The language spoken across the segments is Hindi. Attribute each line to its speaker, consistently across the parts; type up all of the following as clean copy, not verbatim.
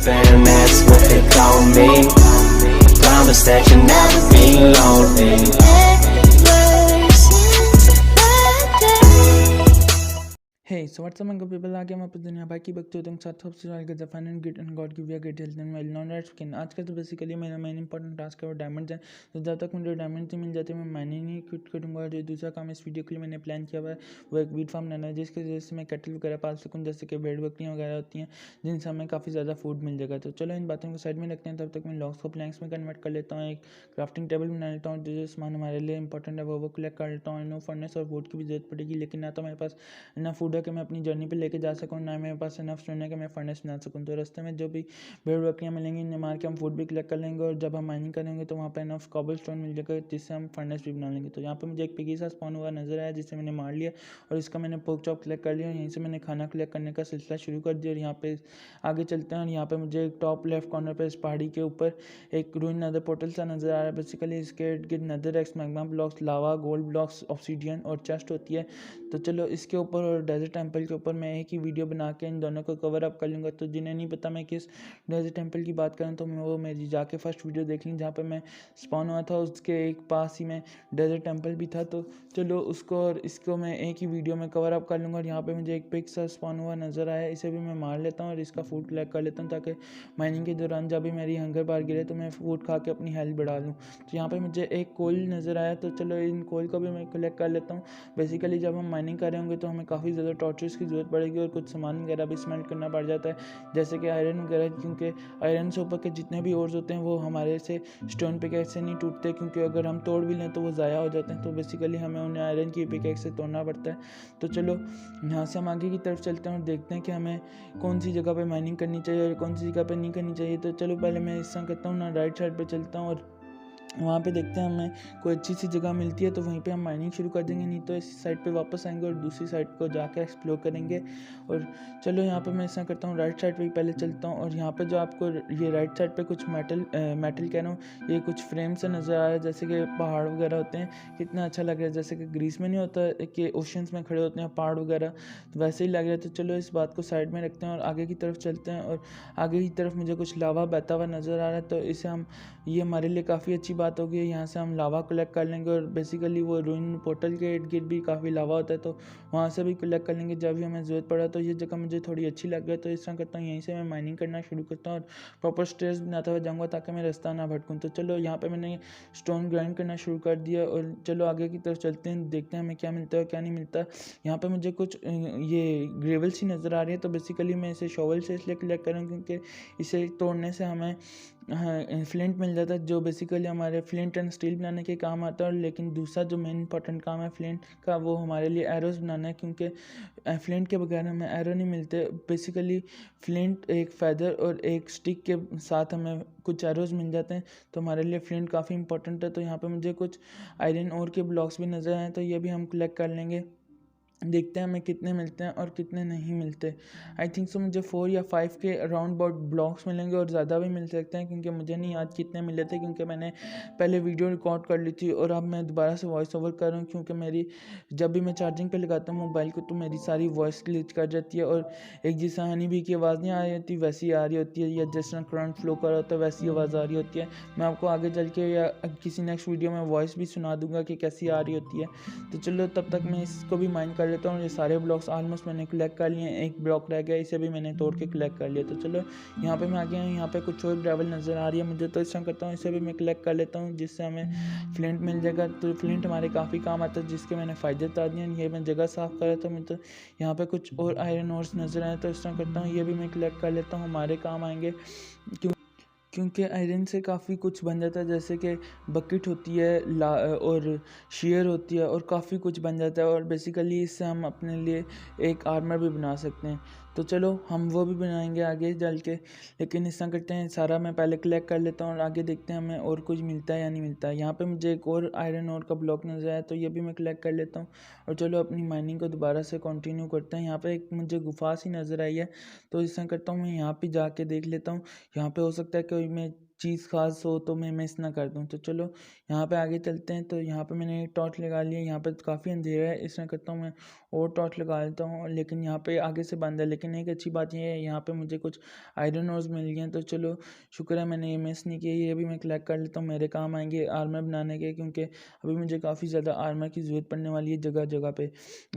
Speaker 1: and that's what they call me. Promise that you'll never be lonely.
Speaker 2: Hey, so what's up, my good people? आगे हम अपनी दुनिया भर की भक्ति के साथ सबसे पहले गजब fine and great and God give you great health and well non right skin. आज का तो बेसिकली मेरा मेन इंपॉर्टेंट टास्क है वो डायमंड्स है। तो जब तक मुझे डायमंड्स नहीं मिल जाते मैं माइनिंग नहीं क्विट करूँगा। और जो दूसरा काम इस वीडियो के लिए मैंने प्लान किया हुआ है वो एक वीट फार्म बनाना है, जिसकी वजह से मैं कैटल वगैरह पाल सकूँ, जैसे कि भेड़ बकरियाँ वगैरह होती हैं जिनसे हमें काफ़ी ज़्यादा फूड मिल जाएगा। तो चलो इन बातों को साइड में रखते हैं, तब तक मैं लॉग्स को प्लैंक्स में कन्वर्ट कर लेता हूँ, एक क्राफ्टिंग टेबल बना लेता हूँ, जो सामान हमारे लिए इंपॉर्टेंट है वो कलेक्ट कर लेता हूँ। नो फर्नेस और वुड की भी जरूरत पड़ेगी, लेकिन ना तो मेरे पास इतना फूड है कि मैं अपनी जर्नी पे लेके जा सकूँ, ना मेरे पास इनफ स्टोन है कि मैं फर्नेस बना सकूँ। तो रास्ते में जो भी भेड़ बकरियाँ मिलेंगी इन्हें मार के हम फूड भी कलेक्ट कर लेंगे, और जब हम माइनिंग करेंगे तो वहाँ पे इनफ कॉबल स्टोन मिल जाएगा जिससे हम फर्नेस भी बना लेंगे। तो यहाँ पे मुझे एक पिगी सा स्पॉन हुआ नजर आया जिसे मैंने मार लिया, और इसका मैंने पोक चॉप कलेक्ट कर लिया। यहीं से मैंने खाना कलेक्ट करने का सिलसिला शुरू कर दिया, और यहाँ पे आगे चलते हैं। और यहाँ पे मुझे एक टॉप लेफ्ट कॉर्नर पर इस पहाड़ी के ऊपर एक रूइन नदर पोर्टल सा नजर आ रहा है। बेसिकली इसके इर्द गिर्द नदर एक्स मैग्मा ब्लॉक्स, लावा, गोल्ड ब्लॉक्स, ऑब्सीडियन और चेस्ट होती है। तो चलो इसके ऊपर और डेजर्ट टेंपल के ऊपर मैं एक ही वीडियो बना के इन दोनों को कवर अप कर लूँगा। तो जिन्हें नहीं पता मैं किस डेजर्ट टेंपल की बात करूँ तो वो मेरी जाके फर्स्ट वीडियो देख लें, जहाँ पे मैं स्पॉन हुआ था उसके एक पास ही में डेजर्ट टेंपल भी था। तो चलो उसको और इसको मैं एक ही वीडियो में कवर अप कर लूँगा। और यहाँ पे मुझे एक पिग सा स्पॉन हुआ नज़र आया, इसे भी मैं मार लेता हूँ और इसका फूड कलेक्ट कर लेता हूँ, ताकि माइनिंग के दौरान जब भी मेरी हंगर बार गिरे तो मैं फूड खा के अपनी हेल्थ बढ़ा लूँ। तो यहाँ पे मुझे एक कोल नज़र आया, तो चलो इन कोल को भी मैं कलेक्ट कर लेता हूँ। बेसिकली जब हम माइनिंग कर रहे होंगे तो हमें काफ़ी ज़्यादा टॉर्चर्स की ज़रूरत पड़ेगी और कुछ सामान वगैरह भी स्मेल्ट करना पड़ जाता है, जैसे कि आयरन वगैरह, क्योंकि आयरन से ऊपर के जितने भी ओर्स होते हैं वो हमारे से स्टोन पिकैक्स से नहीं टूटते, क्योंकि अगर हम तोड़ भी लें तो वो ज़ाया हो जाते हैं। तो बेसिकली हमें उन्हें आयरन की पिकैक्स से तोड़ना पड़ता है। तो चलो यहाँ से हम आगे की तरफ चलते हैं और देखते हैं कि हमें कौन सी जगह पे माइनिंग करनी चाहिए और कौन सी जगह पे नहीं करनी चाहिए। तो चलो पहले मैं इस तरह करता हूँ ना, राइट साइड पे चलता हूँ और वहाँ पे देखते हैं हमें कोई अच्छी सी जगह मिलती है तो वहीं पे हम माइनिंग शुरू कर देंगे, नहीं तो इस साइड पे वापस आएंगे और दूसरी साइड को जाकर एक्सप्लोर करेंगे। और चलो यहाँ पे मैं ऐसा करता हूँ, राइट साइड पे पहले चलता हूँ। और यहाँ पे जो आपको ये राइट साइड पे कुछ मेटल कह रहा हूँ, ये कुछ फ्रेम से नज़र आ रहा है, जैसे कि पहाड़ वगैरह होते हैं। कितना अच्छा लग रहा है, जैसे कि ग्रीस में नहीं होता कि ओशंस में खड़े होते हैं पहाड़ वगैरह, तो वैसे ही लग रहा है। तो चलो इस बात को साइड में रखते हैं और आगे की तरफ चलते हैं। और आगे की तरफ मुझे कुछ लावा बहता हुआ नज़र आ रहा है, तो इसे हम, ये हमारे लिए काफ़ी अच्छी बात होगी। यहाँ से हम लावा कलेक्ट कर लेंगे, और बेसिकली वो रूइन पोर्टल के इर्द गिर्द भी काफ़ी लावा होता है, तो वहाँ से भी कलेक्ट कर लेंगे जब भी हमें ज़रूरत पड़ा। तो ये जगह मुझे थोड़ी अच्छी लग गई, तो इस तरह करता हूँ, यहीं से मैं माइनिंग करना शुरू करता हूँ और प्रॉपर स्टेयर्स बनाता हुआ जाऊँगा ताकि मैं रास्ता ना भटकूँ। तो चलो यहाँ पर मैंने स्टोन ग्राइंड करना शुरू कर दिया, और चलो आगे की तरफ चलते हैं, देखते हैं हमें क्या मिलता है और क्या नहीं मिलता। यहाँ पर मुझे कुछ ये ग्रेवल सी नज़र आ रही है, तो बेसिकली मैं इसे शॉवल से इसलिए कलेक्ट करूँ क्योंकि इसे तोड़ने से हमें फ्लिंट मिल जाता है, जो बेसिकली हमारे फ्लिंट एंड स्टील बनाने के काम आता है। लेकिन दूसरा जो मेन इंपॉर्टेंट काम है फ्लिंट का, वो हमारे लिए एरोज़ बनाना है, क्योंकि फ्लिंट के बगैर हमें एरो नहीं मिलते। बेसिकली फ्लिंट एक फेदर और एक स्टिक के साथ हमें कुछ एरोज़ मिल जाते हैं, तो हमारे लिए फ्लिंट काफ़ी इंपॉर्टेंट है। तो यहाँ पे मुझे कुछ आयरन ओर के ब्लॉक्स भी नज़र आए, तो ये भी हम कलेक्ट कर लेंगे, देखते हैं हमें कितने मिलते हैं और कितने नहीं मिलते। आई थिंक सो मुझे 4 या 5 के अराउंड अबाउट ब्लॉक्स मिलेंगे, और ज़्यादा भी मिल सकते हैं, क्योंकि मुझे नहीं याद कितने मिले थे, क्योंकि मैंने पहले वीडियो रिकॉर्ड कर ली थी और अब मैं दोबारा से वॉइस ओवर कर रहा हूँ, क्योंकि मेरी जब भी मैं चार्जिंग पे लगाता हूँ मोबाइल को तो मेरी सारी वॉइस ग्लिच कर जाती है, और एक जैसा हनी भी की आवाज़ नहीं आ रही होती वैसी आ रही होती है, या जिस तरह करंट फ्लो कर रहा होता है वैसी आवाज़ आ रही होती है। मैं आपको आगे चल के या किसी नेक्स्ट वीडियो में वॉइस भी सुना दूंगा कि कैसी आ रही होती है। तो चलो तब तक मैं इसको भी माइंड कर लेता हूँ। ये सारे ब्लॉक्स ऑलमोस्ट मैंने कलेक्ट कर लिए, एक ब्लॉक रह गया, इसे भी मैंने तोड़ के कलेक्ट कर लिया। तो चलो यहाँ पे मैं आ गया हूँ, यहाँ पे कुछ और ग्रेवल नज़र आ रही है मुझे, तो इस तरह करता हूँ इसे भी मैं कलेक्ट कर लेता हूँ, जिससे हमें फ्लिंट मिल जाएगा। तो फ्लिंट हमारे काफ़ी काम आता है, जिसके मैंने फ़ायदे बता दिए। ये मैं जगह साफ़ कर रहा था, मुझे यहाँ पे कुछ और आयरन ओर्स नज़र आए, तो इस तरह करता हूँ ये भी मैं कलेक्ट कर लेता हूँ, हमारे काम आएंगे, क्योंकि आयरन से काफ़ी कुछ बन जाता है, जैसे कि बकेट होती है और शेयर होती है, और काफ़ी कुछ बन जाता है। और बेसिकली इससे हम अपने लिए एक आर्मर भी बना सकते हैं। तो चलो हम वो भी बनाएंगे आगे चल के, लेकिन इस तरह करते हैं, सारा मैं पहले कलेक्ट कर लेता हूँ और आगे देखते हैं हमें और कुछ मिलता है या नहीं मिलता है। यहाँ पे मुझे एक और आयरन ओर का ब्लॉक नज़र आया, तो ये भी मैं कलेक्ट कर लेता हूँ, और चलो अपनी माइनिंग को दोबारा से कंटिन्यू करते हैं। यहाँ पे एक मुझे गुफा सी नज़र आई है, तो इस तरह करता हूँ मैं यहाँ पे जाके देख लेता हूँ। यहाँ पे हो सकता है कि मैं चीज़ ख़ास हो तो मैं मिस ना कर दूँ। तो चलो यहाँ पे आगे चलते हैं। तो यहाँ पे मैंने टॉर्च लगा लिया, यहाँ पे काफ़ी अंधेरा है, इसमें करता हूँ मैं और टॉर्च लगा लेता हूँ, लेकिन यहाँ पे आगे से बंद है। लेकिन एक अच्छी बात ये है, यहाँ पे मुझे कुछ आयरन ओर्स मिल गए हैं, तो चलो शुक्र है मैंने ये मिस नहीं किया। ये भी मैं कलेक्ट कर लेता हूँ, मेरे काम आएंगे आर्मर बनाने के, क्योंकि अभी मुझे काफ़ी ज़्यादा आर्मर की ज़रूरत पड़ने वाली है जगह जगह पे।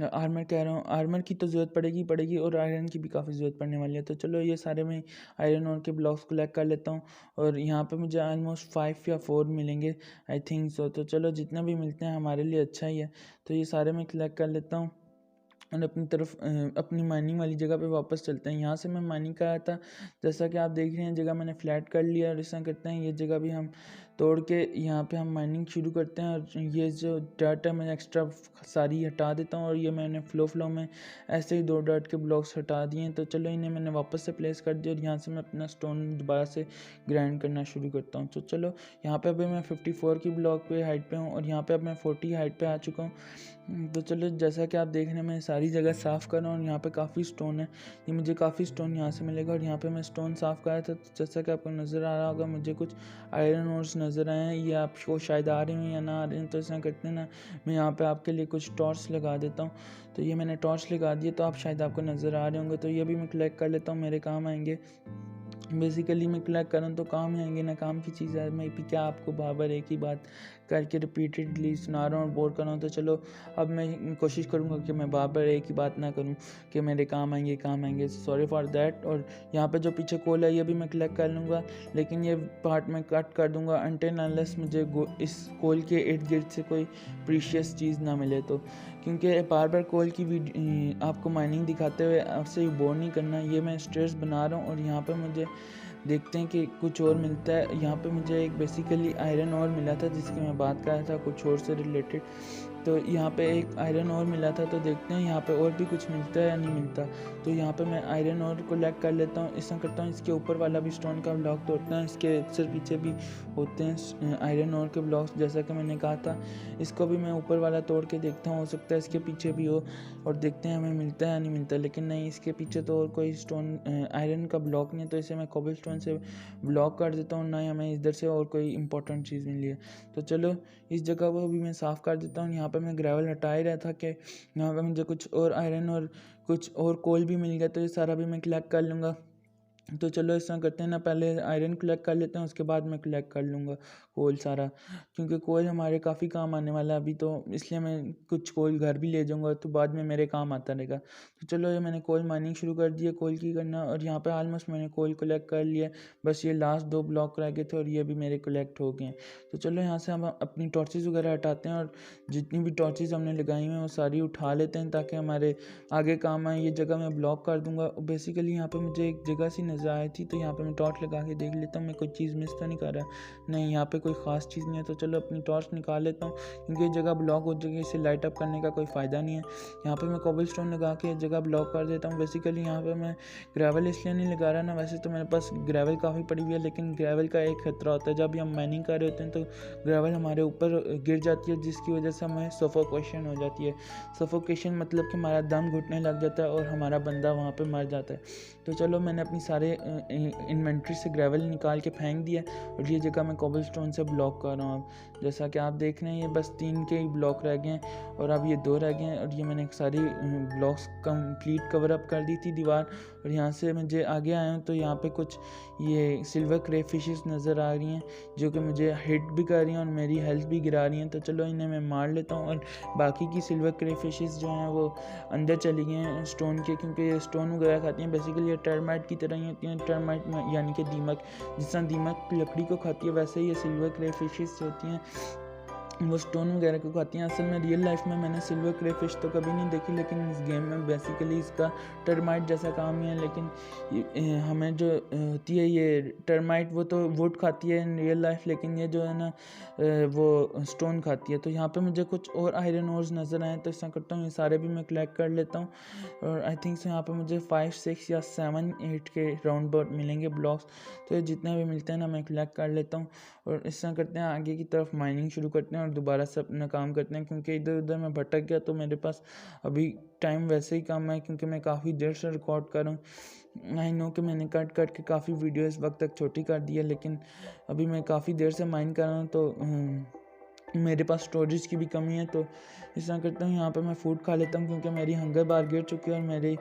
Speaker 2: आर्मर कह रहा हूँ, आर्मर की तो ज़रूरत पड़ेगी और आयरन की भी काफ़ी ज़रूरत पड़ने वाली है। तो चलो ये सारे मैं आयरन ओर के ब्लॉक्स कलेक्ट कर लेता हूँ, और यहाँ पे मुझे ऑलमोस्ट 5 या 4 मिलेंगे, आई थिंक सो। तो चलो जितना भी मिलते हैं हमारे लिए अच्छा ही है। तो ये सारे मैं कलेक्ट कर लेता हूँ और अपनी तरफ अपनी माइनिंग वाली जगह पे वापस चलते हैं। यहाँ से मैं माइनिंग कर रहा था, जैसा कि आप देख रहे हैं जगह मैंने फ्लैट कर लिया, और ऐसा करते हैं ये जगह भी हम तोड़ के यहाँ पे हम माइनिंग शुरू करते हैं। और ये जो डर्ट है मैं एक्स्ट्रा सारी हटा देता हूँ, और ये मैंने फ्लो में ऐसे ही 2 डर्ट के ब्लॉक्स हटा दिए हैं। तो चलो इन्हें मैंने वापस से प्लेस कर दिया, और यहाँ से मैं अपना स्टोन दोबारा से ग्राइंड करना शुरू करता हूँ। तो चलो यहाँ पे अभी मैं 54 की ब्लॉक पे हाइट पे हूँ, और यहाँ पे अब मैं 40 हाइट पे आ चुका हूँ। तो चलो जैसा कि आप देख रहे हैं मैं सारी जगह साफ़ कर रहा हूँ, और यहाँ पे काफ़ी स्टोन है, ये मुझे काफ़ी स्टोन यहाँ से मिलेगा। और यहाँ पे मैं स्टोन साफ़ कर रहा था, तो जैसा कि आपको नज़र आ रहा होगा मुझे कुछ आयरन ओर्स नज़र आए हैं, ये आपको शायद आ रहे हैं या ना आ रहे हैं। तो ऐसा करते हैं ना, मैं यहाँ पे आपके लिए कुछ टॉर्च लगा देता हूँ। तो ये मैंने टॉर्च लगा दिए, तो आप शायद आपको नज़र आ रहे होंगे। तो ये भी मैं कलेक्ट कर लेता हूँ, मेरे काम आएंगे। बेसिकली मैं कलेक्ट करूँ तो काम ही आएंगे ना, काम की चीज़ है। मैं भी क्या आपको बार एक ही बात करके रिपीटेडली सुना रहा हूँ और बोर कर रहा हूँ। तो चलो अब मैं कोशिश करूँगा कि मैं बार एक ही बात ना करूँ कि मेरे काम आएंगे, सॉरी फॉर दैट। और यहाँ पे जो पीछे कोल है ये भी मैं कलेक्ट कर लूँगा, लेकिन ये पार्ट मैं कट कर दूँगा अनटिल अनलेस मुझे इस कोल के इर्द गिर्द से कोई प्रीशियस चीज़ ना मिले। तो क्योंकि बार कोल की आपको माइनिंग दिखाते हुए आपसे बोर नहीं करना, ये मैं स्टेयर्स बना रहा हूँ। और यहाँ पे मुझे देखते हैं कि कुछ और मिलता है। यहाँ पे मुझे एक बेसिकली आयरन और मिला था जिसकी मैं बात कर रहा था, कुछ और से रिलेटेड। तो यहाँ पे एक आयरन और मिला था, तो देखते हैं यहाँ पे और भी कुछ मिलता है या नहीं मिलता। तो यहाँ पे मैं आयरन और को कलेक्ट कर लेता हूँ। ऐसा करता हूँ इसके ऊपर वाला भी स्टोन का ब्लॉक तोड़ता है, इसके अक्सर पीछे भी होते हैं आयरन और के ब्लॉक्स, जैसा कि मैंने कहा था। इसको भी मैं ऊपर वाला तोड़ के देखता हूँ, हो सकता है इसके पीछे भी हो, और देखते हैं हमें मिलता है या नहीं मिलता। लेकिन नहीं, इसके पीछे तो और कोई स्टोन आयरन का ब्लॉक नहीं है, तो इसे मैं कोबल स्टोन से ब्लॉक कर देता हूँ। ना ही हमें इधर से और कोई इंपॉर्टेंट चीज़ मिली है। तो चलो इस जगह को भी मैं साफ़ कर देता हूँ। यहाँ पे मैं ग्रेवल हटा ही रहा था कि यहाँ पे मुझे कुछ और आयरन और कुछ और कोल भी मिल गया, तो ये सारा भी मैं कलेक्ट कर लूँगा। तो चलो ऐसा करते हैं ना, पहले आयरन कलेक्ट कर लेते हैं, उसके बाद मैं कलेक्ट कर लूँगा कोल सारा, क्योंकि कोल हमारे काफ़ी काम आने वाला है अभी। तो इसलिए मैं कुछ कोल घर भी ले जाऊँगा, तो बाद में मेरे काम आता रहेगा। तो चलो ये मैंने कोल माइनिंग शुरू कर दी है, कोल की करना। और यहाँ पे ऑलमोस्ट मैंने कोल कलेक्ट कर लिया, बस ये लास्ट 2 ब्लॉक रह गए थे, और ये भी मेरे कलेक्ट हो गए हैं। तो चलो यहाँ से हम अपनी टॉर्चेस वगैरह हटाते हैं, और जितनी भी टॉर्चेस हमने लगाई हुई हैं वो सारी उठा लेते हैं, ताकि हमारे आगे काम आए। ये जगह मैं ब्लॉक कर दूँगा। बेसिकली यहाँ पर मुझे एक जगह सी नज़र आई थी, तो यहाँ पे मैं टॉर्च लगा के देख लेता हूँ मैं कोई चीज़ मिस तो नहीं कर रहा। नहीं, यहाँ पे कोई ख़ास चीज़ नहीं है। तो चलो अपनी टॉर्च निकाल लेता हूँ, क्योंकि ये जगह ब्लॉक हो जाएगी, इसे लाइट अप करने का कोई फ़ायदा नहीं है। यहाँ पे मैं कोबल स्टोन लगा के जगह ब्लॉक कर देता हूँ। बेसिकली यहाँ पे मैं ग्रेवल इसलिए नहीं लगा रहा ना, वैसे तो मेरे पास ग्रेवल काफ़ी पड़ी हुई है, लेकिन ग्रेवल का एक खतरा होता है, जब हम माइनिंग कर रहे होते हैं तो ग्रेवल हमारे ऊपर गिर जाती है, जिसकी वजह से हमें सफोकेशन हो जाती है। सफोकेशन मतलब कि हमारा दम घुटने लग जाता है और हमारा बंदा वहाँ पे मर जाता है। तो चलो मैंने अपनी सारे इन्वेंट्री से ग्रेवल निकाल के फेंक दिया, और ये जगह मैं कोबल स्टोन से ब्लॉक कर रहा हूँ। अब जैसा कि आप देख रहे हैं ये बस 3 के ही ब्लॉक रह गए हैं, और अब ये 2 रह गए हैं। और ये मैंने सारी ब्लॉक्स कंप्लीट कवर अप कर दी थी दीवार। और यहाँ से मुझे आगे आया हूँ, तो यहाँ पे कुछ ये सिल्वर क्रे फिशेस नज़र आ रही हैं, जो कि मुझे हिट भी कर रही हैं और मेरी हेल्थ भी गिरा रही हैं। तो चलो इन्हें मैं मार लेता हूँ, और बाकी की सिल्वर क्रे फिशेस जो हैं वो अंदर चली गई हैं स्टोन के, क्योंकि ये स्टोन वगैरह खाती हैं। बेसिकली ये टर्माइट की तरह ही होती हैं। टर्माइट यानी कि दीमक, जिस तरह दीमक लकड़ी को खाती है, वैसे ही ये सिल्वर क्रे फिशेस होती हैं, वो स्टोन वगैरह को खाती हैं। असल में रियल लाइफ में मैंने सिल्वर क्रे फिश तो कभी नहीं देखी, लेकिन इस गेम में बेसिकली इसका टर्माइट जैसा काम ही है। लेकिन हमें जो होती है ये टर्माइट, वो तो वुड खाती है इन रियल लाइफ, लेकिन ये जो है ना वो स्टोन खाती है। तो यहाँ पे मुझे कुछ और आयरन ओर्स नज़र आए, तो ऐसा करता हूँ ये सारे भी मैं कलेक्ट कर लेता हूँ। और आई थिंक यहाँ पे मुझे 5, 6 या 7, 8 के राउंड अबाउट मिलेंगे ब्लॉक्स। तो ये जितने भी मिलते हैं ना मैं कलेक्ट कर लेता हूँ, और इस तरह करते हैं आगे की तरफ माइनिंग शुरू करते हैं और दोबारा से अपना काम करते हैं। क्योंकि इधर उधर मैं भटक गया, तो मेरे पास अभी टाइम वैसे ही कम है, क्योंकि मैं काफ़ी देर से रिकॉर्ड कर रहा हूँ। आई नो कि मैंने कट कट के काफ़ी वीडियो इस वक्त तक छोटी कर दी है, लेकिन अभी मैं काफ़ी देर से माइन कर रहा हूँ, तो मेरे पास स्टोरेज की भी कमी है। तो इस तरह करता हूँ, यहाँ पे मैं फ़ूड खा लेता हूँ क्योंकि मेरी हंगर बार गिर चुकी है और मेरी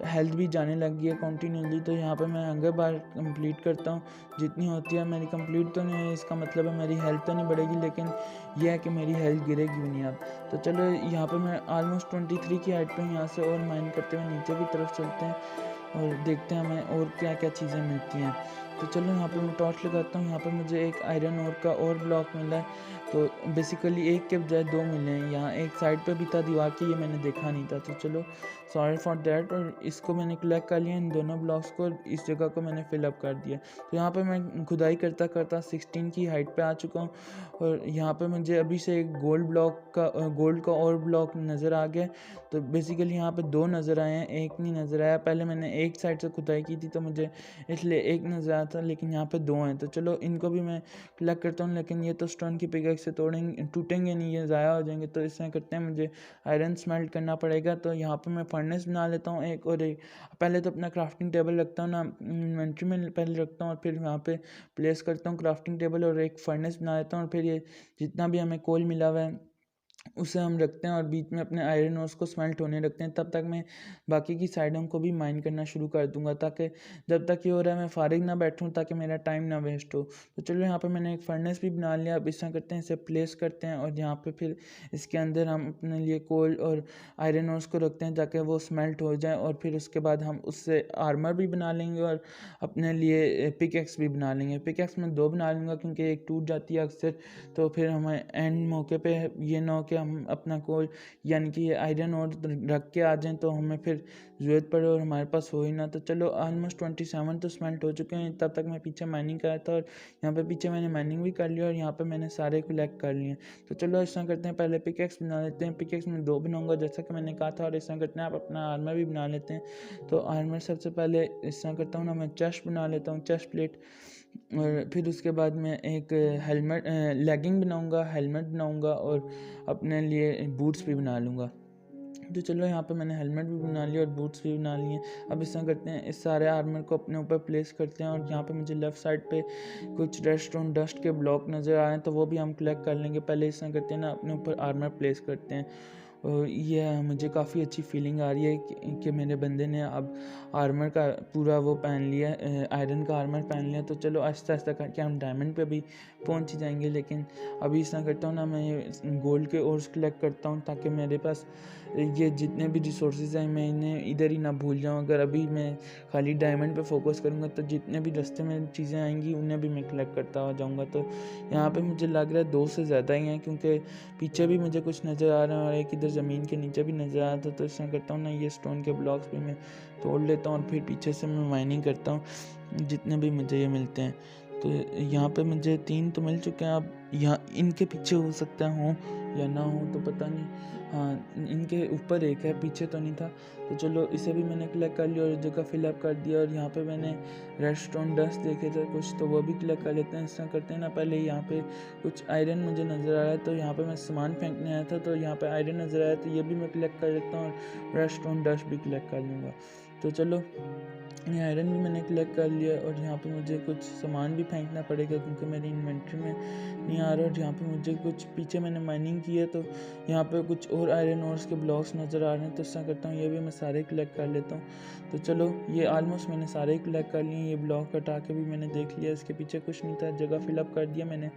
Speaker 2: हेल्थ भी जाने लग गई है कंटिन्यूसली। तो यहाँ पे मैं हंगर बार कंप्लीट करता हूँ, जितनी होती है मेरी कंप्लीट तो नहीं है, इसका मतलब है मेरी हेल्थ तो नहीं बढ़ेगी, लेकिन यह है कि मेरी हेल्थ गिरेगी भी नहीं अब। तो चलो यहाँ पे मैं ऑलमोस्ट 23 की हाइट पे हूँ। यहाँ से और माइन करते हुए नीचे की तरफ चलते हैं और देखते हैं हमें और क्या क्या चीज़ें मिलती हैं। तो चलो यहाँ पे मैं टॉर्च लगाता हूँ। यहाँ पे मुझे एक आयरन ओर का और ब्लॉक मिला है। तो बेसिकली एक के बजाय दो मिले हैं। यहाँ एक साइड पे भी था दीवार की, ये मैंने देखा नहीं था। तो चलो सॉरी फॉर दैट। और इसको मैंने कलेक्ट कर लिया, इन दोनों ब्लॉक्स को, इस जगह को मैंने फिलअप कर दिया। तो यहाँ पे मैं खुदाई करता करता 16 की हाइट पे आ चुका हूँ। और यहाँ पे मुझे अभी से एक गोल्ड का और ब्लॉक नज़र आ गया। तो बेसिकली यहाँ पे दो नज़र आए हैं, एक नहीं नज़र आया। पहले मैंने एक साइड से खुदाई की थी तो मुझे इसलिए एक नज़र आया था, लेकिन यहाँ पे दो हैं। तो चलो इनको भी मैं कलेक्ट करता हूँ, लेकिन ये तो स्टोन की पिकैक्स से टूटेंगे नहीं, ये ज़ाया हो जाएंगे। तो इस तरह करते हैं, मुझे आयरन स्मेल्ट करना पड़ेगा। तो यहाँ पे मैं फर्नेस बना लेता हूँ एक, और एक पहले तो अपना क्राफ्टिंग टेबल रखता हूँ ना, इन्वेंट्री में पहले रखता हूँ और फिर यहाँ पे प्लेस करता हूँ क्राफ्टिंग टेबल, और एक फर्नेस बना लेता हूँ। और फिर ये जितना भी हमें कोल मिला हुआ है उसे हम रखते हैं और बीच में अपने आयरन ओर्स को स्मेल्ट होने रखते हैं। तब तक मैं बाकी की साइडों को भी माइन करना शुरू कर दूंगा, ताकि जब तक ये हो रहा है मैं फारिग ना बैठूं, ताकि मेरा टाइम ना वेस्ट हो। तो चलो यहाँ पे मैंने एक फर्नेस भी बना लिया। अब इस तरह करते हैं, इसे प्लेस करते हैं और यहाँ पे फिर इसके अंदर हम अपने लिए कोल और आयरन ओर्स को रखते हैं ताकि वो स्मेल्ट हो जाए। और फिर उसके बाद हम उससे आर्मर भी बना लेंगे और अपने लिए पिकैक्स भी बना लेंगे। पिकैक्स मैं दो बना लूँगा क्योंकि एक टूट जाती है अक्सर, तो फिर हमें एंड मौके पे ये ना हो कि हम अपना कोल यानी कि ये आयरन और रख के आ जाएं तो हमें फिर ज़रूरत पड़े और हमारे पास हो ही ना। तो चलो ऑलमोस्ट 27 तो स्मेल्ट हो चुके हैं। तब तक मैं पीछे माइनिंग कर रहा था और यहाँ पे पीछे मैंने माइनिंग भी कर लिया और यहाँ पे मैंने सारे कलेक्ट कर लिए। तो चलो इस तरह करते हैं, पहले पिकैक्स बना लेते हैं। पिकैक्स में दो बनाऊंगा जैसा कि मैंने कहा था, और इस तरह करते हैं आप अपना आर्मर भी बना लेते हैं। तो आर्मर सबसे पहले इस तरह करता हूँ ना, मैं चेस्ट बना लेता हूँ, चेस्ट प्लेट। और फिर उसके बाद मैं एक हेलमेट लेगिंग बनाऊंगा, हेलमेट बनाऊंगा और अपने लिए बूट्स भी बना लूँगा। तो चलो यहाँ पे मैंने हेलमेट भी बना लिया और बूट्स भी बना लिए। अब इस तरह करते हैं, इस सारे आर्मर को अपने ऊपर प्लेस करते हैं। और यहाँ पे मुझे लेफ़्ट साइड पे कुछ रेडस्टोन डस्ट के ब्लॉक नज़र आ रहे हैं, तो वो भी हम कलेक्ट कर लेंगे। पहले इस तरह करते हैं ना, अपने ऊपर आर्मर प्लेस करते हैं। और ये मुझे काफ़ी अच्छी फीलिंग आ रही है कि मेरे बंदे ने अब आर्मर का पूरा वो पहन लिया, आयरन का आर्मर पहन लिया। तो चलो आहिस्ता आहिस्ता करके हम डायमंड पे भी पहुंच ही जाएंगे। लेकिन अभी इस तरह करता हूँ ना, मैं गोल्ड के ओर्स कलेक्ट करता हूँ ताकि मेरे पास ये जितने भी रिसोर्सेज हैं मैं इन्हें इधर ही ना भूल जाऊँ। अगर अभी मैं खाली डायमंड पे फोकस करूँगा तो जितने भी रास्ते में चीज़ें आएंगी उन्हें भी मैं कलेक्ट करता आ जाऊँगा। तो यहाँ पे मुझे लग रहा है 2 से ज़्यादा ही हैं, क्योंकि पीछे भी मुझे कुछ नज़र आ रहा है और एक इधर ज़मीन के नीचे भी नज़र आ रहा था। तो इस तरह करता हूँ ना, ये स्टोन के ब्लॉक्स भी मैं तोड़ लेता हूँ और फिर पीछे से मैं माइनिंग करता हूँ जितने भी मुझे ये मिलते हैं। तो यहाँ पे मुझे 3 तो मिल चुके हैं। अब यहाँ इनके पीछे हो सकता हो या ना हो तो पता नहीं। हाँ, इनके ऊपर एक है, पीछे तो नहीं था। तो चलो इसे भी मैंने कलेक्ट कर लिया और जगह फिलअप कर दिया। और यहाँ पे मैंने रेडस्टोन डस्ट देखे थे कुछ, तो वो भी कलेक्ट कर लेते हैं। इस तरह करते हैं ना, पहले यहाँ पे कुछ आयरन मुझे नज़र आ रहा है, तो यहाँ पे मैं सामान फेंकने आया था तो यहाँ पे आयरन नज़र आया, तो ये भी मैं कलेक्ट कर लेता हूँ और रेडस्टोन डस्ट भी कलेक्ट कर लूँगा। तो चलो ये आयरन भी मैंने कलेक्ट कर लिया और यहाँ पे मुझे कुछ सामान भी फेंकना पड़ेगा क्योंकि मेरी इन्वेंट्री में नहीं आ रहा। और यहाँ पे मुझे कुछ पीछे मैंने माइनिंग की है तो यहाँ पे कुछ और आयरन ओर्स के ब्लॉक्स नज़र आ रहे हैं। तो इस तरह करता हूँ, ये भी मैं सारे कलेक्ट कर लेता हूँ। तो चलो ये ऑलमोस्ट मैंने सारे कलेक्ट कर लिए। ये ब्लॉक हटा के भी मैंने देख लिया, इसके पीछे कुछ नहीं था, जगह फिलअप कर दिया मैंने।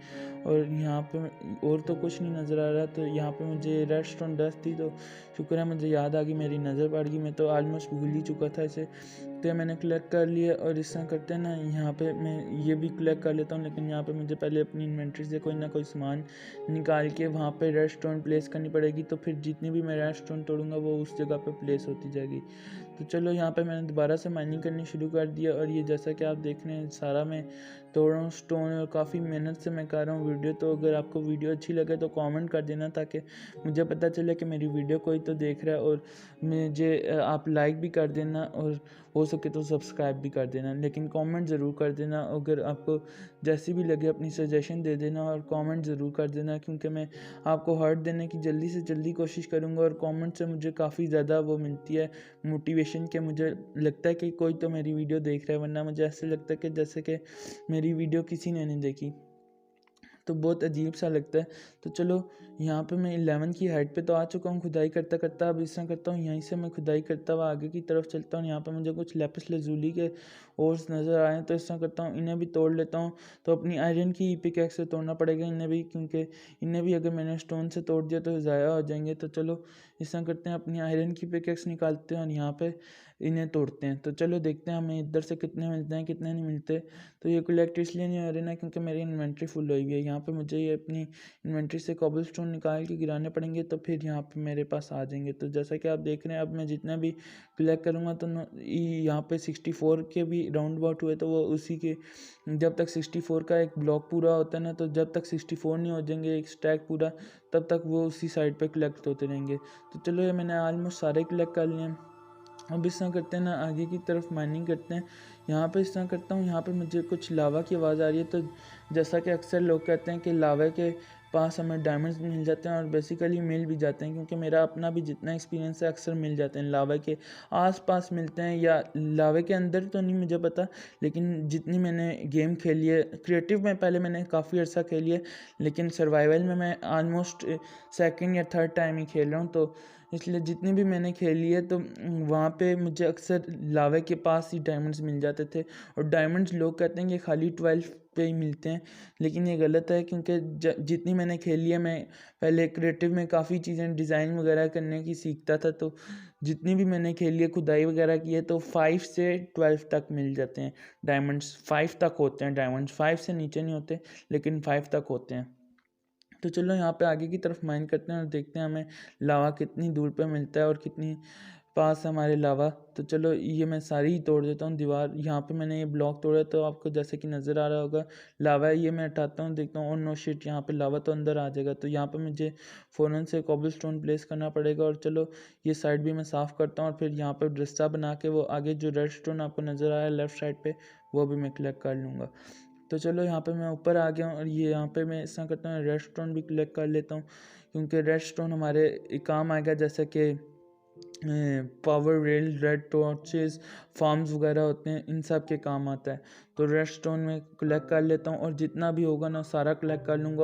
Speaker 2: और यहाँ पे और तो कुछ नहीं नज़र आ रहा। तो यहाँ पे मुझे रेडस्टोन डस्ट थी, तो शुक्र है मुझे याद आ गई, मेरी नज़र पड़ गई, मैं तो ऑलमोस्ट भूल ही चुका था इसे। तो मैंने कलेक्ट कर लिया। और इस तरह करते हैं ना, यहाँ पे मैं ये भी कलेक्ट कर लेता हूँ, लेकिन यहाँ पे मुझे पहले अपनी इन्वेंट्री से कोई ना कोई सामान निकाल के वहाँ पे रेडस्टोन प्लेस करनी पड़ेगी। तो फिर जितनी भी मैं रेडस्टोन तोड़ूंगा वो उस जगह पे प्लेस होती जाएगी। तो चलो यहाँ पे मैंने दोबारा से माइनिंग करनी शुरू कर दिया। और ये जैसा कि आप देख रहे हैं सारा मैं तोड़ रहा हूँ स्टोन, और काफ़ी मेहनत से मैं कर रहा हूँ वीडियो। तो अगर आपको वीडियो अच्छी लगे तो कमेंट कर देना ताकि मुझे पता चले कि मेरी वीडियो कोई तो देख रहा है, और मुझे आप लाइक भी कर देना। और हो सके तो सब्सक्राइब भी कर देना, लेकिन कमेंट ज़रूर कर देना। अगर आपको जैसी भी लगे अपनी सजेशन दे देना और कमेंट ज़रूर कर देना, क्योंकि मैं आपको हर्ट देने की जल्दी से जल्दी कोशिश करूँगा। और कमेंट से मुझे काफ़ी ज़्यादा वो मिलती है मोटिवेशन, के मुझे लगता है कि कोई तो मेरी वीडियो देख रहा है, वरना मुझे ऐसे लगता है कि जैसे कि मेरी वीडियो किसी ने नहीं देखी, तो बहुत अजीब सा लगता है। तो चलो यहाँ पे मैं 11 की हाइट पे तो आ चुका हूँ खुदाई करता करता। अब इस तरह करता हूँ, यहीं से मैं खुदाई करता हुआ आगे की तरफ चलता हूँ। यहाँ पे मुझे कुछ लैपिस लजूली के ओर्स नज़र आए, तो इस तरह करता हूँ इन्हें भी तोड़ लेता हूँ। तो अपनी आयरन की पिकैक्स से तोड़ना पड़ेगा इन्हें भी, क्योंकि इन्हें भी अगर मैंने स्टोन से तोड़ दिया तो ज़ाया हो जाएंगे। तो चलो इस तरह करते हैं, अपनी आयरन की पिकैक्स निकालते हैं और यहाँ पे इन्हें तोड़ते हैं। तो चलो देखते हैं हमें इधर से कितने मिलते हैं कितने नहीं मिलते। तो ये कलेक्ट इसलिए नहीं हो रही ना क्योंकि मेरी इन्वेंट्री फुल हुई है। यहाँ पे मुझे ये अपनी इन्वेंट्री से कॉबल स्टोन निकाल के गिराने पड़ेंगे, तो फिर यहाँ पे मेरे पास आ जाएंगे। तो जैसा कि आप देख रहे हैं, अब मैं जितना भी कलेक्ट करूँगा तो यहाँ पे 64 के भी राउंड अबाउट हुए, तो वो उसी के जब तक 64 का एक ब्लॉक पूरा होता है ना, तो जब तक 64 नहीं हो जाएंगे एक स्टैक पूरा, तब तक वो उसी साइड पे कलेक्ट होते रहेंगे। तो चलो ये मैंने ऑलमोस्ट सारे कलेक्ट कर लिए हैं। अब इस तरह करते हैं ना, आगे की तरफ माइनिंग करते हैं। यहाँ पे इस तरह करता हूँ, यहाँ पे मुझे कुछ लावा की आवाज़ आ रही है। तो जैसा कि अक्सर लोग कहते हैं कि लावा के पास हमें डायमंड्स मिल जाते हैं, और बेसिकली मिल भी जाते हैं, क्योंकि मेरा अपना भी जितना एक्सपीरियंस है अक्सर मिल जाते हैं। लावा के आस-पास मिलते हैं या लावे के अंदर तो नहीं मुझे पता, लेकिन जितनी मैंने गेम खेली है क्रिएटिव में, पहले मैंने काफ़ी अर्सा खेली है, लेकिन सर्वाइवल में मैं ऑलमोस्ट सेकंड या थर्ड टाइम ही खेल रहा हूँ। तो इसलिए जितनी भी मैंने खेली है तो वहाँ पे मुझे अक्सर लावे के पास ही डायमंड्स मिल जाते थे। और डायमंड्स लोग कहते हैं कि खाली 12 पे ही मिलते हैं, लेकिन ये गलत है, क्योंकि जितनी मैंने खेली है, मैं पहले क्रिएटिव में काफ़ी चीज़ें डिज़ाइन वगैरह करने की सीखता था। तो जितनी भी मैंने खेली है, खुदाई वगैरह की है, तो 5 से 12 तक मिल जाते हैं डायमंड्स। 5 तक होते हैं डायमंड्स, 5 से नीचे नहीं होते, लेकिन 5 तक होते हैं। तो चलो यहाँ पे आगे की तरफ माइन करते हैं और देखते हैं हमें लावा कितनी दूर पे मिलता है और कितनी पास है हमारे लावा। तो चलो ये मैं सारी ही तोड़ देता हूँ दीवार। यहाँ पे मैंने ये ब्लॉक तोड़ा, तो आपको जैसे कि नज़र आ रहा होगा लावा है, ये मैं हटाता हूँ, देखता हूँ और नो शिट, यहाँ पे लावा तो अंदर आ जाएगा। तो यहाँ पे मुझे फ़ौरन से कॉबल स्टोन प्लेस करना पड़ेगा। और चलो ये साइड भी मैं साफ़ करता हूँ, और फिर यहाँ पर रास्ता बना के वो आगे जो रेड स्टोन आपको नज़र आया लेफ़्ट साइड पर, वो भी मैं कलेक्ट कर लूँगा। तो चलो यहाँ पे मैं ऊपर आ गया हूँ, और ये यहाँ पे मैं इस तरह करता हूँ रेड स्टोन भी कलेक्ट कर लेता हूँ, क्योंकि रेड स्टोन हमारे काम आएगा, जैसे कि power rail, red torches, farms वगैरह होते हैं, इन सब के काम आता है। तो रेड स्टोन में कलेक्ट कर लेता हूँ, और जितना भी होगा ना सारा कलेक्ट कर लूँगा।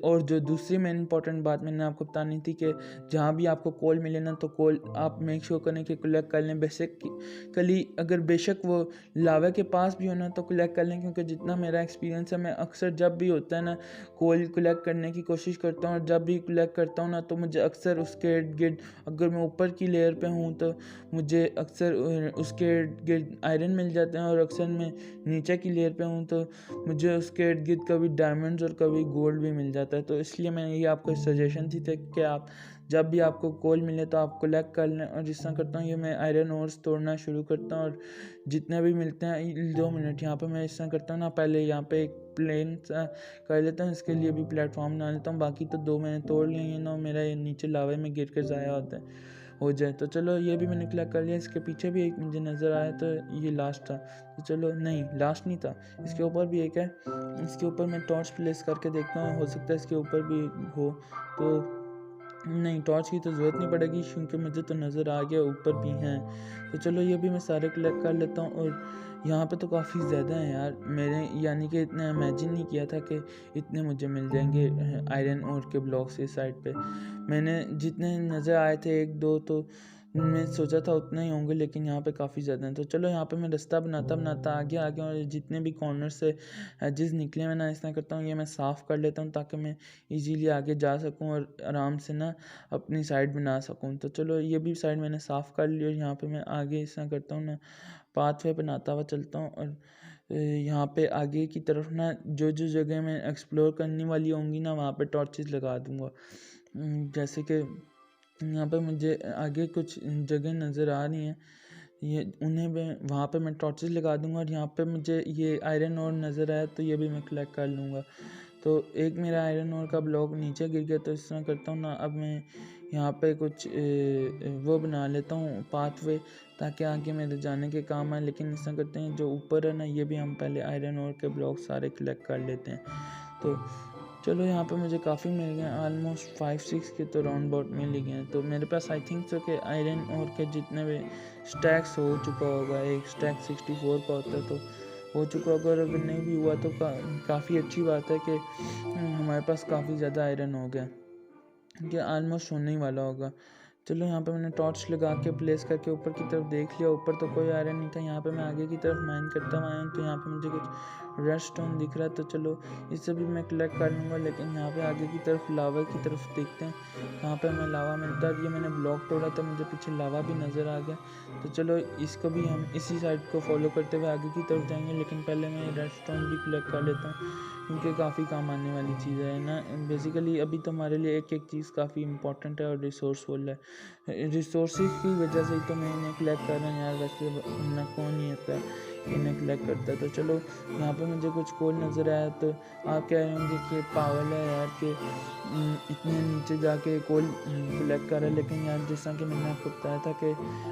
Speaker 2: और जो दूसरी मेन इंपॉर्टेंट बात मैंने आपको बतानी थी कि जहाँ भी आपको कोल मिले ना, तो कोल आप मेक श्योर करें कि कलेक्ट कर लें। बेसिकली अगर बेशक वो लावा के पास भी हो ना, तो कलेक्ट कर लें, क्योंकि जितना मेरा एक्सपीरियंस है, मैं अक्सर जब भी होता है ना कोल कलेक्ट करने की कोशिश करता हूँ, और जब भी कलेक्ट करता हूँ ना, तो मुझे अक्सर उसके इर्द गिर्द, अगर मैं ऊपर की लेयर पे हूँ तो मुझे अक्सर उसके इर्द गिर्द आयरन मिल जाते हैं, और अक्सर मैं नीचे की लेयर पे हूँ तो मुझे उसके इर्द गिर्द कभी डायमंड्स और कभी गोल्ड भी मिल जाता है। तो इसलिए मैंने ये आपको सजेशन थी कि आप जब भी आपको कोल मिले तो आप कलेक्ट कर लें। और जिस तरह करता हूँ, ये मैं आयरन ओर्स तोड़ना शुरू करता हूँ, और जितने भी मिलते हैं 2 मिनट यहाँ पे मैं इस तरह करता हूँ ना, पहले यहाँ पे एक प्लेन कर लेता हूँ, इसके लिए भी प्लेटफॉर्म बना लेता हूँ। बाकी तो 2 मैंने तोड़ लिए हैं ना, मेरा ये नीचे लावे में गिर कर ज़ाया होता है हो जाए। तो चलो ये भी मैंने कलेक्ट कर लिया। इसके पीछे भी एक मुझे नज़र आया, तो ये लास्ट था। तो चलो नहीं, लास्ट नहीं था, इसके ऊपर भी एक है। इसके ऊपर मैं टॉर्च प्लेस करके देखता हूँ, हो सकता है इसके ऊपर भी हो। तो नहीं, टॉर्च की तो ज़रूरत नहीं पड़ेगी, क्योंकि मुझे तो नज़र आ गया ऊपर भी हैं। तो चलो ये भी मैं सारे कलेक्ट कर लेता हूँ। और यहाँ पे तो काफ़ी ज़्यादा है यार, मैंने यानी कि इतना इमेजिन नहीं किया था कि इतने मुझे मिल जाएंगे आयरन ओर के ब्लॉक्स इस साइड पे। मैंने जितने नज़र आए थे 1-2, तो मैं सोचा था उतना ही होंगे, लेकिन यहाँ पे काफ़ी ज़्यादा हैं। तो चलो यहाँ पे मैं रास्ता बनाता बनाता आगे आ गया, और जितने भी कॉर्नर से एजेस निकले मैं ना इस तरह करता हूँ, ये मैं साफ़ कर लेता हूँ, ताकि मैं इजीली आगे जा सकूँ और आराम से ना अपनी साइड बना सकूँ। तो चलो ये भी साइड मैंने साफ़ कर ली, और यहाँ पे मैं आगे इस तरह करता हूँ ना, पाथवे बनाता हुआ चलता हूँ। और यहाँ पे आगे की तरफ ना जो जो जगह मैं एक्सप्लोर करने वाली होंगी ना, वहाँ पे टॉर्चेस लगा दूँगा। जैसे कि यहाँ पे मुझे आगे कुछ जगह नज़र आ रही हैं, ये उन्हें मैं वहाँ पे मैं टॉर्चेस लगा दूँगा। और यहाँ पे मुझे ये आयरन ओर नज़र आया, तो ये भी मैं कलेक्ट कर लूँगा। तो एक मेरा आयरन ओर का ब्लॉक नीचे गिर गया, तो इस तरह करता हूँ ना, अब मैं यहाँ पे कुछ वो बना लेता हूँ पाथवे, ताकि आगे मेरे जाने के काम आए। लेकिन ऐसा करते हैं, जो ऊपर है ना, ये भी हम पहले आयरन ओर के ब्लॉक सारे कलेक्ट कर लेते हैं। तो चलो यहाँ पे मुझे काफ़ी मिल गए, ऑलमोस्ट 5-6 के तो राउंड अबाउट मिल ही गए। तो मेरे पास आई थिंक सो कि आयरन ओर के जितने भी स्टैक्स हो चुका होगा, एक स्टैक 64 का होता है तो हो चुका होगा, और अगर नहीं भी हुआ तो काफ़ी अच्छी बात है कि हमारे पास काफ़ी ज़्यादा आयरन हो गया, कि ऑलमोस्ट होने ही वाला होगा। चलो यहाँ पे मैंने टॉर्च लगा के प्लेस करके ऊपर की तरफ देख लिया, ऊपर तो कोई आयरन नहीं था। यहाँ पे मैं आगे की तरफ माइन करता हुआ आया हूँ, तो यहाँ पे मुझे कुछ रेड स्टोन दिख रहा है, तो चलो इससे भी मैं कलेक्ट कर लूँगा। लेकिन यहाँ पे आगे की तरफ लावा की तरफ देखते हैं कहाँ पे हमें लावा मिलता है। ये मैंने ब्लॉक तोड़ा तो मुझे पीछे लावा भी नज़र आ गया, तो चलो इसको भी हम इसी साइड को फॉलो करते हुए आगे की तरफ जाएंगे। लेकिन पहले मैं रेड स्टोन भी कलेक्ट कर लेता हूँ, क्योंकि काफ़ी काम आने वाली चीज़ है ना। बेसिकली अभी तो हमारे लिए एक एक चीज़ काफ़ी इंपॉर्टेंट है और रिसोर्सफुल है। रिसोर्सेज की वजह से ही तो मैं इन्हें कलेक्ट कर रहा हूँ यार, वैसे वरना कौन नहीं आता इन्हें कलेक्ट करता है। तो चलो यहाँ पे मुझे कुछ कोल नज़र आया, तो आप कह रहे होंगे कि पागल है यार कि इतने नीचे जाके कोल कलेक्ट कर रहा है। लेकिन यार जैसा कि मैंने आपको बताया था कि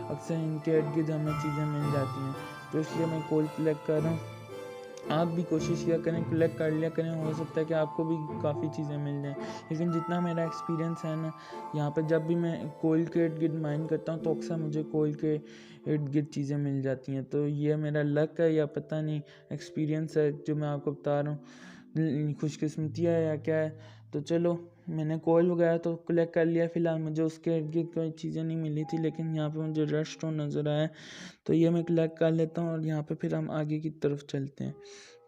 Speaker 2: अक्सर इनके इर्द गिर्द हमें चीज़ें मिल जाती हैं, तो इसलिए मैं कोल कलेक्ट कर रहा हूँ। आप भी कोशिश किया करें, कलेक्ट कर लिया करें, हो सकता है कि आपको भी काफ़ी चीज़ें मिल जाएं। लेकिन जितना मेरा एक्सपीरियंस है ना, यहाँ पे जब भी मैं कोयल के इर्द गिर्द माइन करता हूँ तो अक्सर मुझे कोयल के इर्द गिर्द चीज़ें मिल जाती हैं। तो ये मेरा लक है या पता नहीं एक्सपीरियंस है जो मैं आपको बता रहा हूँ, खुशकिस्मती है या क्या है। तो चलो मैंने कोयल वगैरह तो कलेक्ट कर लिया, फ़िलहाल मुझे उसके इर्द गिर्द कोई चीज़ें नहीं मिली थी। लेकिन यहाँ पे मुझे रेड स्टोन नज़र आया, तो ये मैं कलेक्ट कर लेता हूँ और यहाँ पे फिर हम आगे की तरफ चलते हैं।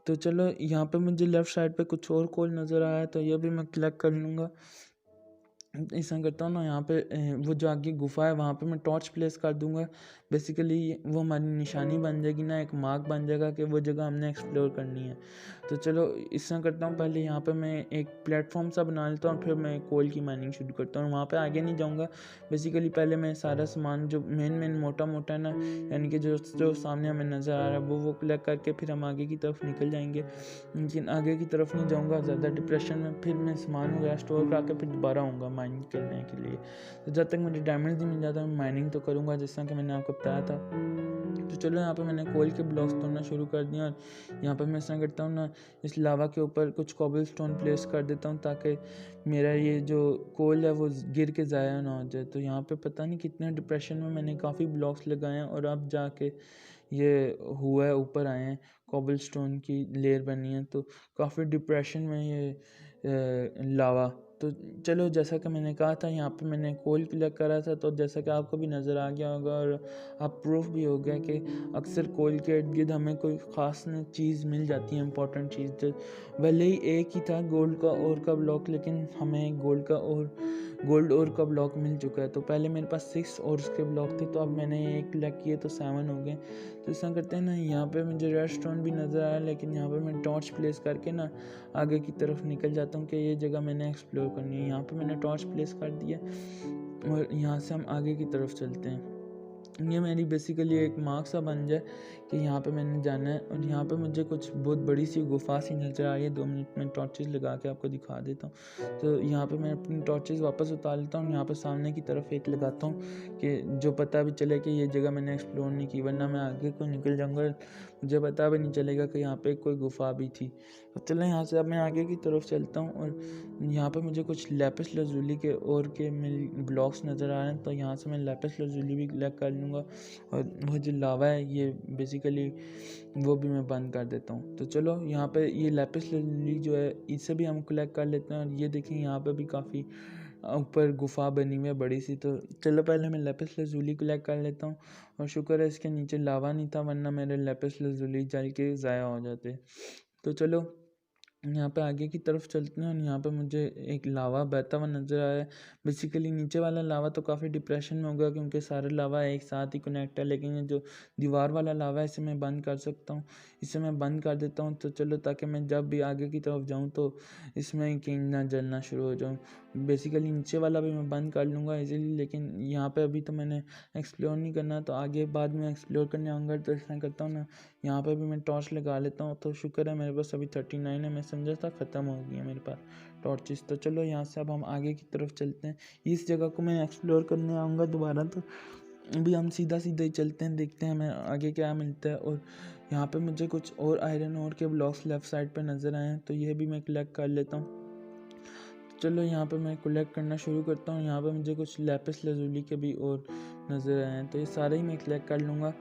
Speaker 2: तो चलो यहाँ पे मुझे लेफ़्ट साइड पे कुछ और कोल नज़र आया, तो ये भी मैं कलेक्ट कर लूँगा। ऐसा करता हूँ ना, यहाँ पे वो जो आगे गुफ़ा है वहाँ पे मैं टॉर्च प्लेस कर दूँगा। बेसिकली वो हमारी निशानी बन जाएगी ना, एक मार्क बन जाएगा कि वो जगह हमने एक्सप्लोर करनी है। तो चलो इस तरह करता हूँ, पहले यहाँ पे मैं एक प्लेटफॉर्म सा बना लेता हूँ, फिर मैं कोल की माइनिंग शुरू करता हूँ। वहाँ पे आगे नहीं जाऊँगा, बेसिकली पहले मैं सारा सामान जो मेन मोटा मोटा है ना, यानी कि जो सामने हमें नज़र आ रहा है वो कलेक्ट करके फिर हम आगे की तरफ निकल जाएंगे। लेकिन आगे की तरफ नहीं जाऊँगा ज़्यादा डिप्रेशन में, फिर मैं सामान वगैरह स्टोर करा के फिर दोबारा आऊँगा माइनिंग करने के लिए। तो जब तक मुझे डायमंड्स नहीं मिल जाता मैं माइनिंग तो करूँगा, जिस तरह कि मैंने आपको बताया था। तो चलो यहाँ पे मैंने कोयल के ब्लॉक्स तोड़ना शुरू कर दिया, और यहाँ पे मैं इस तरह करता हूँ ना, इस लावा के ऊपर कुछ कॉबल स्टोन प्लेस कर देता हूँ ताकि मेरा ये जो कोयल है वो गिर के ज़ाया ना हो जाए। तो यहाँ पे पता नहीं कितने डिप्रेशन में मैंने काफ़ी ब्लॉक्स लगाए हैं, और अब जाके ये हुआ है, ऊपर आए हैं, कॉबल स्टोन की लेयर बनी है। तो काफ़ी डिप्रेशन में ये लावा। तो चलो जैसा कि मैंने कहा था, यहाँ पे मैंने कोल कलेक्ट करा था, तो जैसा कि आपको भी नज़र आ गया होगा और आप प्रूफ भी हो गया कि अक्सर कोल के इर्द गिर्द हमें कोई ख़ास चीज़ मिल जाती है, इंपॉर्टेंट चीज़। तो भले ही एक ही था गोल्ड का और का ब्लॉक, लेकिन हमें गोल्ड और का ब्लॉक मिल चुका है। तो पहले मेरे पास 6 और के ब्लॉक थे, तो अब मैंने एक कलेक्ट किए तो 7 हो गए। तो इस तरह करते हैं ना, यहाँ पे मुझे रेड स्टोन भी नज़र आया, लेकिन यहाँ पे मैं टॉर्च प्लेस करके ना आगे की तरफ निकल जाता हूँ कि ये जगह मैंने एक्सप्लोर करनी है। यहाँ पे मैंने टॉर्च प्लेस कर दिया और यहाँ से हम आगे की तरफ चलते हैं। ये मेरी बेसिकली एक मार्क सा बन जाए कि यहाँ पे मैंने जाना है। और यहाँ पे मुझे कुछ बहुत बड़ी सी गुफा सी नज़र आ रही है। 2 मिनट में टॉर्चेस लगा के आपको दिखा देता हूँ। तो यहाँ पे मैं अपनी टॉर्चेस वापस उतार लेता हूँ, यहाँ पे सामने की तरफ एक लगाता हूँ कि जो पता भी चले कि ये जगह मैंने एक्सप्लोर नहीं की, वरना मैं आगे को निकल जाऊँगा, मुझे पता भी नहीं चलेगा कि यहाँ पे कोई गुफा भी थी। तो चलें यहाँ से अब मैं आगे की तरफ चलता हूँ, और यहाँ पे मुझे कुछ लैपिस लजुली के और के ब्लॉक्स नज़र आ रहे हैं। तो यहाँ से मैं लैपिस लजुली भी कलेक्ट कर लूँगा, और वो जो लावा है ये बेसिकली वो भी मैं बंद कर देता हूँ। तो चलो यहाँ पे ये लैपिस लजुली जो है इसे भी हम कलेक्ट कर लेते हैं। और ये देखें यहाँ पे भी काफ़ी ऊपर गुफा बनी हुई है बड़ी सी। तो चलो पहले मैं लैपिस लजुली कलेक्ट कर लेता हूँ, और शुक्र है इसके नीचे लावा नहीं था, वरना मेरे लैपिस लजुली जल के ज़ाया हो जाते। तो चलो यहाँ पे आगे की तरफ चलते हैं, और यहाँ पे मुझे एक लावा बहता हुआ नज़र आया है। बेसिकली नीचे वाला लावा तो काफ़ी डिप्रेशन में होगा, क्योंकि सारे लावा एक साथ ही कनेक्ट है। लेकिन ये जो दीवार वाला लावा है इसे मैं बंद कर सकता हूँ, इसे मैं बंद कर देता हूँ। तो चलो ताकि मैं जब भी आगे की तरफ जाऊँ तो इसमें कहीं ना जलना शुरू हो जाऊँ। बेसिकली नीचे वाला भी मैं बंद कर लूँगा इजीली, लेकिन यहाँ पे अभी तो मैंने एक्सप्लोर नहीं करना, तो आगे बाद में एक्सप्लोर करने आऊँगा। तो इस तरह करता हूँ ना, यहाँ पे भी मैं टॉर्च लगा लेता हूँ। तो शुक्र है मेरे पास अभी 39 है, मैं समझा था ख़त्म हो गई है मेरे पास टॉर्चेस। तो चलो यहाँ से अब हम आगे की तरफ चलते हैं। इस जगह को मैं एक्सप्लोर करने आऊँगा दोबारा, तो अभी हम सीधा सीधा ही चलते हैं, देखते हैं हमें आगे क्या मिलता है। और यहाँ पे मुझे कुछ और आयरन ओर के ब्लॉक्स लेफ़्ट साइड पे नज़र आए हैं, तो ये भी मैं कलेक्ट कर लेता हूँ। चलो यहाँ पे मैं कलेक्ट करना शुरू करता हूँ। यहाँ पे मुझे कुछ लैपिस lazuli के भी और नज़र आए हैं, तो ये सारे ही मैं कलेक्ट कर लूँगा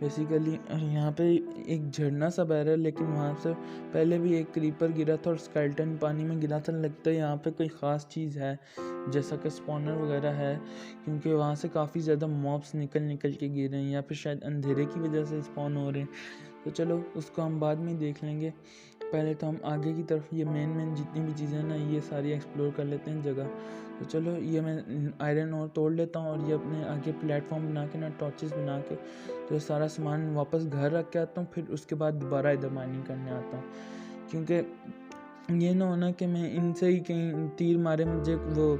Speaker 2: बेसिकली। यहाँ पे एक झरना सा बह रहा है, लेकिन वहाँ से पहले भी एक क्रीपर गिरा था और स्केलेटन पानी में गिरा था। लगता है यहाँ पे कोई ख़ास चीज़ है, जैसा कि स्पॉनर वगैरह है, क्योंकि वहाँ से काफ़ी ज़्यादा मॉब्स निकल के गिर रहे हैं, या फिर शायद अंधेरे की वजह से स्पॉन हो रहे हैं। तो चलो उसको हम बाद में देख लेंगे। पहले तो हम आगे की तरफ ये मेन जितनी भी चीज़ें ना, ये सारी एक्सप्लोर कर लेते हैं जगह। तो चलो ये मैं आयरन और तोड़ लेता हूँ, और ये अपने आगे प्लेटफॉर्म बना के ना, टॉर्चेस बना के, तो ये सारा सामान वापस घर रख के आता हूँ। फिर उसके बाद दोबारा इधर माइनिंग करने आता हूँ, क्योंकि ये ना होना कि मैं इनसे ही कहीं तीर मारे, मुझे वो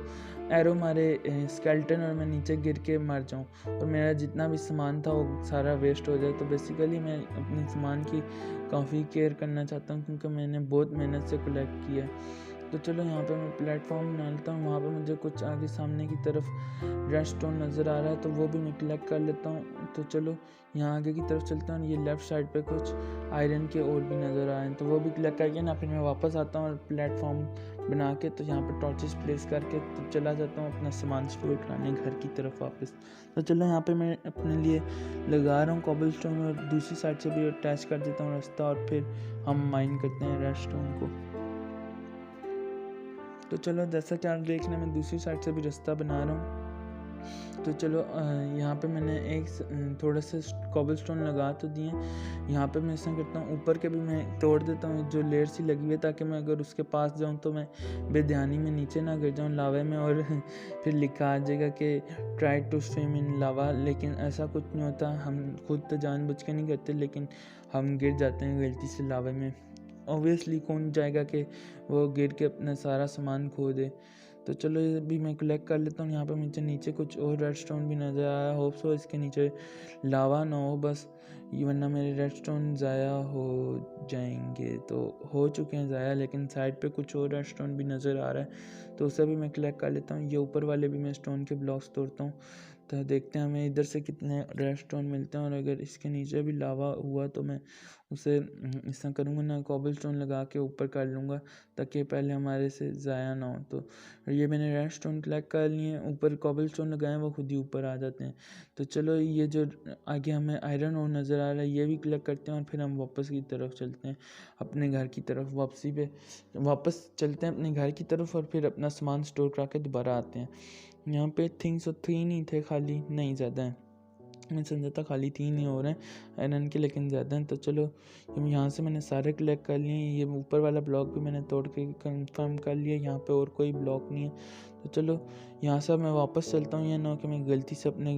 Speaker 2: एरो मारे स्केलेटन, और मैं नीचे गिर के मर जाऊँ और मेरा जितना भी सामान था वो सारा वेस्ट हो जाए। तो बेसिकली मैं अपने सामान की काफ़ी केयर करना चाहता हूँ, क्योंकि मैंने बहुत मेहनत से कलेक्ट किया है। तो चलो यहाँ पे मैं प्लेटफॉर्म बना लेता हूँ। वहाँ पे मुझे कुछ आगे सामने की तरफ रेडस्टोन नज़र आ रहा है, तो वो भी मैं कलेक्ट कर लेता हूँ। तो चलो यहाँ आगे की तरफ चलता हूँ। ये लेफ़्ट साइड पे कुछ आयरन के और भी नज़र आए हैं, तो वो भी कलेक्ट करके ना फिर मैं वापस आता हूँ और प्लेटफॉर्म बना के, तो यहाँ पे टॉर्चेस प्लेस करके तो चला जाता हूँ अपना सामान स्टोर कराने घर की तरफ वापस। तो चलो यहाँ पे मैं अपने लिए लगा रहा हूँ कॉबल स्टोन, और दूसरी साइड से भी अटैच कर देता हूँ रास्ता, और फिर हम माइन करते हैं रेडस्टोन को। तो चलो जैसा कि आप देख रहे हैं, मैं दूसरी साइड से भी रास्ता बना रहा हूँ। तो चलो यहाँ पे मैंने एक थोड़ा सा कॉबल स्टोन लगा तो दिए। यहाँ पे मैं ऐसा करता हूँ, ऊपर के भी मैं तोड़ देता हूँ जो लेयर सी लगी हुई है, ताकि मैं अगर उसके पास जाऊँ तो मैं बेध्यानी में नीचे ना गिर जाऊँ लावे में, और फिर लिखा आ जाएगा कि ट्राई टू स्विम इन लावा। लेकिन ऐसा कुछ नहीं होता, हम खुद तो जानबूझ के नहीं करते, लेकिन हम गिर जाते हैं गलती से लावे में। ऑब्वियसली कौन जाएगा कि वो गिर के अपना सारा सामान खो दे। तो चलो ये भी मैं कलेक्ट कर लेता हूँ। यहाँ पे मुझे नीचे कुछ और रेडस्टोन भी नज़र आया, होप सो इसके नीचे लावा ना हो बस, वरना मेरे रेडस्टोन ज़ाया हो जाएंगे। तो हो चुके हैं ज़ाया, लेकिन साइड पे कुछ और रेडस्टोन भी नज़र आ रहा है, तो उसे भी मैं कलेक्ट कर लेता हूँ। ये ऊपर वाले भी मैं स्टोन के ब्लॉक्स तोड़ता हूँ, तो देखते हैं हमें इधर से कितने रेडस्टोन मिलते हैं। और अगर इसके नीचे भी लावा हुआ तो मैं उसे इस तरह करूँगा ना, कॉबल स्टोन लगा के ऊपर कर लूँगा, ताकि पहले हमारे से ज़ाया ना हो। तो ये मैंने रेडस्टोन कलेक्ट कर लिए हैं, ऊपर कॉबल स्टोन लगाए वो खुद ही ऊपर आ जाते हैं। तो चलो ये जो आगे हमें आयरन और नज़र आ रहा है, ये भी कलेक्ट करते हैं, और फिर हम वापस की तरफ चलते हैं अपने घर की तरफ। वापसी पे वापस चलते हैं अपने घर की तरफ, और फिर अपना सामान स्टोर करा के दोबारा आते हैं। यहाँ पे थिंग्स तो 3 ही थे खाली, नहीं ज़्यादा हैं, मैं समझा था खाली 3 ही हो रहे हैं आयरन के, लेकिन ज़्यादा हैं। तो चलो यहाँ से मैंने सारे कलेक्ट कर लिए। ये ऊपर वाला ब्लॉक भी मैंने तोड़ के कंफर्म कर लिया, यहाँ पे और कोई ब्लॉक नहीं है। तो चलो यहाँ से मैं वापस चलता हूँ, या ना कि मैं गलती से अपने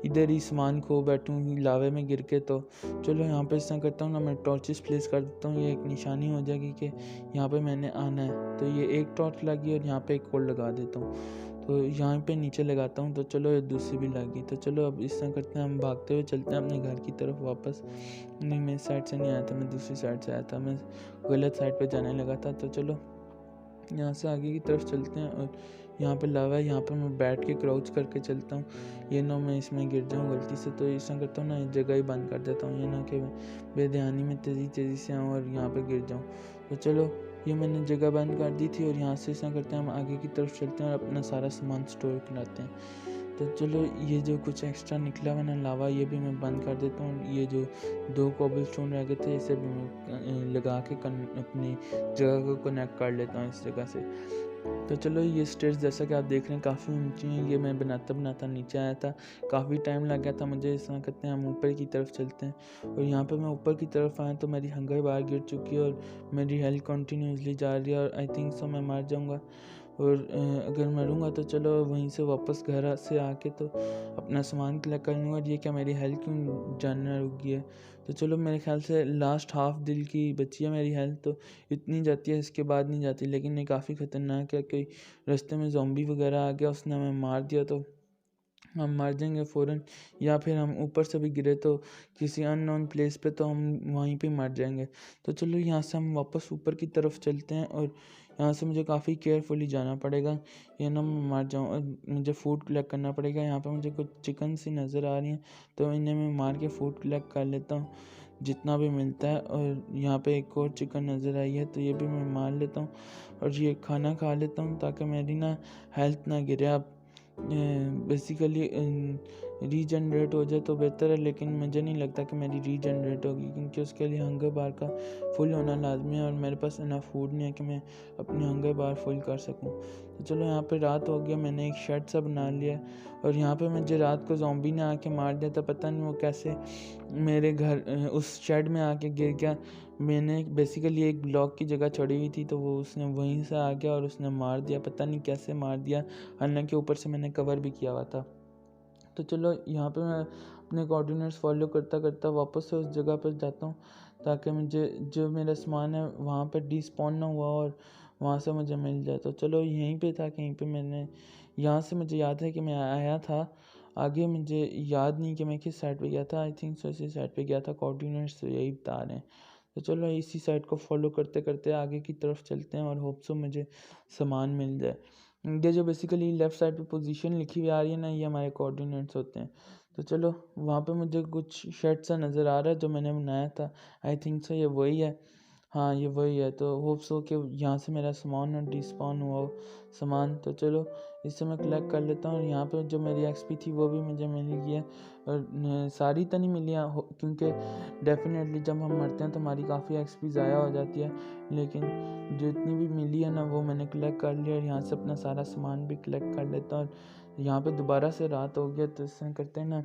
Speaker 2: इधर ही सामान खो बैठूँ लावे में गिर के। तो चलो यहाँ पे इस तरह करता हूँ ना, मैं टॉर्चेस प्लेस कर देता हूँ, ये एक निशानी हो जाएगी कि यहाँ पे मैंने आना है। तो ये एक टॉर्च लगी, और यहाँ पे एक और लगा देता हूँ, तो यहाँ पे नीचे लगाता हूँ। तो चलो ये दूसरी भी लगी। तो चलो अब इस तरह करते हैं, हम भागते हुए चलते हैं अपने घर की तरफ वापस। नहीं, मैं इस साइड से नहीं आया था, मैं दूसरी साइड से आया था, मैं गलत साइड पे जाने लगा था। तो चलो यहाँ से आगे की तरफ चलते हैं, और यहाँ पे लावा है, यहाँ पे मैं बैठ के क्राउच करके चलता हूँ, ये ना मैं इसमें गिर जाऊँ गलती से। तो इस तरह करता हूँ ना, इस जगह ही बंद कर देता हूँ, ये ना कि मैं बेध्यानी में तेज़ी से आऊँ और यहाँ पे गिर जाऊँ। तो चलो ये मैंने जगह बंद कर दी थी, और यहाँ से इस तरह करते हैं, हम आगे की तरफ चलते हैं और अपना सारा सामान स्टोर कराते हैं। तो चलो ये जो कुछ एक्स्ट्रा निकला हुआ ना लावा, ये भी मैं बंद कर देता हूँ। ये जो 2 कॉबल स्टोन रह गए थे, इसे भी मैं लगा के अपनी जगह को कनेक्ट कर लेता हूँ इस जगह से। तो चलो ये स्टेयर्स जैसा कि आप देख रहे हैं काफ़ी ऊंची हैं, ये मैं बनाता नीचे आया था, काफ़ी टाइम लग गया था मुझे। इस तरह करते हैं, हम ऊपर की तरफ चलते हैं, और यहाँ पे मैं ऊपर की तरफ आया तो मेरी हंगर बाहर गिर चुकी है, और मेरी हेल्थ कंटिन्यूसली जा रही है, और आई थिंक सो मैं मर जाऊँगा। और अगर मरूँगा तो चलो वहीं से वापस घर से आके तो अपना सामान कलेक्ट कर लूँगा। ये क्या मेरी हेल्थ क्यों जानना रुक गई है? तो चलो मेरे ख्याल से लास्ट हाफ दिल की बची है मेरी हेल्थ, तो इतनी जाती है, इसके बाद नहीं जाती। लेकिन ये काफ़ी ख़तरनाक है कि रास्ते में ज़ॉम्बी वगैरह आ गया, उसने हमें मार दिया तो हम मर जाएंगे फ़ौरन, या फिर हम ऊपर से भी गिरे तो किसी अननोन प्लेस पे तो हम वहीं पे मर जाएंगे। तो चलो यहाँ से हम वापस ऊपर की तरफ चलते हैं, और यहाँ से मुझे काफ़ी केयरफुली जाना पड़ेगा, ये ना मैं मर जाऊँ। और मुझे फ़ूड कलेक्ट करना पड़ेगा। यहाँ पे मुझे कुछ चिकन सी नज़र आ रही हैं, तो इन्हें मैं मार के फ़ूड कलेक्ट कर लेता हूँ जितना भी मिलता है। और यहाँ पे एक और चिकन नज़र आई है, तो ये भी मैं मार लेता हूँ और ये खाना खा लेता हूँ ताकि मेरी ना हेल्थ ना गिरे। अब बेसिकली रीजनरेट हो जाए तो बेहतर है, लेकिन मुझे नहीं लगता कि मेरी रीजनरेट होगी, क्योंकि उसके लिए हंगर बार का फुल होना लाजमी है और मेरे पास इनफ फूड नहीं है कि मैं अपनी हंगर बार फुल कर सकूं। तो चलो यहाँ पे रात हो गया, मैंने एक शेड सा बना लिया, और यहाँ पे मुझे रात को ज़ॉम्बी ने आके मार दिया था। पता नहीं वो कैसे मेरे घर उस शेड में आके गिर गया। मैंने बेसिकली एक ब्लॉक की जगह छोड़ी हुई थी, तो वो उसने वहीं से आ गया और उसने मार दिया, पता नहीं कैसे मार दिया, हालांकि ऊपर से मैंने कवर भी किया हुआ था। तो चलो यहाँ पे मैं अपने कोऑर्डिनेट्स फॉलो करता करता वापस से उस जगह पर जाता हूँ, ताकि मुझे जो मेरा सामान है वहाँ पर डिस्पॉन ना हुआ और वहाँ से मुझे मिल जाए। तो चलो यहीं पे था, कहीं पे मैंने यहाँ से मुझे याद है कि मैं आया था। आगे मुझे याद नहीं कि मैं किस साइड पे गया था, आई थिंक सो इसी साइड पे गया था। कोऑर्डिनेट्स तो यही बता रहे हैं। तो चलो इसी साइड को फॉलो करते करते आगे की तरफ चलते हैं और होप सो मुझे सामान मिल जाए। ये जो बेसिकली लेफ़्ट साइड पे पोजीशन लिखी हुई आ रही है ना, ये हमारे कोऑर्डिनेट्स होते हैं। तो चलो वहाँ पे मुझे कुछ शेड सा नज़र आ रहा है जो मैंने बनाया था, आई थिंक सो ये वही है। हाँ ये वही है, तो होप सो कि यहाँ से मेरा सामान और डिस्पॉन हुआ हो सामान। तो चलो इससे मैं कलेक्ट कर लेता हूँ, और यहाँ पे जो मेरी एक्सपी थी वो भी मुझे मिल गई है। और सारी तो नहीं मिली है, क्योंकि डेफिनेटली जब हम मरते हैं तो हमारी काफ़ी एक्सपी ज़ाया हो जाती है, लेकिन जितनी भी मिली है ना वो मैंने कलेक्ट कर लिया। और यहाँ से अपना सारा सामान भी कलेक्ट कर लेता हूँ। और यहाँ पे दोबारा से रात हो गया, तो इससे करते हैं ना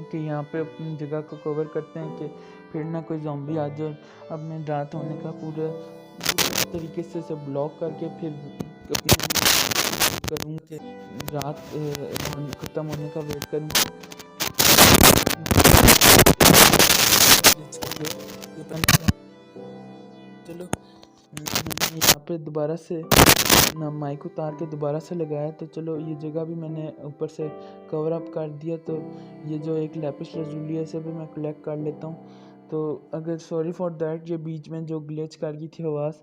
Speaker 2: कि यहाँ पे अपनी जगह को कवर करते हैं कि फिर ना कोई ज़ॉम्बी आ जाए। अब मैं रात होने का पूरे तरीके से सब ब्लॉक करके फिर अपने करूँगा कि रात ख़त्म होने का वेट करूँगा। चलो मैंने यहाँ पे दोबारा से ना माइक उतार के दोबारा से लगाया, तो चलो ये जगह भी मैंने ऊपर से कवर अप कर दिया। तो ये जो एक लैपिस lazuli है इसे भी मैं कलेक्ट कर लेता हूँ। तो अगर सॉरी फॉर दैट ये बीच में जो ग्लिच कर गई थी आवाज़,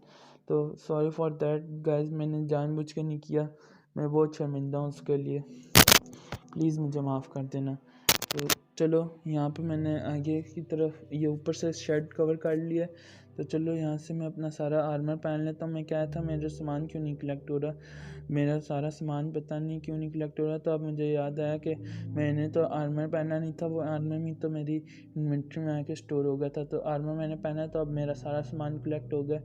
Speaker 2: तो सॉरी फॉर दैट गाइस, मैंने जानबूझ के नहीं किया, मैं बहुत शर्मिंदा हूँ उसके लिए, प्लीज़ मुझे माफ़ कर देना। तो चलो यहाँ पे मैंने आगे की तरफ ये ऊपर से शेड कवर कर लिया। तो चलो यहाँ से मैं अपना सारा आर्मर पहन लेता हूँ। मैं क्या था, मेरा सामान क्यों नहीं कलेक्ट हो रहा, मेरा सारा सामान पता नहीं क्यों नहीं कलेक्ट हो रहा। तो अब मुझे याद आया कि मैंने तो आर्मर पहना नहीं था, वो आर्मर में तो मेरी इन्वेंट्री में आके स्टोर हो गया था। तो आर्मर मैंने पहना, तो अब मेरा सारा सामान कलेक्ट हो गया।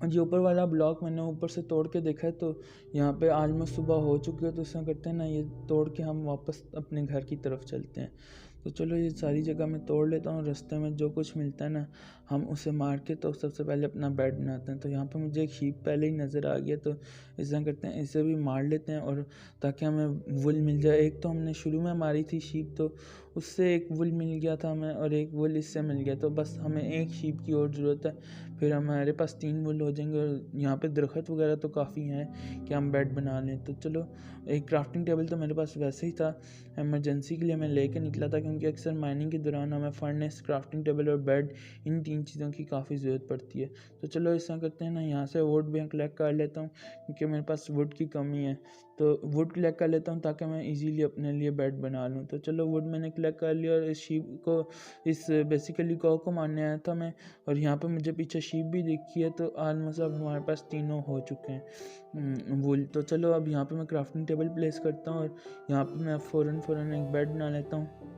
Speaker 2: और ये ऊपर वाला ब्लॉक मैंने ऊपर से तोड़ के देखा है, तो यहाँ पे ऑलमोस्ट सुबह हो चुकी है। तो इसमें करते हैं ना, ये तोड़ के हम वापस अपने घर की तरफ चलते हैं। तो चलो ये सारी जगह मैं तोड़ लेता हूँ, रास्ते में जो कुछ मिलता है ना हम उसे मार के तो सबसे पहले अपना बेड बनाते हैं। तो यहाँ पे मुझे एक शीप पहले ही नज़र आ गया, तो ऐसा करते हैं इसे भी मार लेते हैं, और ताकि हमें वुल मिल जाए। एक तो हमने शुरू में मारी थी शीप, तो उससे एक वुल मिल गया था हमें, और एक वुल इससे मिल गया, तो बस हमें एक शीप की और ज़रूरत है, फिर हमारे पास 3 वुल हो जाएंगे। और यहाँ पे दरख्त वगैरह तो काफ़ी हैं कि हम बेड बना लें। तो चलो एक क्राफ्टिंग टेबल तो मेरे पास वैसे ही था, इमरजेंसी के लिए मैं लेके निकला था, क्योंकि अक्सर माइनिंग के दौरान हमें फर्नेस, क्राफ्टिंग टेबल और बेड, इन 3 चीज़ों की काफ़ी ज़रूरत पड़ती है। तो चलो ऐसा करते हैं ना, यहाँ से वुड भी कलेक्ट कर लेता हूँ, क्योंकि मेरे पास वुड की कमी है। तो वुड कलेक्ट कर लेता हूँ ताकि मैं इजीली अपने लिए बेड बना लूँ। तो चलो वुड मैंने कलेक्ट कर लिया, और इस शीप को, इस बेसिकली कॉ को मारने आया था मैं, और यहाँ पे मुझे पीछे शीप भी दिखी है। तो ऑलमोस्ट अब हमारे पास तीनों हो चुके हैं वुल। तो चलो अब यहाँ पे मैं क्राफ्टिंग टेबल प्लेस करता हूँ, और यहाँ पे मैं फ़ौरन एक बेड बना लेता हूँ।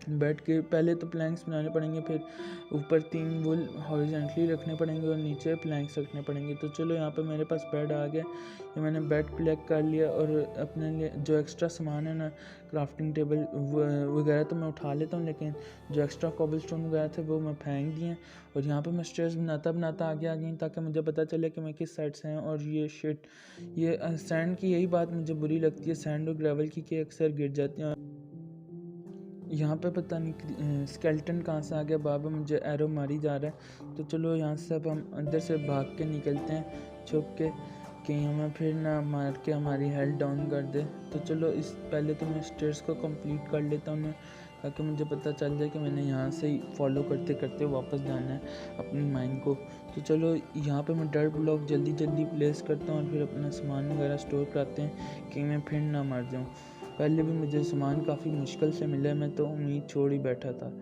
Speaker 2: बेड के पहले तो प्लैंक्स बनाने पड़ेंगे, फिर ऊपर 3 वुल हॉरिजॉन्टली रखने पड़ेंगे, और नीचे प्लैंक्स रखने पड़ेंगे। तो चलो यहाँ पे मेरे पास बेड आ गया, ये मैंने बेड कलेक्ट कर लिया। और अपने लिए जो एक्स्ट्रा सामान है ना, क्राफ्टिंग टेबल वगैरह तो मैं उठा लेता हूँ, लेकिन जो एक्स्ट्रा कोबलस्टोन वगैरह थे वो मैं फेंक दिए। और यहाँ पे मैं स्टेयर्स बनाता आगे आ गई, ताकि मुझे पता चले कि मैं किस साइड से हैं। और ये सैंड की यही बात मुझे बुरी लगती है, सैंड और ग्रेवल की, कि अक्सर गिर जाती हैं। यहाँ पे पता नहीं स्केल्टन कहाँ से आ गया, बाबा मुझे एरो मारी जा रहा है। तो चलो यहाँ से अब हम अंदर से भाग के निकलते हैं छुप के, कहीं हमें फिर ना मार के हमारी हेल्थ डाउन कर दे। तो चलो इस पहले तो मैं स्टेयर्स को कंप्लीट कर लेता हूँ ताकि मुझे पता चल जाए कि मैंने यहाँ से ही फॉलो करते करते वापस जाना है अपनी माइन को। तो चलो यहाँ पे मैं डर्ट ब्लॉक जल्दी जल्दी प्लेस करता हूँ और फिर अपना सामान वगैरह स्टोर कराते हैं कि मैं फिर ना मर जाऊँ। पहले भी मुझे सामान काफ़ी मुश्किल से मिला, मैं तो उम्मीद छोड़ ही बैठा था।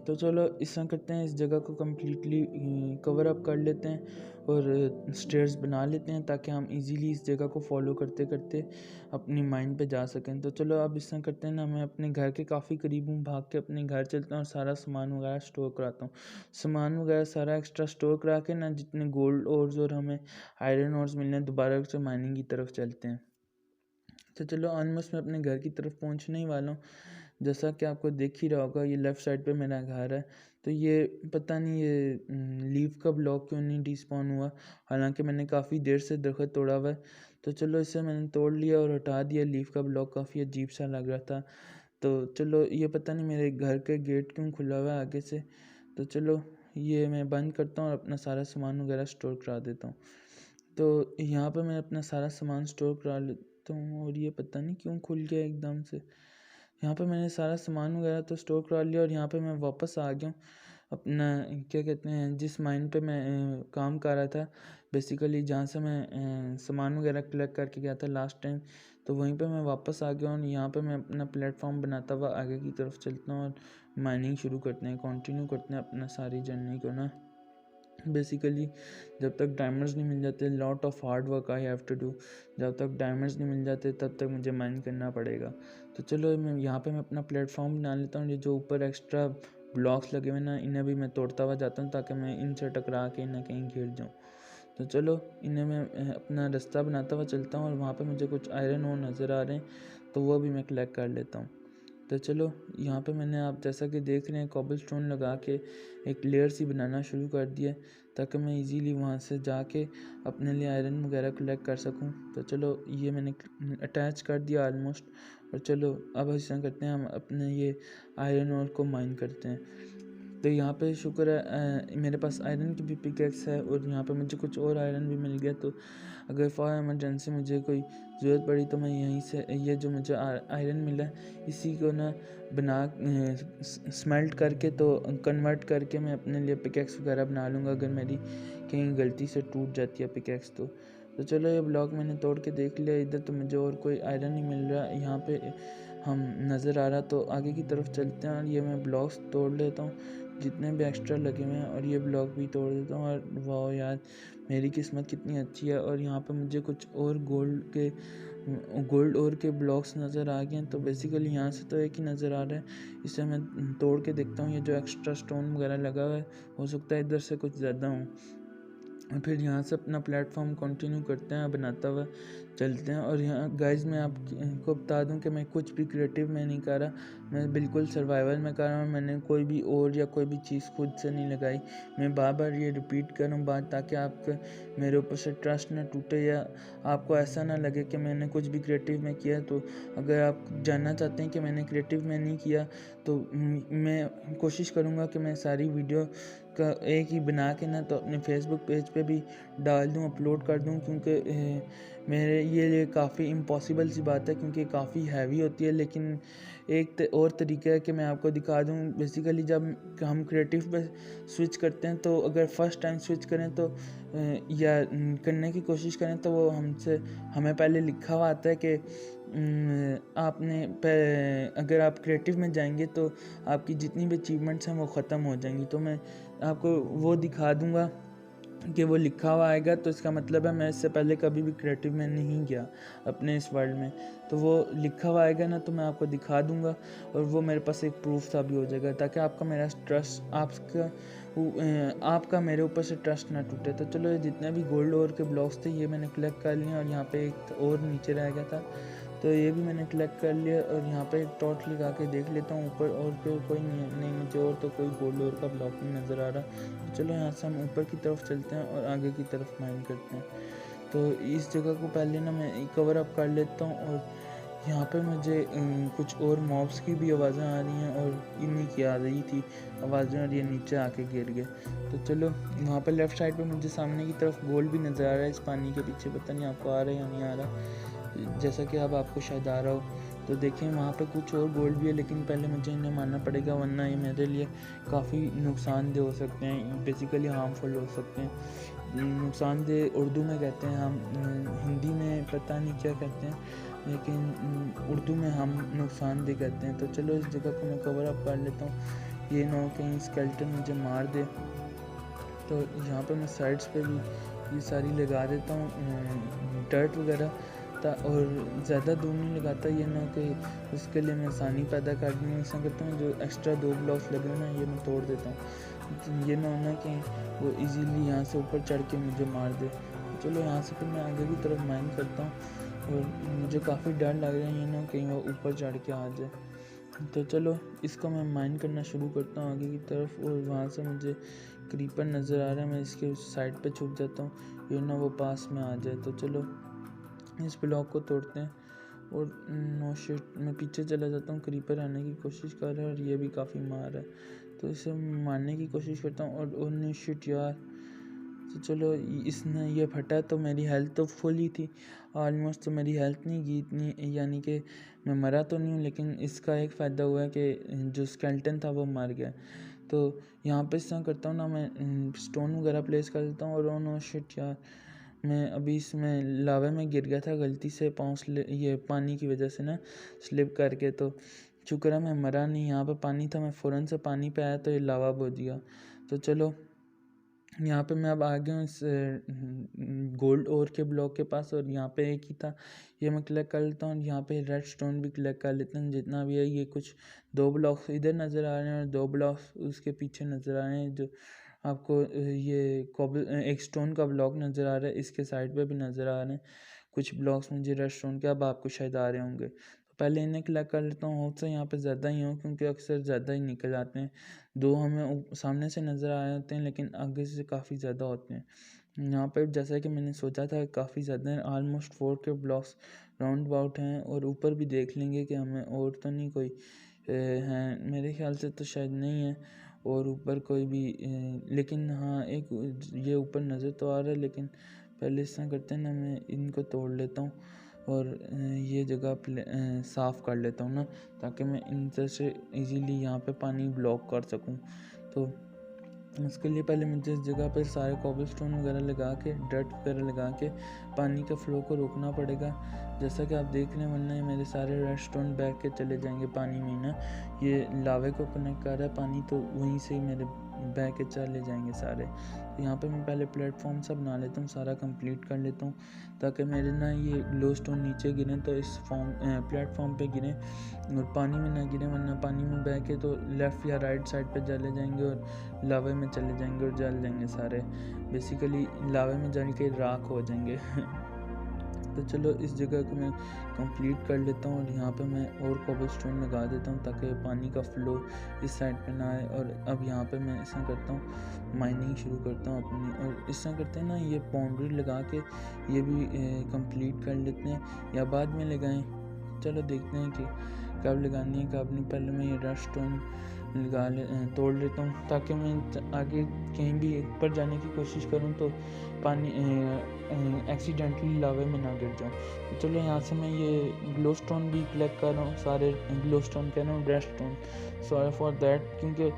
Speaker 2: तो चलो इस तरह करते हैं, इस जगह को कम्प्लीटली कवर अप कर लेते हैं और स्टेयर्स बना लेते हैं ताकि हम इजीली इस जगह को फॉलो करते करते अपनी माइंड पे जा सकें। तो चलो अब इस तरह करते हैं ना, मैं अपने घर के काफ़ी करीब हूँ, भाग के अपने घर चलता हूँ और सारा सामान वगैरह स्टोर कराता हूँ। सामान वगैरह सारा एक्स्ट्रा स्टोर करा के ना, जितने गोल्ड ओर्स और हमें आयरन ओर्स मिलने दोबारा से माइनिंग की तरफ चलते हैं। तो चलो ऑलमोस्ट मैं अपने घर की तरफ पहुंचने ही वाला हूँ। जैसा कि आपको दिख ही रहा होगा, ये लेफ़्ट साइड पे मेरा घर है। तो ये पता नहीं ये लीफ का ब्लॉक क्यों नहीं डिस्पॉन हुआ, हालांकि मैंने काफ़ी देर से दरख्त तोड़ा हुआ है। तो चलो इसे मैंने तोड़ लिया और हटा दिया। लीफ का ब्लॉक काफ़ी अजीब सा लग रहा था। तो चलो ये पता नहीं मेरे घर के गेट क्यों खुला हुआ है आगे से। तो चलो ये मैं बंद करता हूँ और अपना सारा सामान वगैरह स्टोर करा देता हूँ। तो यहाँ पे मैं अपना सारा सामान स्टोर करा लेता हूँ और ये पता नहीं क्यों खुल गया एकदम से। यहाँ पे मैंने सारा सामान वगैरह तो स्टोर करा लिया और यहाँ पे मैं वापस आ गया हूँ अपना क्या कहते हैं जिस माइन पे मैं काम कर रहा था, बेसिकली जहाँ से मैं सामान वगैरह कलेक्ट करके गया था लास्ट टाइम। तो वहीं पे मैं वापस आ गया हूँ और यहाँ पे मैं अपना प्लेटफॉर्म बनाता हुआ आगे की तरफ चलता हूँ और माइनिंग शुरू करते हैं, कंटिन्यू करते हैं अपना सारी जर्नी को ना। बेसिकली जब तक डायमंड्स नहीं मिल जाते, lot of hard work I have to do. जब तक डायमंड्स नहीं मिल जाते तब तक मुझे माइन करना पड़ेगा। तो चलो मैं यहाँ पे मैं अपना प्लेटफॉर्म बना लेता हूँ। ये जो ऊपर एक्स्ट्रा ब्लॉक्स लगे हुए ना, इन्हें भी मैं तोड़ता हुआ जाता हूँ ताकि मैं इनसे टकरा के ना कहीं गिर जाऊँ। तो चलो इन्हें मैं अपना रास्ता बनाता हुआ चलता हूँ और वहाँ पे मुझे कुछ आयरन और नज़र आ रहे हैं, तो वो भी मैं कलेक्ट कर लेता हूँ। तो चलो यहाँ पे मैंने आप जैसा कि देख रहे हैं कॉबल स्टोन लगा के एक लेयर सी बनाना शुरू कर दिया ताकि मैं इजीली वहाँ से जाके अपने लिए आयरन वगैरह कलेक्ट कर सकूँ। तो चलो ये मैंने अटैच कर दिया ऑलमोस्ट। और चलो अब ऐसा करते हैं, हम अपने ये आयरन ओर को माइन करते हैं। तो यहाँ पे शुक्र है मेरे पास आयरन की भी पिकेक्स है और यहाँ पे मुझे कुछ और आयरन भी मिल गया। तो अगर फॉर एमरजेंसी मुझे कोई ज़रूरत पड़ी तो मैं यहीं से ये जो मुझे आयरन मिला है इसी को ना बना स्मेल्ट करके तो कन्वर्ट करके मैं अपने लिए पिकेक्स वगैरह बना लूँगा अगर मेरी कहीं गलती से टूट जाती है पिकेक्स। तो चलो ये ब्लॉक मैंने तोड़ के देख लिया। इधर तो मुझे और कोई आयरन नहीं मिल रहा, यहाँ पे हम नज़र आ रहा। तो आगे की तरफ चलते हैं और ये मैं ब्लॉक्स तोड़ लेता हूँ जितने भी एक्स्ट्रा लगे हुए हैं और ये ब्लॉक भी तोड़ देता हूँ। और वाह यार मेरी किस्मत कितनी अच्छी है। और यहाँ पे मुझे कुछ और गोल्ड और के ब्लॉक्स नज़र आ गए हैं। तो बेसिकली यहाँ से तो एक ही नज़र आ रहा है, इसे मैं तोड़ के देखता हूँ। ये जो एक्स्ट्रा स्टोन वगैरह लगा हुआ है हो सकता है इधर से कुछ ज़्यादा हूँ। और फिर यहाँ से अपना प्लेटफॉर्म कंटिन्यू करते हैं, बनाता हुआ चलते हैं। और यहाँ गाइस मैं आपको बता दूं कि मैं कुछ भी क्रिएटिव में नहीं कर रहा, मैं बिल्कुल सर्वाइवल में कर रहा हूँ। मैंने कोई भी और या कोई भी चीज़ खुद से नहीं लगाई। मैं बार बार ये रिपीट कर रहा हूँ बात ताकि आपके मेरे ऊपर से ट्रस्ट ना टूटे या आपको ऐसा ना लगे कि मैंने कुछ भी क्रिएटिव में किया। तो अगर आप जानना चाहते हैं कि मैंने क्रिएटिव में नहीं किया तो मैं कोशिश करूँगा कि मैं सारी वीडियो का एक ही बना के ना तो अपने फेसबुक पेज पे भी डाल दूँ, अपलोड कर दूँ। क्योंकि मेरे ये काफ़ी इम्पॉसिबल सी बात है क्योंकि काफ़ी हैवी होती है। लेकिन एक और तरीका है कि मैं आपको दिखा दूँ। बेसिकली जब हम क्रिएटिव पे स्विच करते हैं तो अगर फर्स्ट टाइम स्विच करें तो या करने की कोशिश करें तो वो हमें पहले लिखा हुआ आता है कि आपने अगर आप क्रिएटिव में जाएंगे तो आपकी जितनी भी अचीवमेंट्स हैं वो ख़त्म हो जाएंगी। तो मैं आपको वो दिखा दूंगा कि वो लिखा हुआ आएगा, तो इसका मतलब है मैं इससे पहले कभी भी क्रिएटिव में नहीं गया अपने इस वर्ल्ड में। तो वो लिखा हुआ आएगा ना तो मैं आपको दिखा दूंगा और वो मेरे पास एक प्रूफ सा भी हो जाएगा ताकि आपका मेरा ट्रस्ट आपका मेरे ऊपर से ट्रस्ट ना टूटे। तो चलो ये जितने भी गोल्ड ओर के ब्लॉक्स थे ये मैंने कलेक्ट कर लिए और यहाँ पे एक और नीचे रह गया था तो ये भी मैंने कलेक्ट कर लिया। और यहाँ पे एक टॉर्च लगा के देख लेता हूँ ऊपर और कोई नहीं मुझे और तो कोई गोल्ड ओर का ब्लॉक नहीं नज़र आ रहा। तो चलो यहाँ से हम ऊपर की तरफ चलते हैं और आगे की तरफ माइन करते हैं। तो इस जगह को पहले ना मैं कवर अप कर लेता हूँ और यहाँ पे मुझे कुछ और मॉब्स की भी आवाज़ें आ रही हैं और इन्हीं की आ रही थी आवाज़ें, और ये नीचे आके गिर गए। तो चलो वहाँ पे लेफ़्ट साइड पे मुझे सामने की तरफ गोल भी नज़र आ रहा है इस पानी के पीछे, पता नहीं आपको आ रहा है या नहीं आ रहा, जैसा कि अब आपको शायद आ रहा हो। तो देखें वहाँ पे कुछ और गोल्ड भी है, लेकिन पहले मुझे इन्हें मारना पड़ेगा, वरना ये मेरे लिए काफ़ी नुकसानदेह हो सकते हैं, बेसिकली हार्मफुल हो सकते हैं। नुकसानदेह उर्दू में कहते हैं हम, हिंदी में पता नहीं क्या कहते हैं, लेकिन उर्दू में हम नुकसानदेह कहते हैं। तो चलो इस जगह को मैं कवर अप कर लेता हूँ, ये ना हो कहीं स्केल्टन मुझे मार दे। तो यहाँ पे मैं साइड्स पे भी ये सारी लगा देता हूँ डर्ट वगैरह, और ज़्यादा दूर नहीं लगाता, ये ना कि उसके लिए मैं आसानी पैदा कर दूँ। ऐसा करता हूँ जो एक्स्ट्रा 2 ब्लॉक्स लगे हैं ना, ये मैं तोड़ देता हूँ, ये ना होना कि वो इजीली यहाँ से ऊपर चढ़ के मुझे मार दे। चलो यहाँ से फिर मैं आगे की तरफ माइन करता हूँ, और मुझे काफ़ी डर लग रहा है ये ना कहीं वो ऊपर चढ़ के आ जाए। तो चलो इसको मैं माइन करना शुरू करता हूँ आगे की तरफ, और वहाँ से मुझे क्रीपर नज़र आ रहा है, मैं इसके उस साइड पे छुप जाता हूँ, ये ना वो पास में आ जाए। तो चलो इस ब्लॉक को तोड़ते हैं, और नो शिट मैं पीछे चला जाता हूँ, क्रीपर आने की कोशिश कर रहा है और ये भी काफ़ी मार रहा है, तो इसे मारने की कोशिश करता हूँ, और नो शिट यार। तो चलो इसने ये फटा, तो मेरी हेल्थ तो फुल ही थी ऑलमोस्ट, तो मेरी हेल्थ नहीं गई इतनी, यानी कि मैं मरा तो नहीं हूँ, लेकिन इसका एक फ़ायदा हुआ है कि जो स्केल्टन था वो मर गया। तो यहाँ पे इस तरह करता हूँ ना, मैं स्टोन वगैरह प्लेस कर देता हूँ, और नो शिट यार मैं अभी इसमें लावा में गिर गया था गलती से, ये पानी की वजह से ना स्लिप करके, तो शुक्र है मैं मरा नहीं। यहाँ पे पानी था, मैं फ़ौरन से पानी पे आया तो ये लावा बुझ गया। तो चलो यहाँ पे मैं अब आ गया हूँ इस गोल्ड ओर के ब्लॉक के पास, और यहाँ पे एक ही था, ये मैं कलेक्ट कर लेता हूँ। यहाँ पे रेड स्टोन भी कलेक्ट कर लेते हैं जितना भी है, ये कुछ 2 ब्लॉक्स इधर नज़र आ रहे हैं और 2 ब्लॉक्स उसके पीछे नज़र आ रहे हैं, जो आपको ये एक स्टोन का ब्लॉक नज़र आ रहा है, इसके साइड पे भी नज़र आ रहे हैं कुछ ब्लॉक्स मुझे रेड स्टोन के, अब आपको शायद आ रहे होंगे। तो पहले इन्हें कलेक्ट कर लेता हूँ, हो से यहाँ पे ज़्यादा ही हो, क्योंकि अक्सर ज़्यादा ही निकल आते हैं। 2 हमें सामने से नज़र आए होते हैं, लेकिन आगे से काफ़ी ज़्यादा होते हैं। यहाँ पे जैसा कि मैंने सोचा था काफ़ी ज़्यादा हैं, ऑलमोस्ट 4 के ब्लॉक्स राउंड अबाउट हैं, और ऊपर भी देख लेंगे कि हमें और तो नहीं कोई हैं, मेरे ख्याल से तो शायद नहीं है और ऊपर कोई भी, लेकिन हाँ एक ये ऊपर नज़र तो आ रहा है, लेकिन पहले इस तरह करते हैं ना, मैं इनको तोड़ लेता हूँ और ये जगह साफ़ कर लेता हूँ ना, ताकि मैं इन से इजीली यहाँ पे पानी ब्लॉक कर सकूँ। तो उसके लिए पहले मुझे इस जगह पर सारे कोबलस्टोन वगैरह लगा के, डर्ट वगैरह लगा के पानी का फ़्लो को रोकना पड़ेगा, जैसा कि आप देख रहे हैं, वरना ये मेरे सारे रेड स्टोन बैग के चले जाएंगे पानी में ना, ये लावे को कनेक्ट कर रहा है पानी, तो वहीं से ही मेरे बैग के चले जाएंगे सारे। तो यहाँ पे मैं पहले प्लेटफॉर्म सा बना लेता हूँ, सारा कंप्लीट कर लेता हूँ, ताकि मेरे ना ये ग्लो स्टोन नीचे गिरें तो इस प्लेटफॉर्म पे गिरें और पानी में ना गिरें, वरना पानी में बह के तो लेफ़्ट या राइट साइड पे चले जाएंगे और लावे में चले जाएंगे और जल जाएंगे सारे, बेसिकली लावे में जल के राख हो जाएंगे। तो चलो इस जगह को मैं कंप्लीट कर लेता हूँ, और यहाँ पे मैं और कोबलस्टोन लगा देता हूँ ताकि पानी का फ़्लो इस साइड पे ना आए। और अब यहाँ पे मैं ऐसा करता हूँ, माइनिंग शुरू करता हूँ अपनी, और इस तरह करते हैं ना, ये बाउंड्री लगा के ये भी कंप्लीट कर लेते हैं, या बाद में लगाएं, चलो देखते हैं कि कब लगानी है कब नहीं। पहले मैं ये रेड स्टोन तोड़ लेता हूँ, ताकि मैं आगे कहीं भी ऊपर जाने की कोशिश करूँ तो पानी एक्सीडेंटली लावे में ना गिर जाऊँ। तो चलो यहाँ से मैं ये ग्लो स्टोन भी कलेक्ट कर रहा हूँ, सारे ग्लो स्टोन कह रहा हूँ, red stone, sorry for that, क्योंकि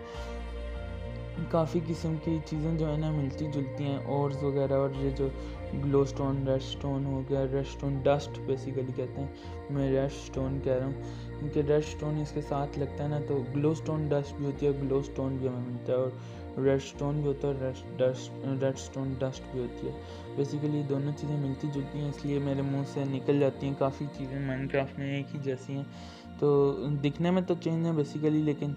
Speaker 2: काफ़ी किस्म की चीज़ें जो है ना मिलती जुलती हैं, ओर्स वगैरह, और ये जो ग्लो स्टोन, रेड स्टोन हो गया, रेड स्टोन डस्ट बेसिकली कहते हैं, मैं रेड स्टोन कह रहा हूँ क्योंकि रेड स्टोन इसके साथ लगता है ना, तो ग्लो स्टोन डस्ट भी होती है, ग्लो स्टोन भी हमें मिलता है, और रेड स्टोन भी होता है, रेड स्टोन डस्ट भी होती है। बेसिकली दोनों चीज़ें मिलती जुलती हैं, इसलिए मेरे मुंह से निकल जाती हैं। काफ़ी चीज़ें माइनक्राफ्ट में एक ही जैसी हैं, तो दिखने में तो चेंज है बेसिकली, लेकिन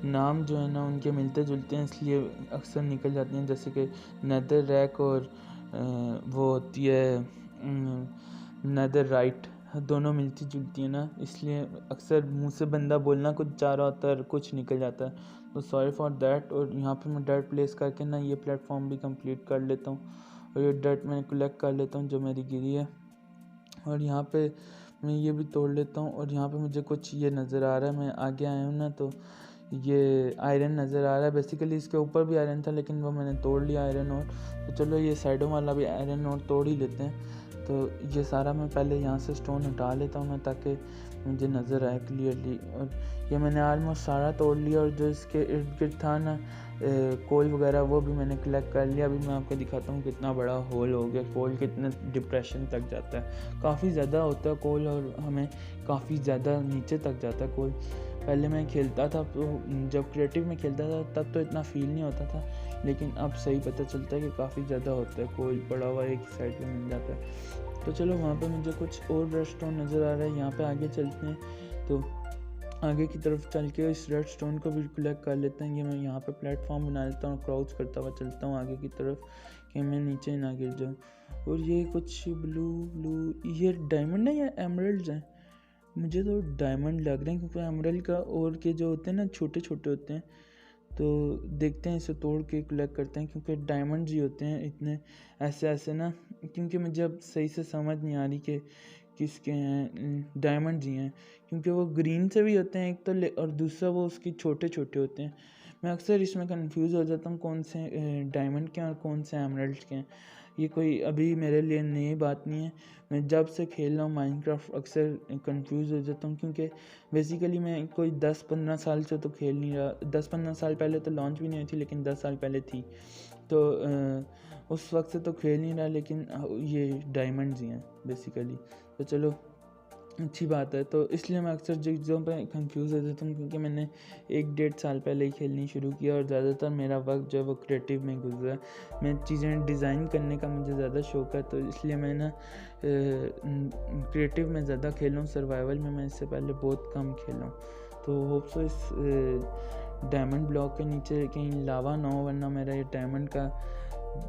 Speaker 2: नाम जो है ना उनके मिलते जुलते हैं, इसलिए अक्सर निकल जाती हैं, जैसे कि नेदर रैक और वो होती है नेदर राइट, दोनों मिलती जुलती है ना, इसलिए अक्सर मुंह से बंदा बोलना कुछ चाह रहा होता है और कुछ निकल जाता है, तो सॉरी फॉर दैट। और यहाँ पे मैं डर्ट प्लेस करके ना ये प्लेटफॉर्म भी कंप्लीट कर लेता हूँ, और ये डर्ट मैं कलेक्ट कर लेता हूँ जो मेरी गिरी है, और यहाँ पे मैं ये भी तोड़ लेता हूँ। और यहाँ पे मुझे कुछ ये नज़र आ रहा है, मैं आगे आया हूँ ना तो ये आयरन नज़र आ रहा है। बेसिकली इसके ऊपर भी आयरन था लेकिन वो मैंने तोड़ लिया आयरन और। तो चलो ये साइडों वाला भी आयरन और तोड़ ही लेते हैं। तो ये सारा मैं पहले यहाँ से स्टोन हटा लेता हूँ ना, ताकि मुझे नज़र आए क्लियरली। और ये मैंने ऑलमोस्ट सारा तोड़ लिया। और जो इसके इर्द गिर्द था ना कोल वगैरह, वो भी मैंने कलेक्ट कर लिया। अभी मैं आपको दिखाता हूँ कितना बड़ा होल हो गया। कोल कितने डिप्रेशन तक जाता है, काफ़ी ज़्यादा होता है कोल, और हमें काफ़ी ज़्यादा नीचे तक जाता है कोल। पहले मैं खेलता था तो जब क्रिएटिव में खेलता था तब तो इतना फील नहीं होता था, लेकिन अब सही पता चलता है कि काफ़ी ज़्यादा होता है। कोल पड़ा हुआ एक साइड पे मिल जाता है। तो चलो वहाँ पे मुझे कुछ और रेड स्टोन नज़र आ रहा है। यहाँ पे आगे चलते हैं। तो आगे की तरफ चल के इस रेड स्टोन को भी कलेक्ट कर लेते हैं। ये मैं यहाँ पे प्लेटफॉर्म बना लेता हूँ, क्राउच करता हुआ चलता हूँ आगे की तरफ कि मैं नीचे ना गिर जाऊँ। और ये कुछ ब्लू ये डायमंड है या एमरल्ड्स हैं? मुझे तो डायमंड लग रहे हैं, क्योंकि एमरल्ड का और के जो होते हैं ना छोटे छोटे होते हैं। तो देखते हैं, इसे तोड़ के कलेक्ट करते हैं, क्योंकि डायमंड्स ही होते हैं इतने ऐसे ना। क्योंकि मुझे अब सही से समझ नहीं आ रही कि किसके हैं, डायमंड्स ही हैं, क्योंकि वो ग्रीन से भी होते हैं एक तो, और दूसरा वो उसकी छोटे छोटे होते हैं। मैं अक्सर इसमें कंफ्यूज हो जाता हूँ कौन से डायमंड के हैं और कौन से एमरल्ड के हैं। ये कोई अभी मेरे लिए नई बात नहीं है। मैं जब से खेल रहा हूँ माइनक्राफ्ट अक्सर कंफ्यूज हो जाता हूँ, क्योंकि बेसिकली मैं कोई 10-15 साल से तो खेल नहीं रहा। 10-15 साल पहले तो लॉन्च भी नहीं हुई थी, लेकिन 10 साल पहले थी। तो उस वक्त से तो खेल नहीं रहा, लेकिन ये डायमंड्स ही हैं बेसिकली। तो चलो अच्छी बात है। तो इसलिए मैं अक्सर चीज़ों पे कंफ्यूज हो जाता हूँ, क्योंकि मैंने 1-1.5 साल पहले ही खेलनी शुरू किया और ज़्यादातर मेरा वक्त जो है वो क्रिएटिव में गुजरा। मैं चीज़ें डिज़ाइन करने का मुझे ज़्यादा शौक़ है, तो इसलिए मैं ना क्रिएटिव में ज़्यादा खेला हूँ। सर्वाइवल में मैं इससे पहले बहुत कम खेला हूँ। तो होप सो इस डायमंड ब्लॉक के नीचे कहीं लावा ना हो, वरना मेरा ये डायमंड का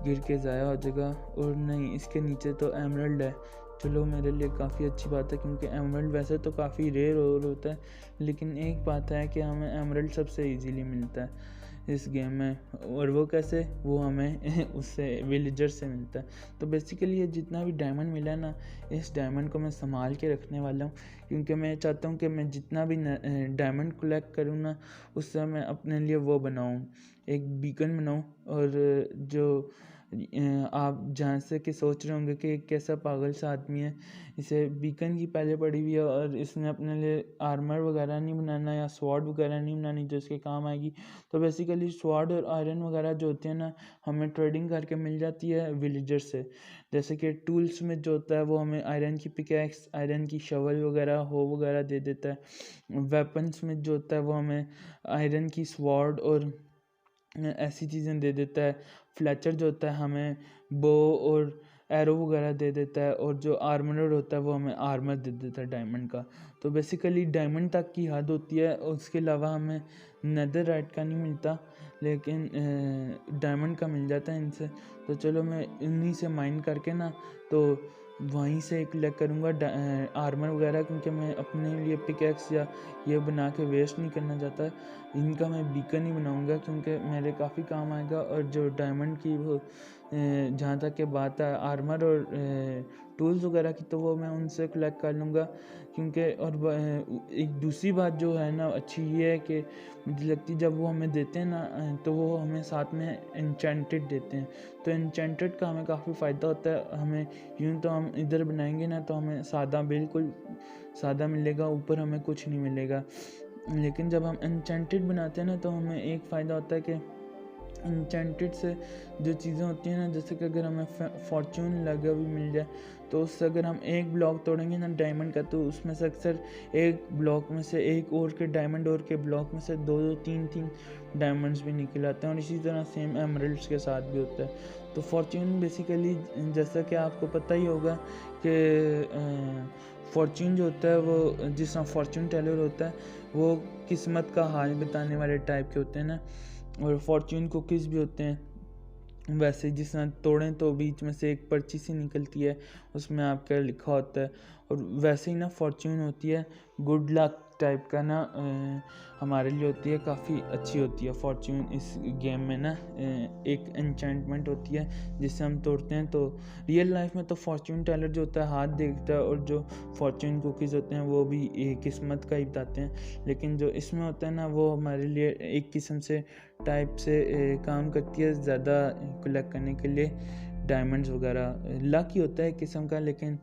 Speaker 2: गिर के ज़ाया हो जाएगा। और नहीं, इसके नीचे तो एमरल्ड है। चलो मेरे लिए काफ़ी अच्छी बात है, क्योंकि एमरल्ड वैसे तो काफ़ी रेयर और होता है, लेकिन एक बात है कि हमें एमरल्ड सबसे इजीली मिलता है इस गेम में। और वो कैसे, वो हमें उससे विलेजर से मिलता है। तो बेसिकली ये जितना भी डायमंड मिला है ना, इस डायमंड को मैं संभाल के रखने वाला हूँ, क्योंकि मैं चाहता हूँ कि मैं जितना भी डायमंड कलेक्ट करूँ ना, उससे मैं अपने लिए वो बनाऊँ, एक बीकन बनाऊँ। और जो आप जहाँ से कि सोच रहे होंगे कि कैसा पागल सा आदमी है, इसे बीकन की पहले पड़ी हुई है और इसने अपने लिए आर्मर वगैरह नहीं बनाना या स्वॉर्ड वगैरह नहीं बनानी जो इसके काम आएगी। तो बेसिकली स्वॉर्ड और आयरन वगैरह जो होते हैं ना, हमें ट्रेडिंग करके मिल जाती है विलेजर से। जैसे कि टूल्स में जो होता है वो हमें आयरन की पिकैक्स, आयरन की शवल वगैरह, हो वगैरह दे देता है। वेपन्स में जो होता है वो हमें आयरन की स्वॉर्ड और ऐसी चीज़ें दे देता है। फ्लेचर जो होता है हमें बो और एरो वगैरह दे देता है। और जो आर्मरर होता है वो हमें आर्मर दे देता है डायमंड का। तो बेसिकली डायमंड तक की हद होती है, उसके अलावा हमें नेदरराइट का नहीं मिलता, लेकिन डायमंड का मिल जाता है इनसे। तो चलो मैं इन्हीं से माइन करके ना, तो वहीं से कलेक्ट करूँगा आर्मर वगैरह, क्योंकि मैं अपने लिए पिकैक्स या ये बना के वेस्ट नहीं करना चाहता। इनका मैं बीकन ही बनाऊँगा, क्योंकि मेरे काफ़ी काम आएगा। और जो डायमंड की वो जहाँ तक के बात है आर्मर और टूल्स वगैरह की, तो वो मैं उनसे कलेक्ट कर लूँगा। क्योंकि और एक दूसरी बात जो है ना अच्छी ये है कि मुझे लगती है जब वो हमें देते हैं ना, तो वो हमें साथ में एन्चेंटेड देते हैं। तो एन्चेंटेड का हमें काफ़ी फ़ायदा होता है। हमें यूँ तो हम इधर बनाएंगे ना तो हमें सादा, बिल्कुल सादा मिलेगा, ऊपर हमें कुछ नहीं मिलेगा। लेकिन जब हम एन्चेंटेड बनाते हैं ना, तो हमें एक फ़ायदा होता है कि एन्चेंटेड से जो चीज़ें होती हैं ना, जैसे कि अगर हमें फॉर्च्यून लगा भी मिल जाए, तो उससे अगर हम एक ब्लॉक तोड़ेंगे ना डायमंड का, तो उसमें से अक्सर एक ब्लॉक में से एक और के डायमंड और के ब्लॉक में से 2-2 3-3 डायमंड्स भी निकल आते हैं। और इसी तरह सेम एमरल्ड्स के साथ भी होता है। तो फॉर्च्यून बेसिकली, जैसा कि आपको पता ही होगा कि फॉर्च्यून जो होता है वो, जिस तरह फॉर्च्यून टेलर होता है, वो किस्मत का हाल बताने वाले टाइप के होते हैं ना। और फॉर्च्यून कुकीज़ भी होते हैं वैसे, जिस तरह तोड़ें तो बीच में से एक पर्ची सी निकलती है, उसमें आपका लिखा होता है। और वैसे ही ना फॉर्च्यून होती है गुड लक टाइप का ना हमारे लिए होती है, काफ़ी अच्छी होती है फॉर्च्यून। इस गेम में ना एक एन्चेंटमेंट होती है जिससे हम तोड़ते हैं। तो रियल लाइफ में तो फॉर्च्यून टेलर जो होता है हाथ देखता है, और जो फॉर्च्यून कुकीज़ होते हैं वो भी किस्मत का ही बताते हैं। लेकिन जो इसमें होता है ना वो हमारे लिए एक किस्म से टाइप से काम करती है, ज़्यादा कलेक्ट करने के लिए डायमंड्स वगैरह। लक ही होता है किस्म का, लेकिन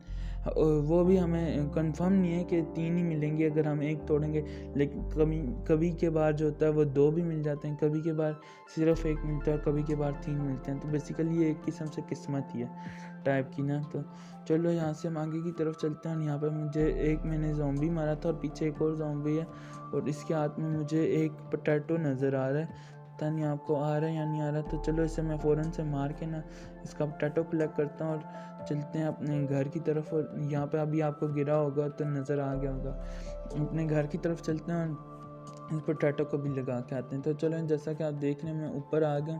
Speaker 2: वो भी हमें कंफर्म नहीं है कि 3 ही मिलेंगे अगर हम एक तोड़ेंगे। लेकिन कभी के बार जो होता है वो 2 भी मिल जाते हैं, कभी के बार सिर्फ 1 मिलता है, कभी के बार 3 मिलते हैं। तो बेसिकली ये एक किस्म से किस्मत ही है टाइप की ना। तो चलो यहाँ से हम आगे की तरफ चलते हैं। यहाँ पर मुझे मैंने ज़ॉम्बी मारा था और पीछे एक और ज़ॉम्बी है, और इसके हाथ में मुझे एक पोटैटो नज़र आ रहा है। पता नहीं आपको आ रहा है या नहीं आ रहा। तो चलो इसे मैं फ़ौरन से मार के ना इसका पोटैटो कलेक्ट करता हूँ और चलते हैं अपने घर की तरफ। और यहाँ पे अभी आपको गिरा होगा तो नज़र आ गया होगा। अपने घर की तरफ चलते हैं और इस पोटैटो को भी लगा के आते हैं। तो चलो जैसा कि आप देख रहे हैं मैं ऊपर आ गया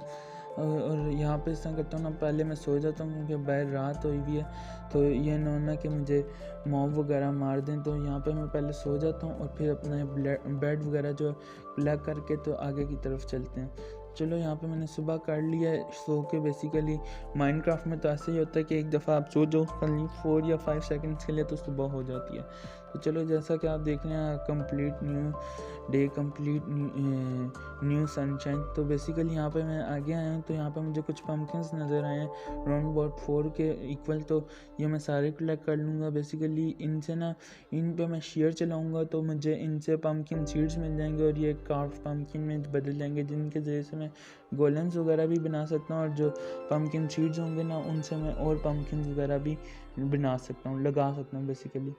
Speaker 2: और यहाँ पे इस तरह करता हूँ ना, पहले मैं सो जाता हूँ क्योंकि बाहर रात हुई हुई है, तो ये ना कि मुझे मॉब वगैरह मार दें। तो यहाँ पे मैं पहले सो जाता हूँ और फिर अपना बेड वगैरह जो कलेक्ट करके तो आगे की तरफ चलते हैं। चलो यहाँ पे मैंने सुबह कर लिया है सो के। बेसिकली माइनक्राफ्ट में तो ऐसे ही होता है कि एक दफ़ा आप सो जाओ खाली 4 या 5 सेकंड्स के लिए तो सुबह हो जाती है। तो चलो जैसा कि आप देख रहे हैं complete new day, complete new sunshine. तो बेसिकली यहाँ पे मैं आगे आया हूँ, तो यहाँ पे मुझे कुछ पम्पकिन्स नज़र आए हैं राउंड अबाउट 4 के इक्वल। तो ये मैं सारे कलेक्ट कर लूँगा। बेसिकली इनसे ना इन पे मैं शेयर चलाऊँगा तो मुझे इनसे पम्पकिन सीड्स मिल जाएंगे और ये कार्व पम्पकिन में बदल जाएंगे, जिनके ज़रिए से मैं गोलेम्स वगैरह भी बना सकता हूँ। और जो पम्पकिन सीड्स होंगे ना उनसे मैं और पम्पकिन वगैरह भी बना सकता हूँ, लगा सकता हूँ बेसिकली,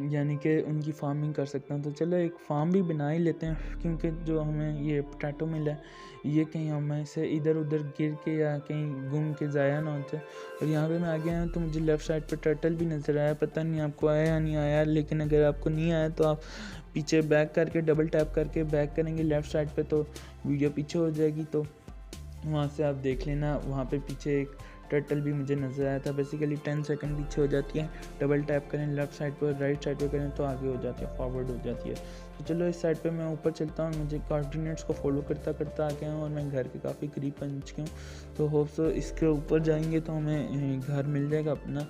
Speaker 2: यानी कि उनकी फार्मिंग कर सकता हूँ। तो चलो एक फार्म भी बना ही लेते हैं, क्योंकि जो हमें ये पोटैटो मिला है ये कहीं हमें से इधर उधर गिर के या कहीं गुम के ज़ाया ना हो जाए। और यहाँ पे मैं आ गया हूँ तो मुझे लेफ़्ट साइड पे टर्टल भी नज़र आया, पता नहीं आपको आया या नहीं आया। लेकिन अगर आपको नहीं आया तो आप पीछे बैक करके डबल टैप करके बैक करेंगे लेफ़्ट साइड पे तो वीडियो पीछे हो जाएगी। तो वहाँ से आप देख लेना, वहाँ पे पीछे एक टर्टल भी मुझे नज़र आया था। बेसिकली 10 सेकंड पीछे हो जाती है, डबल टैप करें लेफ़्ट साइड पर, राइट साइड पर करें तो आगे हो जाती है, फॉरवर्ड हो जाती है। तो चलो इस साइड पे मैं ऊपर चलता हूँ। मुझे कोऑर्डिनेट्स को फॉलो करता करता आ गया हूँ और मैं घर के काफ़ी करीब पहुँच गया हूँ। तो होप सो इसके ऊपर जाएंगे तो हमें घर मिल जाएगा अपना।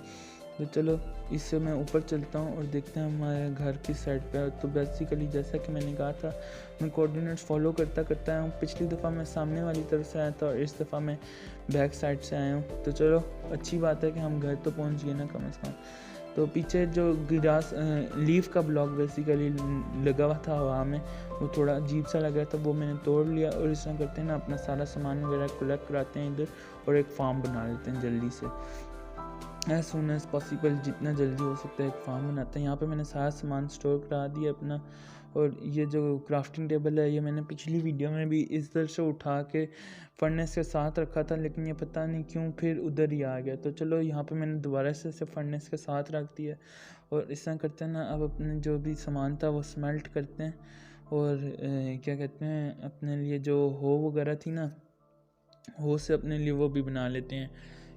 Speaker 2: तो चलो इससे मैं ऊपर चलता हूँ और देखते हैं हमारे घर की साइड पे। तो बेसिकली जैसा कि मैंने कहा था मैं कोऑर्डिनेट्स फॉलो करता करता आया हूँ। पिछली दफ़ा मैं सामने वाली तरफ से आया था और इस दफ़ा मैं बैक साइड से आया हूँ। तो चलो अच्छी बात है कि हम घर तो पहुँच गए ना कम से कम। तो पीछे जो ग्रास लीफ का ब्लॉक बेसिकली लगा हुआ था हवा में, वो थोड़ा अजीब सा लग रहा था, वो मैंने तोड़ लिया। और इस तरह करते हैं ना अपना सारा सामान वगैरह कलेक्ट कराते हैं इधर और एक फार्म बना लेते हैं जल्दी से, एज सुन एज पॉसिबल, जितना जल्दी हो सकता है एक फार्म बनाते हैं। यहाँ पे मैंने सारा सामान स्टोर करा दिया अपना। और ये जो क्राफ्टिंग टेबल है ये मैंने पिछली वीडियो में भी इस तरह से उठा के फर्नेस के साथ रखा था, लेकिन ये पता नहीं क्यों फिर उधर ही आ गया। तो चलो यहाँ पे मैंने दोबारा से फर्नेस के साथ रख दिया। और इस तरह करते हैं ना, अब अपने जो भी सामान था वो स्मेल्ट करते हैं। और क्या कहते हैं, अपने लिए जो हो वगैरह थी ना, हो से अपने लिए वो भी बना लेते हैं,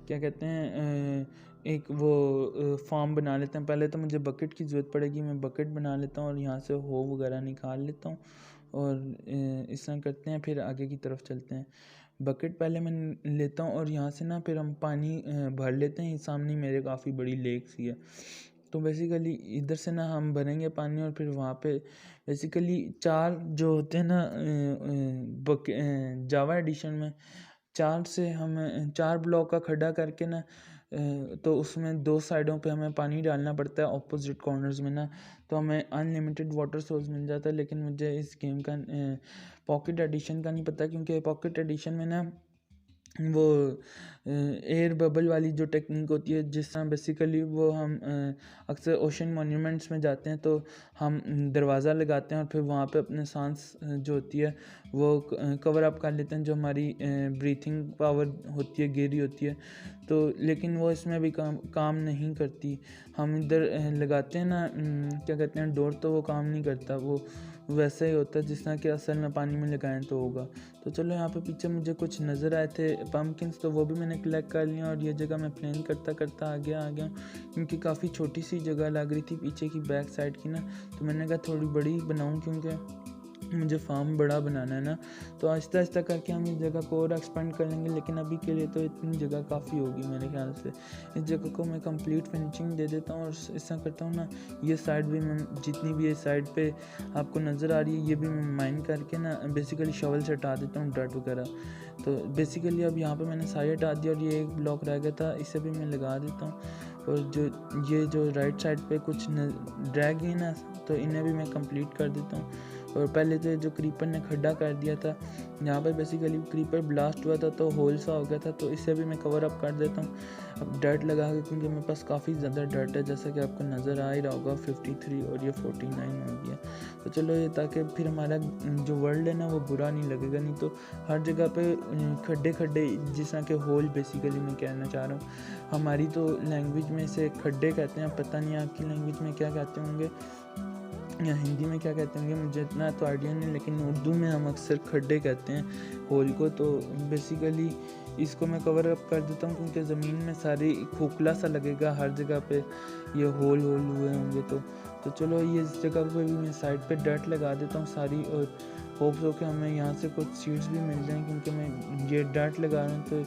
Speaker 2: क्या कहते हैं, एक वो फार्म बना लेते हैं। पहले तो मुझे बकेट की ज़रूरत पड़ेगी, मैं बकेट बना लेता हूँ और यहाँ से हो वगैरह निकाल लेता हूँ। और इस तरह करते हैं, फिर आगे की तरफ चलते हैं। बकेट पहले मैं लेता हूँ और यहाँ से ना फिर हम पानी भर लेते हैं। सामने मेरे काफ़ी बड़ी लेक सी है, तो बेसिकली इधर से ना हम भरेंगे पानी और फिर वहाँ पे बेसिकली 4 जो होते हैं ना जावा एडिशन में 4 से हम 4 ब्लॉक का खड्डा करके ना तो उसमें 2 साइडों पे हमें पानी डालना पड़ता है ऑपोजिट कॉर्नर्स में ना, तो हमें अनलिमिटेड वाटर सोर्स मिल जाता है। लेकिन मुझे इस गेम का पॉकेट एडिशन का नहीं पता, क्योंकि पॉकेट एडिशन में ना वो एयर बबल वाली जो टेक्निक होती है, जिस तरह बेसिकली वो हम अक्सर ओशन मॉन्यूमेंट्स में जाते हैं तो हम दरवाज़ा लगाते हैं और फिर वहाँ पे अपने सांस जो होती है वो कवर अप कर लेते हैं, जो हमारी ब्रीथिंग पावर होती है गहरी होती है। तो लेकिन वो इसमें भी काम नहीं करती। हम इधर लगाते हैं ना क्या कहते हैं डोर, तो वो काम नहीं करता, वो वैसा ही होता है जिस तरह कि असल में पानी में लगाएं तो होगा। तो चलो यहाँ पे पीछे मुझे कुछ नज़र आए थे पम्पकिन्स, तो वो भी मैंने कलेक्ट कर लिया और ये जगह मैं प्लान करता करता आ गया क्योंकि काफ़ी छोटी सी जगह लग रही थी पीछे की बैक साइड की ना, तो मैंने कहा थोड़ी बड़ी बनाऊँ क्योंकि मुझे फार्म बड़ा बनाना है ना। तो आहिस्ता आहिस्ता करके हम इस जगह को और एक्सपेंड कर लेंगे, लेकिन अभी के लिए तो इतनी जगह काफ़ी होगी मेरे ख्याल से। इस जगह को मैं कंप्लीट फिनिशिंग दे देता हूँ और ऐसा करता हूँ ना, ये साइड भी मैं जितनी भी ये साइड पे आपको नज़र आ रही है ये भी मैं माइन करके ना बेसिकली शवल से हटा देता हूँ डर्ट वगैरह। तो बेसिकली अब यहाँ पर मैंने सारे हटा दिया और ये एक ब्लॉक रह गया था, इसे भी मैं लगा देता हूँ। और जो राइट साइड पे कुछ ड्रैग है ना, तो इन्हें भी मैं कंप्लीट कर देता हूँ। और पहले तो जो क्रीपर ने खड्डा कर दिया था यहाँ पर, बेसिकली क्रीपर ब्लास्ट हुआ था तो होल सा हो गया था, तो इससे भी मैं कवर अप कर देता हूँ अब डर्ट लगा के, क्योंकि मेरे पास काफ़ी ज़्यादा डर्ट है जैसा कि आपको नज़र आ ही रहा होगा। 53 और ये 49 हो गया। तो चलो ये ताकि फिर हमारा जो वर्ल्ड है ना वो बुरा नहीं लगेगा, नहीं तो हर जगह पे खड्डे जिस तरह के होल बेसिकली मैं कहना चाह रहा हूँ। हमारी तो लैंग्वेज में से खड्डे कहते हैं, पता नहीं आपकी लैंग्वेज में क्या कहते होंगे या हिंदी में क्या कहते होंगे, मुझे इतना तो आइडिया नहीं, लेकिन उर्दू में हम अक्सर खड्डे कहते हैं होल को। तो बेसिकली इसको मैं कवर अप कर देता हूँ क्योंकि ज़मीन में सारी खोखला सा लगेगा, हर जगह पे ये होल हुए होंगे। तो चलो ये इस जगह पे भी मैं साइड पे डर्ट लगा देता हूँ सारी, और होप्स हो कि हमें यहाँ से कुछ सीड्स भी मिल जाएँ, क्योंकि मैं ये डर्ट लगा रहा हूँ तो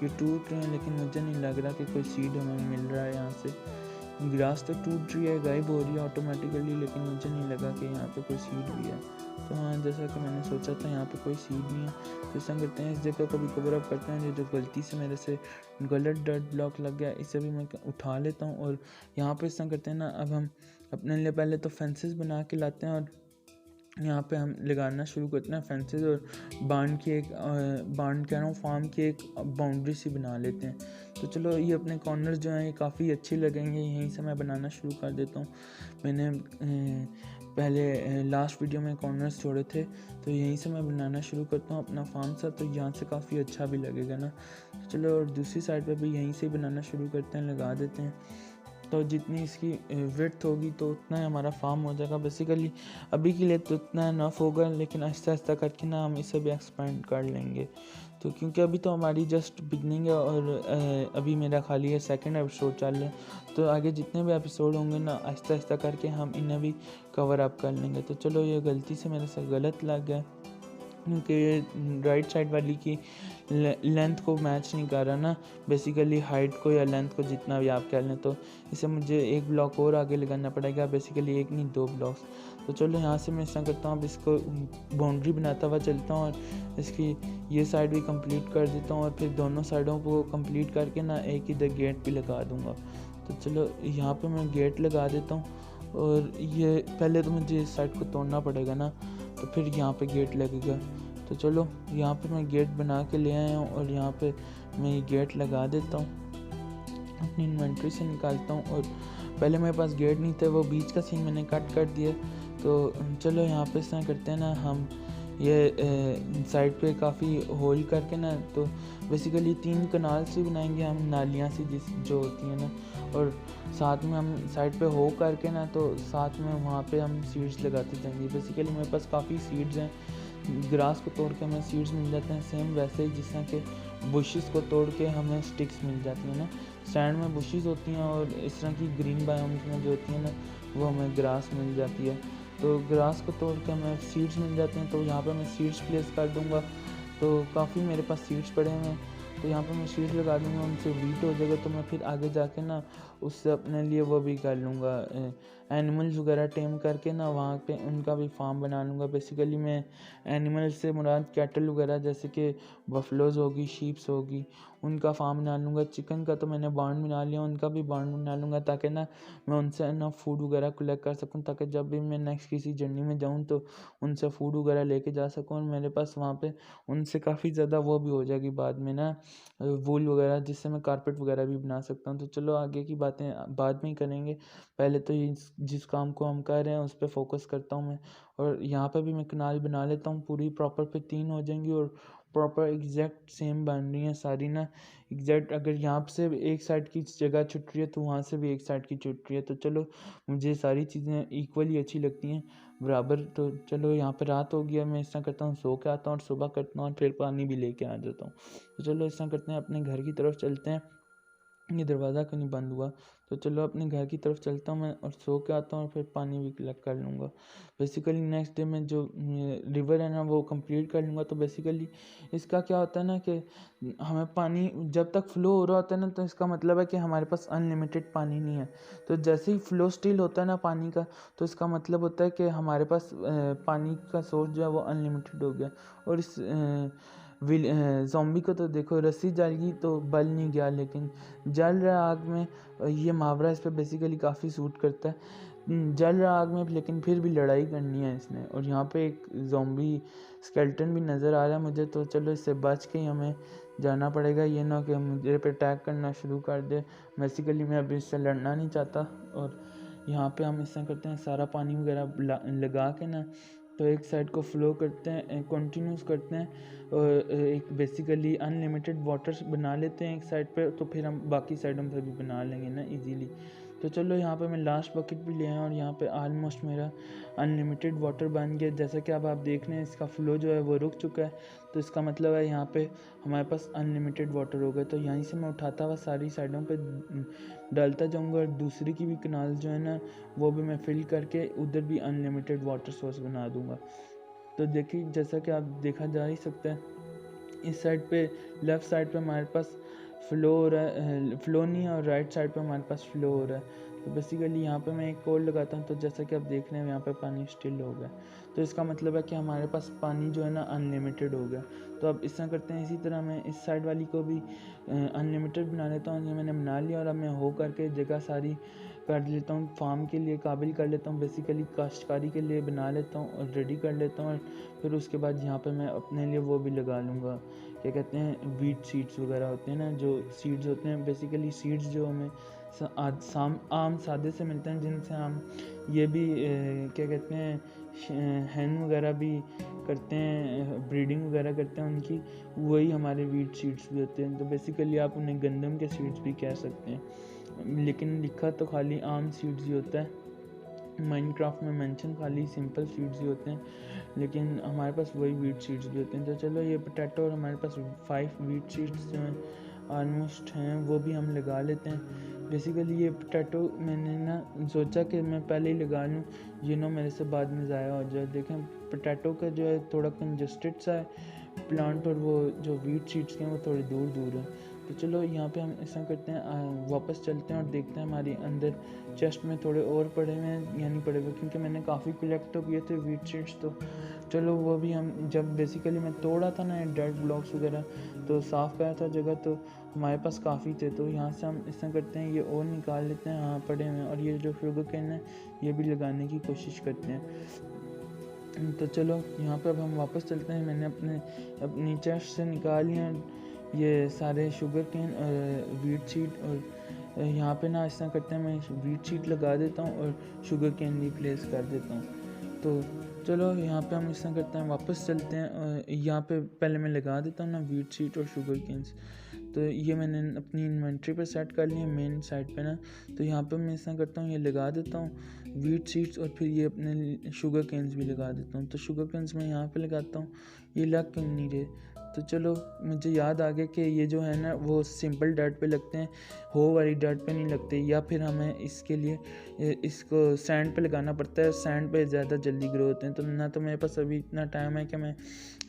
Speaker 2: ये टूट रहे हैं, लेकिन मुझे नहीं लग रहा कि कोई सीड हमें मिल रहा है यहाँ से। ग्रास तो टूट रही है, गायब हो रही है ऑटोमेटिकली, लेकिन मुझे नहीं लगा कि यहाँ पे कोई सीड भी है। तो हाँ, जैसा कि मैंने सोचा था यहाँ पे कोई सीड नहीं है। तो ऐसा करते हैं, इस जगह को भी कवर अप करते हैं। जो गलती से मेरे से गलत डर्ट ब्लॉक लग गया इसे भी मैं उठा लेता हूँ। और यहाँ पे ऐसा करते हैं ना, अब हम अपने लिए पहले तो फेंसेस बना के लाते हैं और यहाँ पे हम लगाना शुरू करते हैं फेंसेस, और बांध कह रहा हूँ फार्म की एक बाउंड्री सी बना लेते हैं। तो चलो ये अपने कॉर्नर्स जो हैं ये काफ़ी अच्छे लगेंगे, यहीं से मैं बनाना शुरू कर देता हूँ। मैंने पहले लास्ट वीडियो में कॉर्नर्स छोड़े थे, तो यहीं से मैं बनाना शुरू करता हूँ अपना फार्म सा, तो यहाँ से काफ़ी अच्छा भी लगेगा ना। तो चलो और दूसरी साइड पे भी यहीं से बनाना शुरू करते हैं, लगा देते हैं। तो जितनी इसकी विड्थ होगी तो उतना ही हमारा फार्म हो जाएगा। बेसिकली अभी के लिए तो उतना इनफ होगा, लेकिन आहिस्ता आहिस्ता करके ना हम इसे भी एक्सपेंड कर लेंगे। तो क्योंकि अभी तो हमारी जस्ट बिगनिंग है और अभी मेरा खाली है सेकंड एपिसोड चल रहा है, तो आगे जितने भी एपिसोड होंगे ना आहिस्ता आहिस्ता करके हम इन्हें भी कवर अप कर लेंगे। तो चलो ये गलती से मेरे से गलत लग गया, क्योंकि राइट साइड वाली की लेंथ को मैच नहीं कर रहा ना, बेसिकली हाइट को या लेंथ को जितना भी आप कह लें। तो इसे मुझे एक ब्लॉक और आगे लगाना पड़ेगा, बेसिकली एक नहीं 2 ब्लॉक्स। तो चलो यहाँ से मैं इस तरह करता हूँ, अब इसको बाउंड्री बनाता हुआ चलता हूँ और इसकी ये साइड भी कंप्लीट कर देता हूँ, और फिर दोनों साइडों को कंप्लीट करके ना एक इधर गेट भी लगा दूँगा। तो चलो यहाँ पर मैं गेट लगा देता हूँ, और ये पहले तो मुझे इस साइड को तोड़ना पड़ेगा ना, तो फिर यहाँ पे गेट लगेगा। तो चलो यहाँ पे मैं गेट बना के ले आया हूँ और यहाँ पे मैं ये गेट लगा देता हूँ, अपनी इन्वेंट्री से निकालता हूँ। और पहले मेरे पास गेट नहीं थे, वो बीच का सीन मैंने कट कर दिया। तो चलो यहाँ पे इस तरह करते हैं ना, हम ये साइड पे काफ़ी होल करके ना, तो बेसिकली 3 कनाल से बनाएंगे हम, नालियाँ सी जो होती हैं ना, और साथ में हम साइड पे हो करके ना, तो साथ में वहाँ पे हम सीड्स लगाते जाएंगे। बेसिकली मेरे पास काफ़ी सीड्स हैं, ग्रास को तोड़ के हमें सीड्स मिल जाते हैं, सेम वैसे ही जिस तरह के बुशेस को तोड़ के हमें स्टिक्स मिल जाती हैं ना। सैंड में बुशेस होती हैं और इस तरह की ग्रीन बायोम्स में जो होती हैं ना वो हमें ग्रास मिल जाती है। तो ग्रास को तोड़ के हमें सीड्स मिल जाते हैं, तो यहाँ पे मैं सीड्स प्लेस कर दूँगा। तो काफ़ी मेरे पास सीड्स पड़े हैं, तो यहाँ पे मैं सीड्स लगा दूँगा, उनसे वीट हो जाएगा, तो मैं फिर आगे जाके ना उससे अपने लिए वो भी कर लूँगा, एनिमल्स वगैरह टेम करके ना वहाँ पे उनका भी फार्म बना लूँगा। बेसिकली मैं एनिमल्स से मुराद कैटल वगैरह जैसे कि बफलोज़ होगी, शीप्स होगी, उनका फार्म बना लूँगा। चिकन का तो मैंने बार्न बना लिया, उनका भी बार्न बना लूँगा, ताकि ना मैं उनसे ना फूड वगैरह कलेक्ट कर सकूँ, ताकि जब भी मैं नेक्स्ट किसी जर्नी में जाऊँ तो उनसे फूड वगैरह लेके जा सकूँ। और मेरे पास वहाँ पे उनसे काफ़ी ज़्यादा वो भी हो जाएगी बाद में ना वूल वगैरह, जिससे मैं कारपेट वगैरह भी बना सकता हूँ। तो चलो आगे की बातें बाद में ही करेंगे, पहले तो ये जिस काम को हम कर रहे हैं उस पर फोकस करता हूँ मैं। और यहाँ पे भी मैं कनाल बना लेता हूँ, पूरी प्रॉपर पे 3 हो जाएंगी और प्रॉपर एग्जैक्ट सेम बन रही हैं सारी ना एग्जैक्ट। अगर यहाँ से एक साइड की जगह छुट रही है तो वहाँ से भी एक साइड की छुट रही है। तो चलो मुझे सारी चीज़ें इक्वली अच्छी लगती हैं बराबर। तो चलो यहाँ पे रात हो गया, मैं इस तरह करता हूँ सो के आता हूँ और सुबह करता हूँ और फिर पानी भी लेके आ जाता हूँ। तो चलो इस तरह करते हैं, अपने घर की तरफ चलते हैं। ये दरवाज़ा क्यों नहीं बंद हुआ? तो चलो अपने घर की तरफ चलता हूँ मैं और सो के आता हूँ और फिर पानी भी कलेक्ट कर लूँगा। बेसिकली नेक्स्ट डे में जो रिवर है ना वो कंप्लीट कर लूँगा। तो बेसिकली इसका क्या होता है ना कि हमें पानी जब तक फ़्लो हो रहा होता है ना, तो इसका मतलब है कि हमारे पास अनलिमिटेड पानी नहीं है। तो जैसे ही फ़्लो स्टिल होता है ना पानी का, तो इसका मतलब होता है कि हमारे पास पानी का सोर्स जो है वो अनलिमिटेड हो गया। और इस ज़ॉम्बी को तो देखो, रस्सी जल तो बल नहीं गया, लेकिन जल रहा आग में। ये मुहावरा इस पे बेसिकली काफ़ी सूट करता है। जल रहा आग में लेकिन फिर भी लड़ाई करनी है इसने। और यहाँ पे एक ज़ॉम्बी स्केलेटन भी नज़र आ रहा है मुझे। तो चलो इससे बच के ही हमें जाना पड़ेगा, ये ना कि मुझे पे अटैक करना शुरू कर दे। बेसिकली मैं अभी इससे लड़ना नहीं चाहता। और यहाँ पे हम इस तरह करते हैं, सारा पानी वगैरह लगा के ना तो एक साइड को फ़्लो करते हैं, कंटिन्यूस करते हैं और एक बेसिकली अनलिमिटेड वाटर्स बना लेते हैं एक साइड पे। तो फिर हम बाकी साइडों पे भी बना लेंगे ना इजीली। तो चलो यहाँ पे मैं लास्ट बकेट भी ले आया और यहाँ पे ऑलमोस्ट मेरा अनलिमिटेड वाटर बन गया। जैसा कि अब आप देख रहे हैं, इसका फ़्लो जो है वो रुक चुका है। तो इसका मतलब है यहाँ पे हमारे पास अनलिमिटेड वाटर हो गया। तो यहीं से मैं उठाता हुआ सारी साइडों पे डालता जाऊँगा और दूसरी की भी कनाल जो है ना वो भी मैं फिल करके उधर भी अनलिमिटेड वाटर सोर्स बना दूँगा। तो देखिए, जैसा कि आप देखा जा ही सकता है, इस साइड पे लेफ़्ट साइड पे हमारे पास फ़्लो हो रहा है, फ़्लो नहीं है, और राइट साइड पे हमारे पास फ़्लो हो रहा है। तो बेसिकली यहाँ पे मैं एक कोड लगाता हूँ, तो जैसा कि आप देख रहे हैं यहाँ पे पानी स्टिल हो गया। तो इसका मतलब है कि हमारे पास पानी जो है ना अनलिमिटेड हो गया। तो अब इस तरह करते हैं, इसी तरह मैं इस साइड वाली को भी अनलिमिटेड बना लेता हूँ। ये मैंने बना लिया और अब मैं हो करके जगह सारी कर लेता हूँ, फार्म के लिए काबिल कर लेता हूँ, बेसिकली काश्तकारी के लिए बना लेता हूँ और रेडी कर लेता हूँ। और फिर उसके बाद यहाँ पे मैं अपने लिए वो भी लगा लूँगा, क्या कहते हैं, वीट सीड्स वगैरह होते हैं ना, जो सीड्स होते हैं, बेसिकली सीड्स जो हमें आम सादे से मिलते हैं, जिनसे हम ये भी क्या कहते हैं, हैन वगैरह भी करते हैं, ब्रीडिंग वगैरह करते हैं उनकी, वही हमारे वीट सीड्स भी होते हैं। तो बेसिकली आप उन्हें गंदम के सीड्स भी कह सकते हैं, लेकिन लिखा तो खाली आम सीड्स ही होता है। माइनक्राफ्ट में मेंशन खाली सिंपल सीड्स ही होते हैं, लेकिन हमारे पास वही वीट सीड्स भी होते हैं। तो चलो ये पोटैटो और हमारे पास 5 वीट सीड्स जो हैं ऑलमोस्ट हैं, वो भी हम लगा लेते हैं। बेसिकली ये पोटैटो मैंने ना सोचा कि मैं पहले ही लगा लूँ, ये ना मेरे से बाद में ज़ाया हो जाए। देखें, पोटैटो का जो है थोड़ा कंजस्टेड सा है प्लांट, और वो जो वीट सीड्स के हैं वो थोड़े दूर दूर हैं। तो चलो यहाँ पे हम ऐसा करते हैं, वापस चलते हैं और देखते हैं हमारी अंदर चेस्ट में थोड़े और पड़े हुए हैं या नहीं पड़े हुए, क्योंकि मैंने काफ़ी कलेक्ट तो किए थे वीट सीड्स। तो चलो वो भी हम, जब बेसिकली मैं तोड़ा था ना डेड ब्लॉक्स वगैरह, तो साफ़ करा था जगह, तो हमारे पास काफ़ी थे। तो यहाँ से हम ऐसा करते हैं, ये और निकाल लेते हैं, हाँ पड़े हुए हैं। और ये जो शुगर केन है ये भी लगाने की कोशिश करते हैं। तो चलो यहाँ पे अब हम वापस चलते हैं। मैंने अपनी चेस्ट से निकाल लिया ये सारे शुगर केन और वीट सीड, और यहाँ पे ना इस तरह करते हैं, मैं वीट सीड लगा देता हूँ और शुगर केन भी प्लेस कर देता हूँ। तो चलो यहाँ पे हम इस तरह करते हैं, वापस चलते हैं। यहाँ पे पहले मैं लगा देता हूँ ना वीट सीड और शुगर केन्स। तो ये मैंने अपनी इन्वेंट्री पे सेट कर लिया मेन साइड पे ना। तो यहाँ पे मैं इस तरह करता हूँ, ये लगा देता हूँ वीट सीड्स, और फिर ये अपने शुगर केन्स भी लगा देता हूँ। तो शुगर केन्स मैं यहाँ पे लगाता हूँ, ये लग क्यों नहीं रहे। तो चलो मुझे याद आ गया कि ये जो है ना वो सिंपल डर्ट पे लगते हैं, हो वाली डर्ट पे नहीं लगते, या फिर हमें इसके लिए इसको सैंड पे लगाना पड़ता है। सैंड पे ज़्यादा जल्दी ग्रो होते हैं। तो ना तो मेरे पास अभी इतना टाइम है कि मैं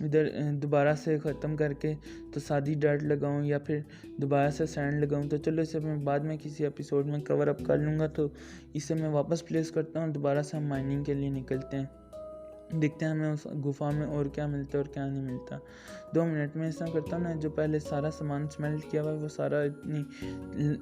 Speaker 2: इधर दोबारा से ख़त्म करके तो सादी डर्ट लगाऊं या फिर दोबारा से सैंड लगाऊं। तो चलो इसे मैं बाद में किसी एपिसोड में कवर अप कर लूँगा। तो इसे मैं वापस प्लेस करता हूँ, दोबारा से हम माइनिंग के लिए निकलते हैं, देखते हैं हमें उस गुफा में और क्या मिलता है और क्या नहीं मिलता। 2 मिनट में ऐसा करता हूँ ना, जो पहले सारा सामान स्मेल्ट किया हुआ है वो सारा इतनी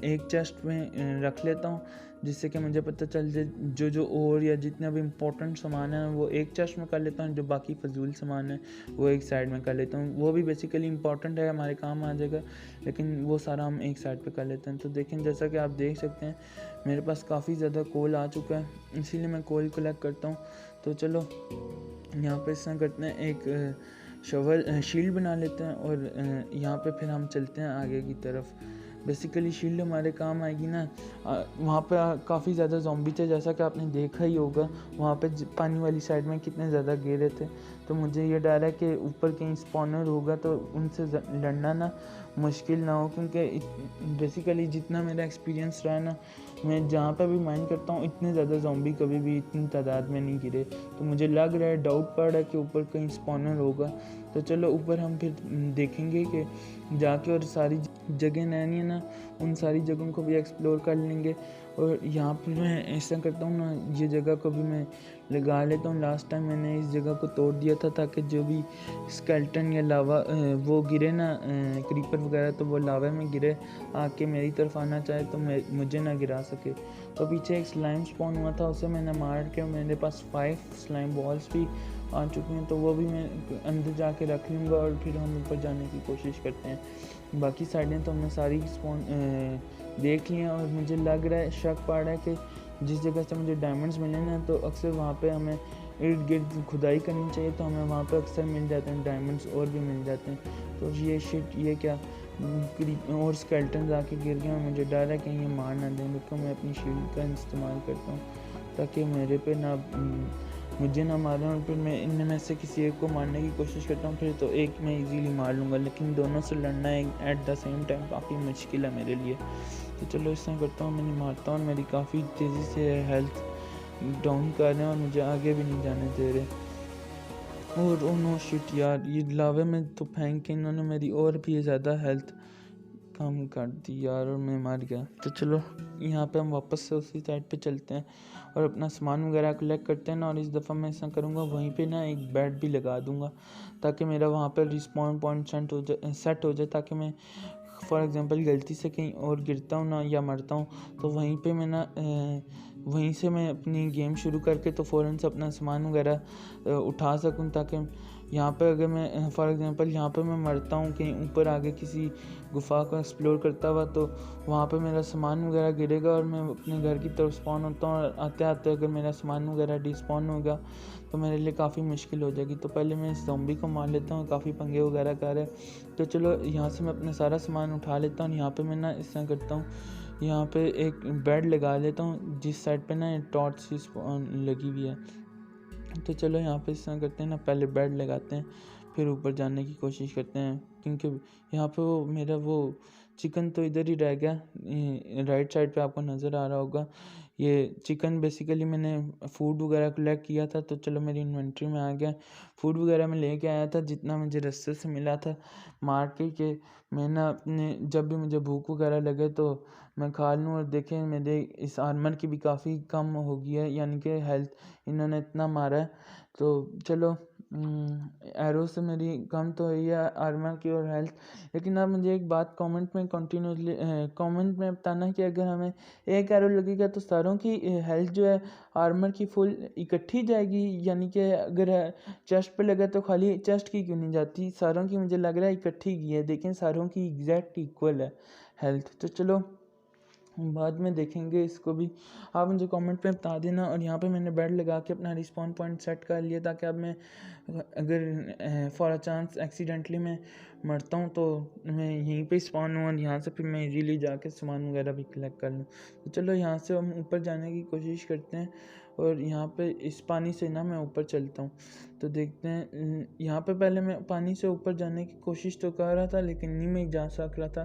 Speaker 2: एक चेस्ट में रख लेता हूँ, जिससे कि मुझे पता चल जाए जो और या जितने भी इम्पोर्टेंट सामान है वो एक चेस्ट में कर लेता हूँ, जो बाकी फजूल सामान है वो एक साइड में कर लेता हूँ। वो भी बेसिकली इम्पोर्टेंट है, हमारे काम आ जाएगा, लेकिन वो सारा हम एक साइड पे कर लेते हैं। तो देखें, जैसा कि आप देख सकते हैं मेरे पास काफ़ी ज़्यादा कोल आ चुका है, इसीलिए मैं कोल कलेक्ट करता हूँ। तो चलो यहाँ पे इस तरह करते हैं, एक शील्ड बना लेते हैं और यहाँ पे फिर हम चलते हैं आगे की तरफ। बेसिकली शील्ड हमारे काम आएगी ना। वहाँ पे काफ़ी ज़्यादा ज़ॉम्बी थे, जैसा कि आपने देखा ही होगा। वहाँ पे पानी वाली साइड में कितने ज़्यादा गिरे थे। तो मुझे ये डर है कि ऊपर कहीं स्पॉनर होगा तो उनसे लड़ना ना मुश्किल ना हो, क्योंकि बेसिकली जितना मेरा एक्सपीरियंस रहा है ना, मैं जहाँ पे भी माइंड करता हूँ इतने ज़्यादा ज़ॉम्बी कभी भी इतनी तादाद में नहीं गिरे। तो मुझे लग रहा है, डाउट पड़ रहा है कि ऊपर कहीं स्पॉनर होगा। तो चलो ऊपर हम फिर देखेंगे कि जाके, और सारी जगह नैनी है ना, उन सारी जगहों को भी एक्सप्लोर कर लेंगे। और यहाँ पर मैं ऐसा करता हूँ ना, ये जगह को भी मैं लगा लेता हूँ। लास्ट टाइम मैंने इस जगह को तोड़ दिया था ताकि जो भी स्केल्टन या लावा वो गिरे ना, क्रीपर वगैरह, तो वो लावा में गिरे आके मेरी तरफ आना चाहे तो मुझे ना गिरा सके। तो पीछे एक स्लाइम स्पॉन हुआ था, उसे मैंने मार के मेरे पास 5 स्लाइम बॉल्स भी आ चुकी हैं, तो वो भी मैं अंदर जाके रख लूँगा और फिर हम ऊपर जाने की कोशिश करते हैं। बाकी साइडें तो हमने सारी स्पॉन देख ली हैं और मुझे लग रहा है, शक पड़ रहा है कि जिस जगह से मुझे डायमंड्स मिले ना, तो अक्सर वहाँ पे हमें इर्द गिर्द खुदाई करनी चाहिए, तो हमें वहाँ पे अक्सर मिल जाते हैं डायमंड्स, और भी मिल जाते हैं। तो ये क्या और स्केल्टन आके गिर गए, मुझे डर है कहीं ये मार ना दें। तो मैं अपनी शील्ड का इस्तेमाल करता हूँ ताकि मेरे पे ना मुझे ना मारें, और फिर मैं इनमें में से किसी एक को मारने की कोशिश करता हूँ। फिर तो एक मैं इजीली मार लूँगा, लेकिन दोनों से लड़ना एट द सेम टाइम काफ़ी मुश्किल है मेरे लिए। तो चलो इस तरह करता हूँ, मैं मारता हूँ, और मेरी काफ़ी तेज़ी से हेल्थ डाउन कर रहे हैं और मुझे आगे भी नहीं जाने दे रहे। और ओ नो शिट यार, ये लावे में तो फेंक के इन्होंने मेरी और भी ज़्यादा हेल्थ कम कर दी यार, और मैं मर गया। तो चलो यहाँ पे हम वापस से उसी साइड पे चलते हैं और अपना सामान वगैरह कलेक्ट करते हैं ना। और इस दफ़ा मैं ऐसा करूँगा, वहीं पे ना एक बेड भी लगा दूँगा ताकि मेरा वहाँ पे रिस्पॉन पॉइंट सेट हो जाए, ताकि मैं फॉर एग्ज़ाम्पल गलती से कहीं और गिरता हूँ ना या मरता हूँ, तो वहीं पे मैं ना वहीं से मैं अपनी गेम शुरू करके तो फ़ौरन से अपना सामान वगैरह उठा सकूँ, ताकि यहाँ पे अगर मैं फॉर एग्ज़ाम्पल यहाँ पे मैं मरता हूँ कहीं ऊपर आगे किसी गुफा को एक्सप्लोर करता हुआ, तो वहाँ पे मेरा सामान वगैरह गिरेगा और मैं अपने घर की तरफ स्पॉन होता हूँ, और आते आते अगर मेरा सामान वगैरह डिस्पॉन होगा तो मेरे लिए काफ़ी मुश्किल हो जाएगी। तो पहले मैं इस ज़ॉम्बी को मार लेता हूँ, काफ़ी पंगे वगैरह कर रहे हैं। तो चलो यहाँ से मैं अपना सारा सामान उठा लेता हूँ। यहाँ पर मैं ना इस तरह करता हूँ, यहाँ पे एक बेड लगा लेता हूँ जिस साइड पे ना टॉर्च सी लगी हुई है। तो चलो यहाँ पे इस तरह करते हैं ना, पहले बेड लगाते हैं, फिर ऊपर जाने की कोशिश करते हैं, क्योंकि यहाँ पे वो मेरा वो चिकन तो इधर ही रह गया, राइट साइड पे आपको नज़र आ रहा होगा। ये चिकन बेसिकली मैंने फूड वगैरह कलेक्ट किया था, तो चलो मेरी इन्वेंट्री में आ गया। फूड वगैरह मैं लेके आया था जितना मुझे रास्ते से मिला था मार्केट के। मैं ना अपने जब भी मुझे भूख वगैरह लगे तो मैं खा लूँ। और देखें मेरे इस आर्मर की भी काफ़ी कम हो गई है, यानी कि हेल्थ इन्होंने इतना मारा है। तो चलो एरो से मेरी कम तो हुई है आर्मर की और हेल्थ। लेकिन आप मुझे एक बात कमेंट में बताना कि अगर हमें एक एरो लगेगा तो सारों की हेल्थ जो है आर्मर की फुल इकट्ठी जाएगी, यानी कि अगर चेस्ट पे लगा तो खाली चेस्ट की क्यों नहीं जाती, सारों की मुझे लग रहा है इकट्ठी की है। देखें सारों की एग्जैक्ट इक्वल है हेल्थ। तो चलो बाद में देखेंगे इसको भी, आप मुझे कमेंट में बता देना। और यहाँ पे मैंने बेड लगा के अपना रिस्पॉन पॉइंट सेट कर लिया, ताकि अब मैं अगर फॉर अ चांस एक्सीडेंटली मैं मरता हूँ तो मैं यहीं पे स्पॉन हूँ, और यहाँ से फिर मैं इजीली जाके सामान वगैरह भी कलेक्ट कर लूँ। तो चलो यहाँ से हम ऊपर जाने की कोशिश करते हैं, और यहाँ पे इस पानी से ना मैं ऊपर चलता हूँ। तो देखते हैं, यहाँ पे पहले मैं पानी से ऊपर जाने की कोशिश तो कर रहा था, लेकिन नहीं मैं जा सक रहा था,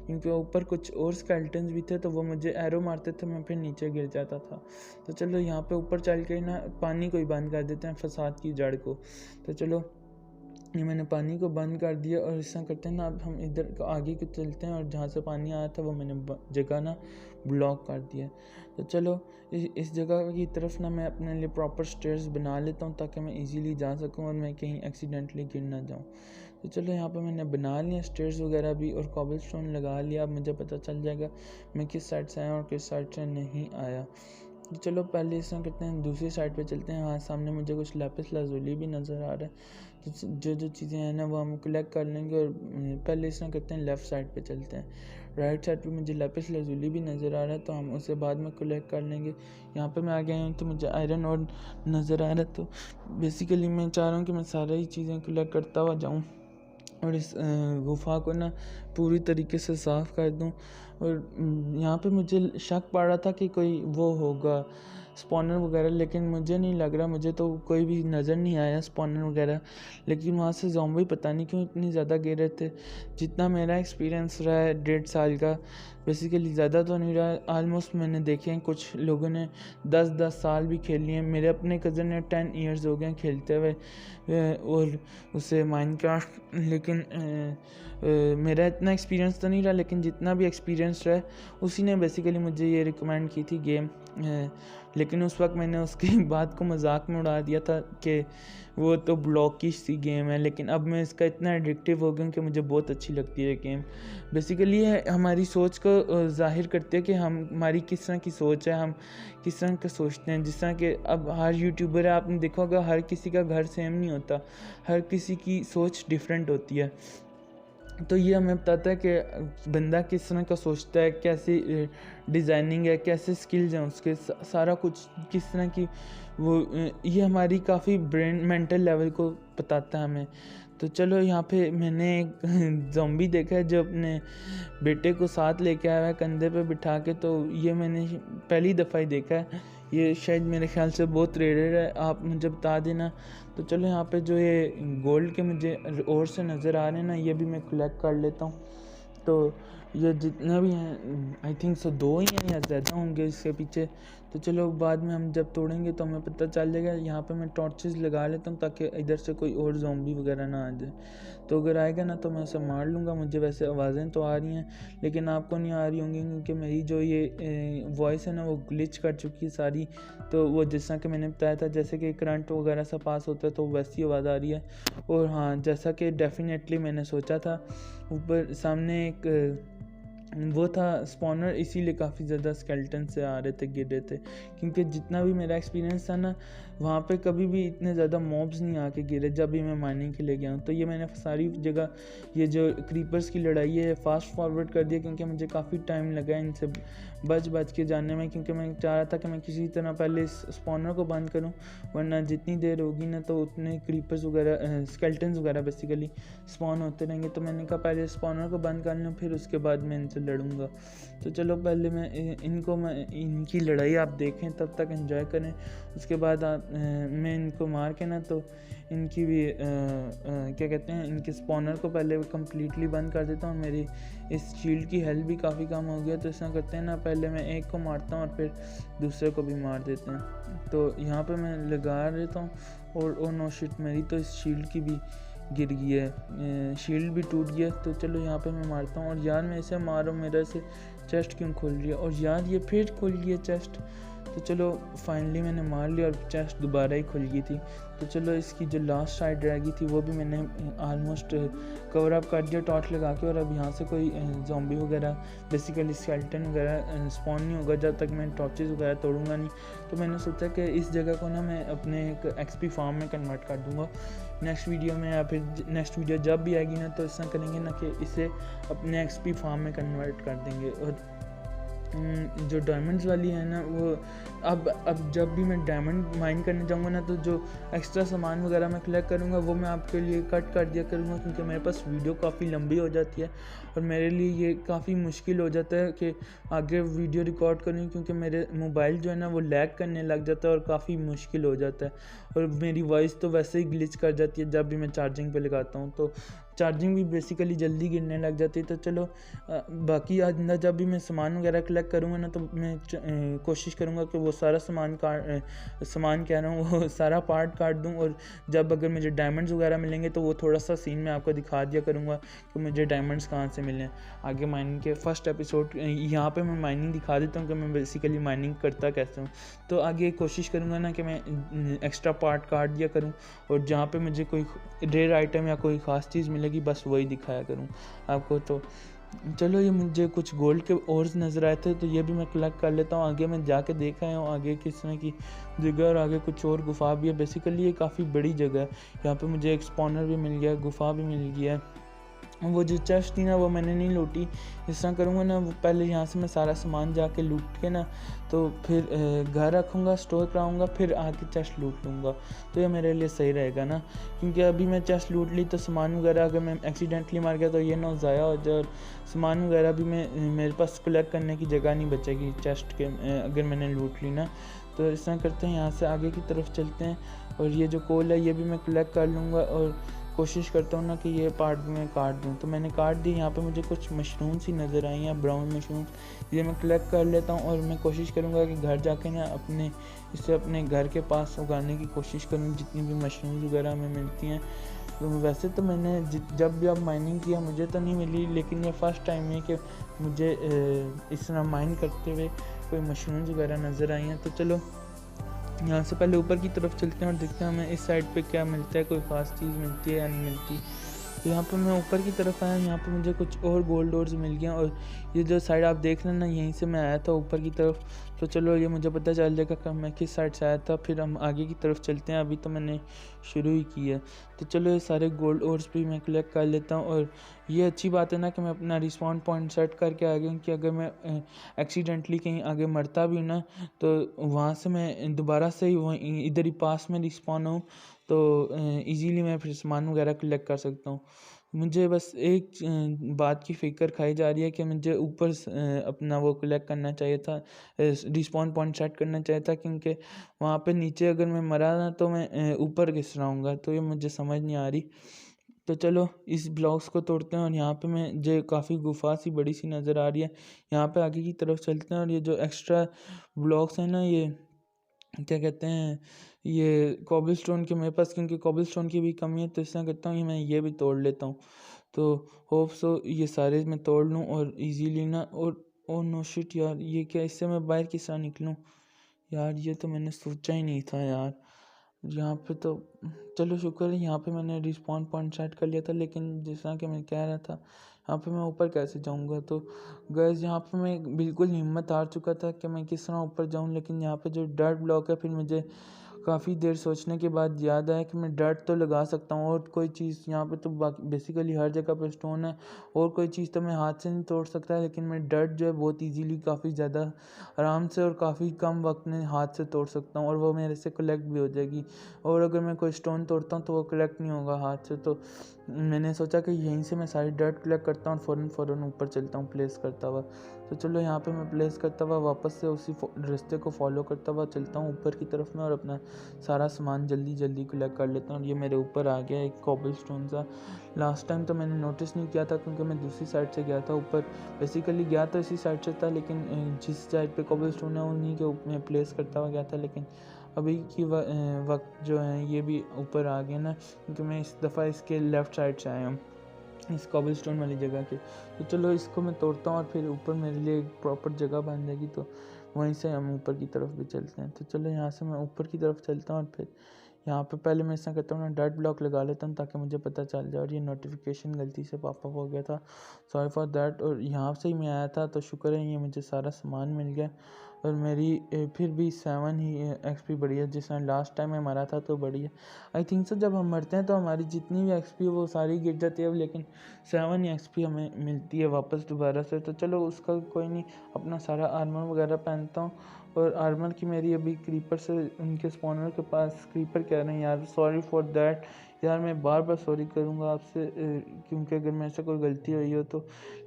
Speaker 2: क्योंकि ऊपर कुछ और स्केल्टन्स भी थे, तो वो मुझे एरो मारते थे, मैं फिर नीचे गिर जाता था। तो चलो यहाँ पे ऊपर चल के ना पानी को ही बंद कर देते हैं, फसाद की जड़ को। तो चलो ये मैंने पानी को बंद कर दिया, और इस तरह करते हैं ना, अब हम इधर आगे को चलते हैं, और जहाँ से पानी आया था वो मैंने जगह ना ब्लॉक कर दिया। तो चलो इस जगह की तरफ ना मैं अपने लिए प्रॉपर स्टेयर्स बना लेता हूँ, ताकि मैं इजीली जा सकूँ और मैं कहीं एक्सीडेंटली गिर ना जाऊँ। तो चलो यहाँ पे मैंने बना लिया स्टेयर्स वगैरह भी, और कॉबलस्टोन लगा लिया। अब मुझे पता चल जाएगा मैं किस साइड से आया और किस साइड से नहीं आया। तो चलो पहले इस तरह करते हैं, दूसरी साइड पे चलते हैं। हाँ, सामने मुझे कुछ लैपिस लाजुली भी नज़र आ रहा है। तो जो चीज़ें हैं ना वो हम कलेक्ट कर लेंगे, और पहले इस तरह करते हैं लेफ़्ट साइड पे चलते हैं। राइट साइड पे मुझे लैपिस लजुली भी नज़र आ रहा है, तो हम उसे बाद में कलेक्ट कर लेंगे। यहाँ पे मैं आ गया हूँ तो मुझे आयरन और नज़र आ रहा है, तो बेसिकली मैं चाह रहा हूँ कि मैं सारी चीज़ें कलेक्ट करता हुआ जाऊँ और इस गुफ़ा को ना पूरी तरीके से साफ़ कर दूँ। और यहाँ पे मुझे शक पड़ रहा था कि कोई वो होगा स्पॉनर वगैरह, लेकिन मुझे नहीं लग रहा, मुझे तो कोई भी नज़र नहीं आया स्पॉनर वगैरह। लेकिन वहाँ से ज़ॉम्बी पता नहीं क्यों इतनी ज़्यादा गिर रहे थे। जितना मेरा एक्सपीरियंस रहा है 1.5 साल का, बेसिकली ज़्यादा तो नहीं रहा, आलमोस्ट मैंने देखे हैं कुछ लोगों ने 10-10 साल भी खेल लिए हैं। मेरे अपने कज़न ने 10 ईयर्स हो गए खेलते हुए और उसे माइनक्राफ्ट, लेकिन मेरा इतना एक्सपीरियंस तो नहीं रहा, लेकिन जितना भी एक्सपीरियंस रहा उसी ने बेसिकली मुझे ये रिकमेंड की थी गेम। लेकिन उस वक्त मैंने उसकी बात को मजाक में उड़ा दिया था कि वो तो ब्लॉकिश सी गेम है, लेकिन अब मैं इसका इतना एडिक्टिव हो गया कि मुझे बहुत अच्छी लगती है गेम। बेसिकली ये हमारी सोच को ज़ाहिर करती है कि हमारी किस तरह की सोच है, हम किस तरह का सोचते हैं। जिस तरह के अब हर यूट्यूबर है, आपने देखा होगा, हर किसी का घर सेम नहीं होता, हर किसी की सोच डिफरेंट होती है। तो ये हमें बताता है कि बंदा किस तरह का सोचता है, कैसी डिज़ाइनिंग है, कैसे स्किल्स हैं उसके, सारा कुछ किस तरह की वो, ये हमारी काफ़ी ब्रेन मेंटल लेवल को बताता है हमें। तो चलो यहाँ पे मैंने एक ज़ॉम्बी देखा है जो अपने बेटे को साथ लेके आया है कंधे पे बिठा के, तो ये मैंने पहली दफ़ा ही देखा है। ये शायद मेरे ख्याल से बहुत रेयर है, आप मुझे बता देना। तो चलो यहाँ पे जो ये गोल्ड के मुझे और से नज़र आ रहे हैं ना, ये भी मैं कलेक्ट कर लेता हूँ। तो ये जितने भी हैं आई थिंक सो 2 ही हैं या ज़्यादा होंगे इसके पीछे। तो चलो बाद में हम जब तोड़ेंगे तो हमें पता चल जाएगा। यहाँ पे मैं टॉर्चेस लगा लेता हूँ ताकि इधर से कोई और ज़ॉम्बी वगैरह ना आ जाए। तो अगर आएगा ना तो मैं उसे मार लूँगा। मुझे वैसे आवाज़ें तो आ रही हैं लेकिन आपको नहीं आ रही होंगी, क्योंकि मेरी जो ये वॉइस है ना वो ग्लिच कर चुकी है सारी। तो वो जिस तरह कि मैंने बताया था, जैसे कि करंट वगैरह सा पास होता है तो वैसी आवाज़ आ रही है। और हाँ, जैसा कि डेफिनेटली मैंने सोचा था, ऊपर सामने एक वो था स्पॉनर, इसीलिए काफ़ी ज़्यादा स्केलेटन से आ रहे थे, गिर रहे थे। क्योंकि जितना भी मेरा एक्सपीरियंस था ना, वहाँ पे कभी भी इतने ज़्यादा मॉब्स नहीं आके गिरे जब भी मैं माइनिंग के लिए गया हूँ। तो ये मैंने सारी जगह ये जो क्रीपर्स की लड़ाई है फास्ट फॉरवर्ड कर दिया, क्योंकि मुझे काफ़ी टाइम लगा इनसे बच के जाने में। क्योंकि मैं चाह रहा था कि मैं किसी तरह पहले इस स्पॉनर को बंद करूँ, वरना जितनी देर होगी ना तो उतने क्रीपर्स वगैरह स्केलेटन्स वगैरह बेसिकली स्पॉन होते रहेंगे। तो मैंने कहा पहले स्पॉनर को बंद कर लूँ, फिर उसके बाद मैं इनसे लड़ूंगा। तो चलो पहले मैं इनकी लड़ाई आप देखें, तब तक एंजॉय करें। उसके बाद मैं इनको मार के ना तो इनकी भी क्या कहते हैं, इनके स्पॉनर को पहले कम्प्लीटली बंद कर देता हूँ। मेरी इस शील्ड की हेल्थ भी काफ़ी कम हो गया। तो इस तरह करते हैं ना, पहले मैं एक को मारता हूँ और फिर दूसरे को भी मार देते हैं। तो यहाँ पे मैं लगा देता हूँ और नो शिट, मेरी तो इस शील्ड की भी गिर गई है, शील्ड भी टूट गया। तो चलो यहाँ पे मैं मारता हूँ। और यार मैं इसे मार रहा हूँ, मेरा से चेस्ट क्यों खोल रही है, और यार ये फिर खोल गई है चेस्ट। तो चलो फाइनली मैंने मार लिया और चेस्ट दोबारा ही खुल गई थी। तो चलो इसकी जो लास्ट साइड रह गई थी वो भी मैंने ऑलमोस्ट कवर अप कर दिया टॉर्च लगा के। और अब यहाँ से कोई ज़ॉम्बी वगैरह बेसिकली स्केलेटन वगैरह स्पॉन नहीं होगा जब तक मैं टॉर्चेस वगैरह तोड़ूंगा नहीं। तो मैंने सोचा कि इस जगह को ना मैं अपने एक एक्सपी फार्म में कन्वर्ट कर दूँगा नेक्स्ट वीडियो में, या फिर नेक्स्ट वीडियो जब भी आएगी ना तो इस तरह करेंगे ना कि इसे अपने एक्सपी फार्म में कन्वर्ट कर देंगे। और जो डायमंड्स वाली है ना वो अब जब भी मैं डायमंड माइन करने जाऊंगा ना तो जो एक्स्ट्रा सामान वगैरह मैं कलेक्ट करूंगा वो मैं आपके लिए कट कर दिया करूंगा, क्योंकि मेरे पास वीडियो काफ़ी लंबी हो जाती है और मेरे लिए ये काफ़ी मुश्किल हो जाता है कि आगे वीडियो रिकॉर्ड करूँ, क्योंकि मेरे मोबाइल जो है ना वो लैग करने लग जाता है और काफ़ी मुश्किल हो जाता है। और मेरी वॉइस तो वैसे ही ग्लिच कर जाती है जब भी मैं चार्जिंग पे लगाता हूँ, तो चार्जिंग भी बेसिकली जल्दी गिरने लग जाती है। तो चलो बाकी आइंदा जब भी मैं सामान वगैरह कलेक्ट करूँगा ना तो मैं कोशिश करूँगा कि वो सारा सामान कह रहा हूँ वो सारा पार्ट काट दूँ। और जब अगर मुझे डायमंड्स वगैरह मिलेंगे तो वो थोड़ा सा सीन में आपको दिखा दिया करूँगा कि मुझे डायमंड्स कहाँ से मिले। आगे माइनिंग के फर्स्ट एपिसोड यहाँ पे मैं माइनिंग दिखा देता हूँ कि मैं बेसिकली माइनिंग करता कैसे हूँ। तो आगे कोशिश करूँगा ना कि मैं एक्स्ट्रा पार्ट काट दिया करूँ और जहाँ पे मुझे कोई रेयर आइटम या कोई ख़ास चीज़ मिलेगी बस वही दिखाया करूँ आपको। तो चलो ये मुझे कुछ गोल्ड के ओर्स नज़र आए थे तो ये भी मैं कलेक्ट कर लेता हूँ। आगे मैं जाके देख आया हूँ आगे किस तरह की जगह और आगे कुछ और गुफा भी है। बेसिकली ये काफ़ी बड़ी जगह है। यहाँ पे मुझे एक स्पॉनर भी मिल गया, गुफा भी मिल गया है वो जो चेस्ट थी ना वो मैंने नहीं लूटी। इस तरह करूँगा ना, वो पहले यहाँ से मैं सारा सामान जाके लूट के ना तो फिर घर रखूँगा, स्टोर कराऊँगा, फिर आके चेस्ट लूट लूँगा। तो ये मेरे लिए सही रहेगा ना, क्योंकि अभी मैं चेस्ट लूट ली तो सामान वगैरह अगर मैं एक्सीडेंटली मार गया तो ये ना ज़ाया हो जाए, और सामान वगैरह भी मेरे पास कलेक्ट करने की जगह नहीं बचेगी चेस्ट के अगर मैंने लूट ली ना। तो इस तरह करते हैं, यहाँ से आगे की तरफ चलते हैं, और ये जो कोल है ये भी मैं कलेक्ट कर लूँगा, और कोशिश करता हूँ ना कि ये पार्ट में काट दूँ। तो मैंने काट दी। यहाँ पे मुझे कुछ मशरूम सी नज़र आई हैं, ब्राउन मशरूम, ये मैं कलेक्ट कर लेता हूँ, और मैं कोशिश करूँगा कि घर जाके ना इसे अपने घर के पास उगाने की कोशिश करूँ जितनी भी मशरूम वगैरह हमें मिलती हैं। तो वैसे तो मैंने जब भी अब माइनिंग किया मुझे तो नहीं मिली, लेकिन ये फ़र्स्ट टाइम है कि मुझे इस तरह माइन करते हुए कोई मशरूम वगैरह नज़र आई हैं। तो चलो यहाँ से पहले ऊपर की तरफ चलते हैं और देखते हैं हमें इस साइड पे क्या मिलता है, कोई ख़ास चीज़ मिलती है या नहीं मिलती। तो यहाँ पे मैं ऊपर की तरफ आया, यहाँ पे मुझे कुछ और गोल्ड डोर्स मिल गया, और ये जो साइड आप देख रहे हैं ना, यहीं से मैं आया था ऊपर की तरफ। तो चलो ये मुझे पता चल जाएगा कि मैं किस साइड से आया था, फिर हम आगे की तरफ चलते हैं। अभी तो मैंने शुरू ही की है। तो चलो ये सारे गोल्ड ओर्स भी मैं कलेक्ट कर लेता हूँ, और ये अच्छी बात है ना कि मैं अपना रिस्पॉन्ड पॉइंट सेट करके आ गया हूँ कि अगर मैं एक्सीडेंटली कहीं आगे मरता भी ना तो वहाँ से मैं दोबारा से ही वहीं इधर ही पास में रिस्पॉन हूँ, तो इजीली मैं फिर सामान वगैरह कलेक्ट कर सकता हूँ। मुझे बस एक बात की फ़िक्र खाई जा रही है कि मुझे ऊपर अपना वो कलेक्ट करना चाहिए था, रिस्पॉन पॉइंट सेट करना चाहिए था, क्योंकि वहाँ पे नीचे अगर मैं मरा ना तो मैं ऊपर किस रहूँगा, तो ये मुझे समझ नहीं आ रही। तो चलो इस ब्लॉक्स को तोड़ते हैं, और यहाँ पे मैं जो काफ़ी गुफा सी बड़ी सी नज़र आ रही है, यहाँ पे आगे की तरफ चलते हैं, और ये जो एक्स्ट्रा ब्लॉक्स हैं ना, ये क्या कहते हैं, ये कॉबलस्टोन के मेरे पास क्योंकि कॉबलस्टोन की भी कमी है, तो इस तरह करता हूँ मैं ये भी तोड़ लेता हूँ। तो होप सो ये सारे मैं तोड़ लूँ और इजीली ना, और ओ नो शिट यार, ये क्या, इससे मैं बाहर किस तरह निकलूँ यार, ये तो मैंने सोचा ही नहीं था यार। यहाँ पे तो चलो शुक्र है, यहाँ पे मैंने रिस्पॉन पॉइंट सेट कर लिया था, लेकिन जिस तरह कि मैं कह रहा था यहाँ पे मैं ऊपर कैसे जाऊँगा। तो गैस यहाँ पे मैं बिल्कुल हिम्मत हार चुका था कि मैं किस तरह ऊपर जाऊँ, लेकिन यहाँ पे जो डर्ट ब्लॉक है, फिर मुझे काफ़ी देर सोचने के बाद याद आया कि मैं डर्ट तो लगा सकता हूँ, और कोई चीज़ यहाँ पे तो बेसिकली हर जगह पे स्टोन है, और कोई चीज़ तो मैं हाथ से नहीं तोड़ सकता, लेकिन मैं डर्ट जो है बहुत इजीली काफ़ी ज़्यादा आराम से और काफ़ी कम वक्त में हाथ से तोड़ सकता हूँ, और वो मेरे से कलेक्ट भी हो जाएगी। और अगर मैं कोई स्टोन तोड़ता हूँ तो वो कलेक्ट नहीं होगा हाथ से। तो मैंने सोचा कि यहीं से मैं सारी डर्ट कलेक्ट करता हूँ और फ़ौरन ऊपर चलता हूँ प्लेस करता हुआ। तो चलो यहाँ पे मैं प्लेस करता हुआ वापस से उसी रास्ते को फॉलो करता हुआ चलता हूँ ऊपर की तरफ में, और अपना सारा सामान जल्दी जल्दी कलेक्ट कर लेता हूँ। और ये मेरे ऊपर आ गया एक कॉबल स्टोन सा। लास्ट टाइम तो मैंने नोटिस नहीं किया था क्योंकि मैं दूसरी साइड से गया था ऊपर, बेसिकली गया तो इसी साइड से था, लेकिन जिस साइड पे कॉबल स्टोन है उन्हीं के ऊपर मैं प्लेस करता हुआ गया था। लेकिन अभी की वक्त जो है ये भी ऊपर आ गया ना, क्योंकि मैं इस दफ़ा इसके लेफ़्ट साइड से आया हूँ, इस कॉबल स्टोन वाली जगह के। तो चलो इसको मैं तोड़ता हूँ और फिर ऊपर मेरे लिए एक प्रॉपर जगह बन जाएगी, तो वहीं से हम ऊपर की तरफ भी चलते हैं। तो चलो यहाँ से मैं ऊपर की तरफ चलता हूँ, और फिर यहाँ पे पहले मैं ऐसा करता हूँ ना, डॉट ब्लॉक लगा लेता हूँ ताकि मुझे पता चल जाए। और ये नोटिफिकेशन गलती से पॉपअप हो गया था, सॉरी फॉर दैट। और यहाँ से ही मैं आया था, तो शुक्र है ये मुझे सारा सामान मिल गया, और मेरी फिर भी 7 ही एक्सपी बढ़ी है, जिस टाइम लास्ट टाइम मैं मरा था तो बढ़ी है। आई थिंक सो जब हम मरते हैं तो हमारी जितनी भी एक्सपी वो सारी गिर जाती है, लेकिन 7 ही एक्सपी हमें मिलती है वापस दोबारा से। तो चलो उसका कोई नहीं, अपना सारा आर्मर वगैरह पहनता हूँ। और आर्मर की मेरी अभी क्रीपर से, उनके स्पॉनर के पास क्रीपर कह रहे हैं यार, सॉरी फॉर दैट यार, मैं बार बार सॉरी करूँगा आपसे, क्योंकि अगर मेरे से कोई गलती हुई हो तो।